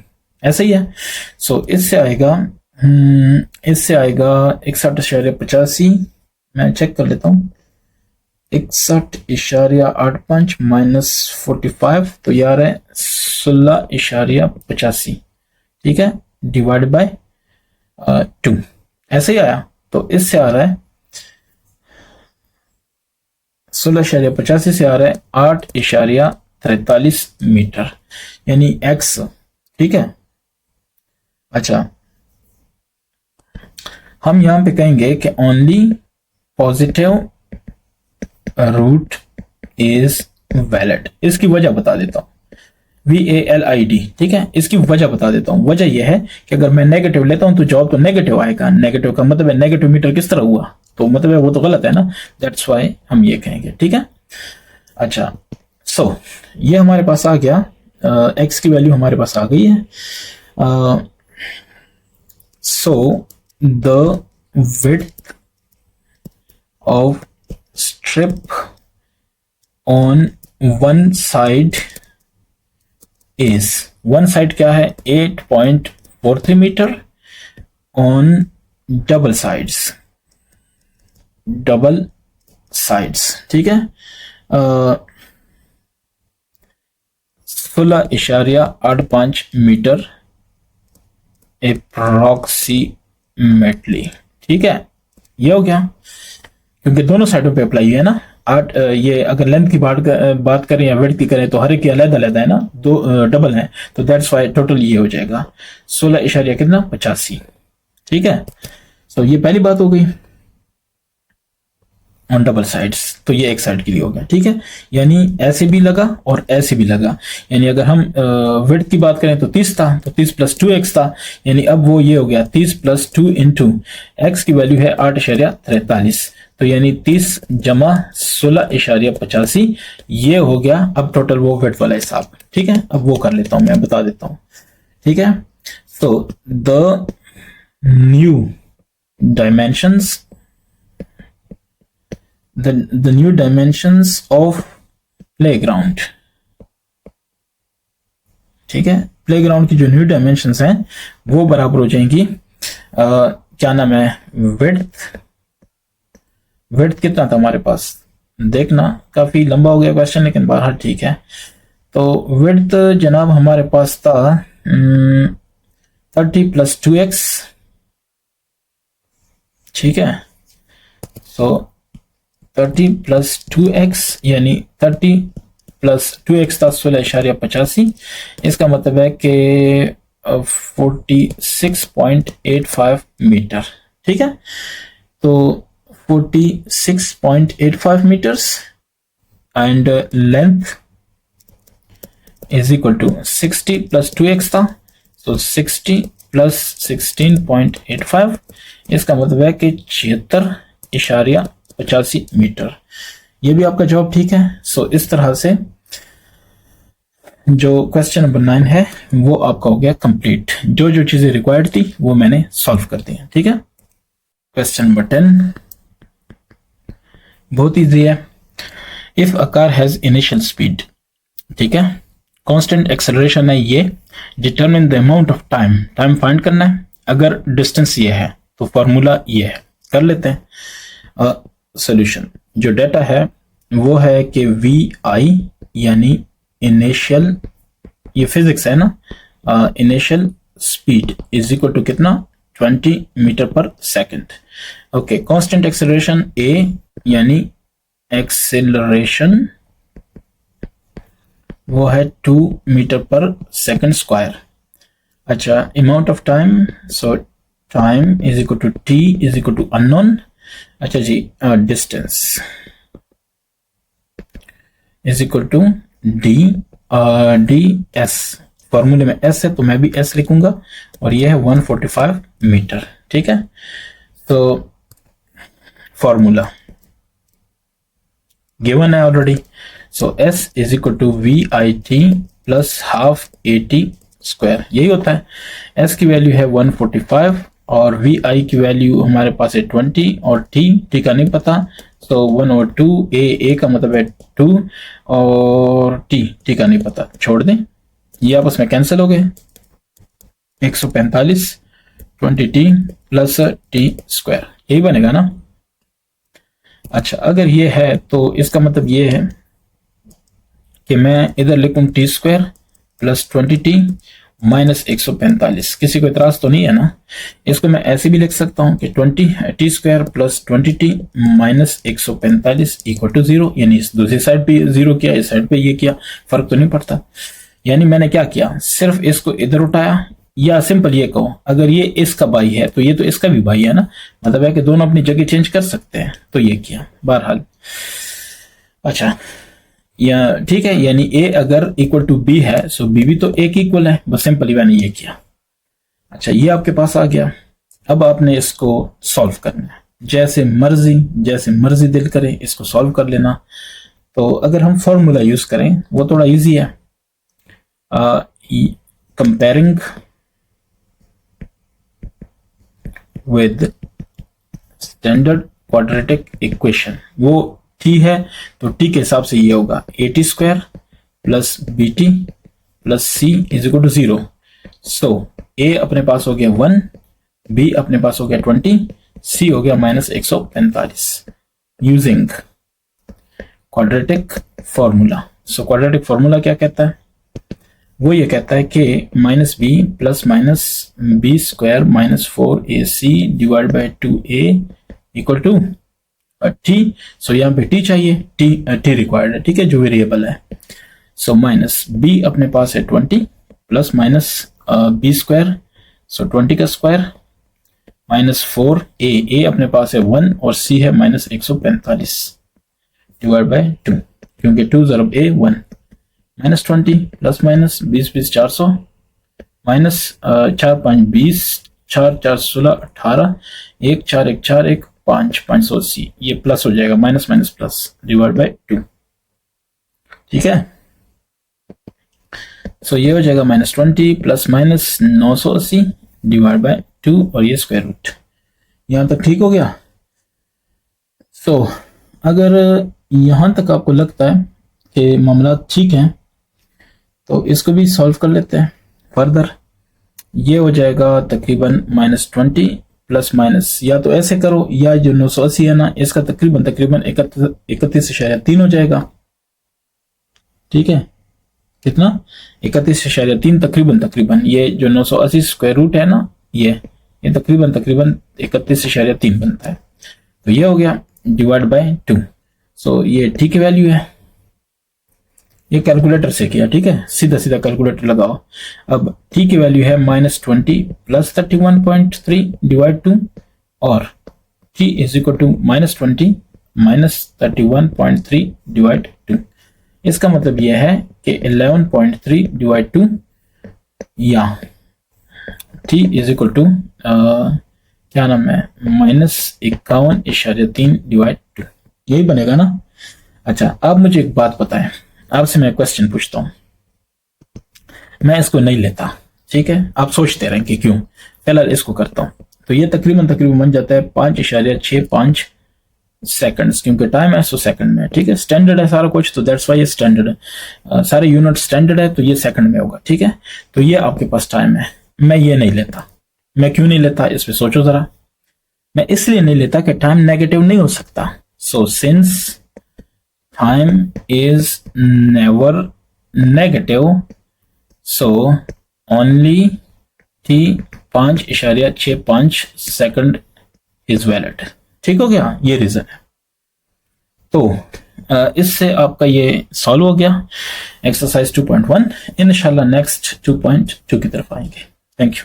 ऐसा ही है। सो इससे आएगा 61.85, मैं चेक कर लेता हूं, 61.85 माइनस 45 तो ये आ रहा है 16.85, ठीक है, डिवाइड बाय 2, ऐसे ही आया। तो इससे आ रहा है 16.85 से आ रहा है 8.43 मीटर, यानी x, ठीक है। अच्छा, हम यहां पे कहेंगे कि only positive root is valid. इसकी वजह बता देता हूं, VALID, ठीक है, इसकी वजह बता देता हूं। वजह यह है कि अगर मैं नेगेटिव लेता हूं तो जवाब तो नेगेटिव आएगा। नेगेटिव का मतलब है नेगेटिव मीटर किस तरह हुआ, तो मतलब है वो तो गलत है ना, दैट्स वाई हम ये कहेंगे, ठीक है। अच्छा, सो ये हमारे पास आ गया, x की वैल्यू हमारे पास आ गई है। So the width of strip on one side is, one side क्या है, 8.43 मीटर, ऑन डबल साइड्स, ठीक है, 16.85 मीटर अप्रॉक्सीमेटली, ठीक है। ये हो गया, क्योंकि दोनों साइडों पे अप्लाई है ना। ये अगर लेंथ की बात करें या विड्थ की करें तो हर एक अलग अलग है ना, दो डबल है, तो दैट्स वाई टोटल ये हो जाएगा 16.85, ठीक है। सो ये पहली बात हो गई ऑन डबल साइड्स, तो ये एक साइड के लिए हो गया, ठीक है, यानी ऐसे भी लगा और ऐसे भी लगा। यानी अगर हम विड्थ की बात करें तो 30 था, तो 30 प्लस 2x था, यानी अब वो ये हो गया 30 प्लस 2 इंटू x की वैल्यू है 8.43, तो यानी 30 जमा 16.85, ये हो गया अब टोटल वो विड्थ वाला हिसाब, ठीक है। अब वो कर लेता हूं, मैं बता देता हूं, ठीक है। तो the new dimensions the new dimensions of playground, ठीक है, प्लेग्राउंड की जो न्यू डायमेंशंस हैं वो बराबर हो जाएंगी क्या नाम है, विड्थ कितना था हमारे पास, देखना काफी लंबा हो गया क्वेश्चन, लेकिन बहरहाल ठीक है। तो विड्थ जनाब हमारे पास था 30 + 2x, ठीक है। सो 30 + 2x यानी 30 + 2x था 16.85। इसका मतलब है कि 46.85 मीटर, ठीक है। तो 46.85 metres and length is equal to 60 + 2x था, तो 60 + 16.85, इसका मतलब है कि 76.85 मीटर। ये भी आपका जवाब ठीक है। सो इस तरह से जो क्वेश्चन नंबर 9 है वो आपका हो गया कंप्लीट। जो जो चीजें रिक्वायर्ड थी वो मैंने सॉल्व कर दी है, ठीक है। क्वेश्चन नंबर 10 बहुत इजी है। If a car has initial speed, ठीक है, कांस्टेंट एक्सेलरेशन है ये, determine the amount of time find करना है। अगर डिस्टेंस ये है तो फॉर्मूला ये है, कर लेते हैं सॉल्यूशन। जो डाटा है वो है कि वी आई यानी इनिशियल, ये फिजिक्स है ना, initial speed is equal to कितना, 20 metre per second. Okay, constant acceleration a यानी एक्सेलरेशन वो है 2 मीटर/सेकंड²। अच्छा, amount of time, so time is equal to t is equal to unknown. अच्छा जी, distance is equal to d s, फॉर्मूले में S है तो मैं भी एस लिखूंगा, और ये है 145 मीटर, ठीक है। तो फॉर्मूला गिवन है already. So s is equal to v i t plus half a t square, यही होता है। एस की वैल्यू है 145 और वी आई की वैल्यू हमारे पास है 20, और टी का नहीं पता, तो 1/2, ए का मतलब है 2, और टी का नहीं पता, छोड़ दें, ये आपस में कैंसिल हो गए। 145 20t प्लस टी स्क्वायर, यही बनेगा ना। अच्छा, अगर ये है तो इसका मतलब ये है कि मैं इधर लिखूं T square plus 20t minus 145। किसी को इतराज तो नहीं है ना। इसको मैं ऐसे भी लिख सकता हूं कि 20t square plus 20t minus 145 equal to 0, यानी इस दूसरी साइड पे 0 किया, इस साइड पे ये किया, फर्क तो नहीं पड़ता। यानी मैंने क्या किया, सिर्फ इसको इधर उठाया, या सिंपल ये कहो अगर ये इसका भाई है तो ये तो इसका भी भाई है ना, मतलब है कि दोनों अपनी जगह चेंज कर सकते हैं, तो ये किया बहरहाल। अच्छा, या ठीक है, यानी ए अगर इक्वल टू बी है सो बी भी तो ए की इक्वल है, बस सिंपली मैंने ये किया। अच्छा, ये आपके पास आ गया। अब आपने इसको सॉल्व करना है, जैसे मर्जी दिल करे इसको सॉल्व कर लेना। तो अगर हम फॉर्मूला यूज करें वो थोड़ा इजी है। Comparing with standard quadratic equation, वो टी है तो टी के हिसाब से ये होगा a square plus b t plus c is equal to 0। So a अपने पास हो गया 1, बी अपने पास हो गया 20, सी हो गया minus 145 using quadratic formula. So quadratic formula क्या कहता है, वो ये कहता है कि minus b plus minus b square minus 4ac divide by 2a equal to t. So यहाँ पे टी चाहिए, टी रिक्वायर्ड है, ठीक है, जो वेरिएबल है। सो माइनस बी अपने पास है 20 प्लस माइनस बी स्क्वायर, सो 20 का स्क्वायर माइनस 4a अपने पास है 1 और c है माइनस 145 डिवाइड बाई 2, क्योंकि 2 ज़रब a 1, minus 20 plus minus 20 400 minus 4 5 20 4 4 16 18 1 4 1 4 1 5 580, ये प्लस हो जाएगा, minus minus plus divide by 2, ठीक है। सो ये हो जाएगा minus 20 plus minus 980 divide by 2 और ये स्क्वायर रूट। यहां तक ठीक हो गया। सो अगर यहां तक आपको लगता है कि मामला ठीक है तो इसको भी सॉल्व कर लेते हैं फर्दर। ये हो जाएगा तकरीबन माइनस 20 प्लस माइनस, या तो ऐसे करो, या जो 980 है ना इसका तकरीबन 31.3 हो जाएगा। ठीक है, कितना 31.3 तकरीबन ये जो 980 स्क्वायर रूट है ना ये तकरीबन 31.3 बनता है। तो ये हो गया डिवाइड बाय 2। सो ये ठीक वैल्यू है, ये कैलकुलेटर से किया। ठीक है, सीधा सीधा कैलकुलेटर लगाओ। अब t की वैल्यू है -20 प्लस 31.3 डिवाइड 2 और t is equal to -20 minus 31.3 divide 2। इसका मतलब यह है कि 11.3 डिवाइड 2 या t इज इक्वल टू क्या नाम है -51.3 डिवाइड 2, यही बनेगा ना। अच्छा, अब मुझे एक बात बताएं, आपसे मैं क्वेश्चन पूछता हूं, मैं इसको नहीं लेता। ठीक है, आप सोचते रहें कि क्यों, पहले इसको करता हूं। तो ये तकरीबन बन जाता है 5.65 सेकंड्स, क्योंकि टाइम है 100 सेकंड में। ठीक है, स्टैंडर्ड है सारा कुछ, तो दैट्स वाई ये स्टैंडर्ड है, सारे यूनिट स्टैंडर्ड है, तो ये सेकंड में होगा। ठीक है, तो ये आपके पास टाइम है, मैं ये नहीं लेता। मैं क्यों नहीं लेता, इस पे सोचो जरा। मैं इसलिए नहीं लेता कि टाइम नेगेटिव नहीं हो सकता। So since time is never negative, so only t 5.65 second is valid. ठीक हो गया, ये रीजन है। तो इससे आपका ये सॉल्व हो गया एक्सरसाइज 2.1। इंशाल्लाह नेक्स्ट 2.2 की तरफ आएंगे। Thank you.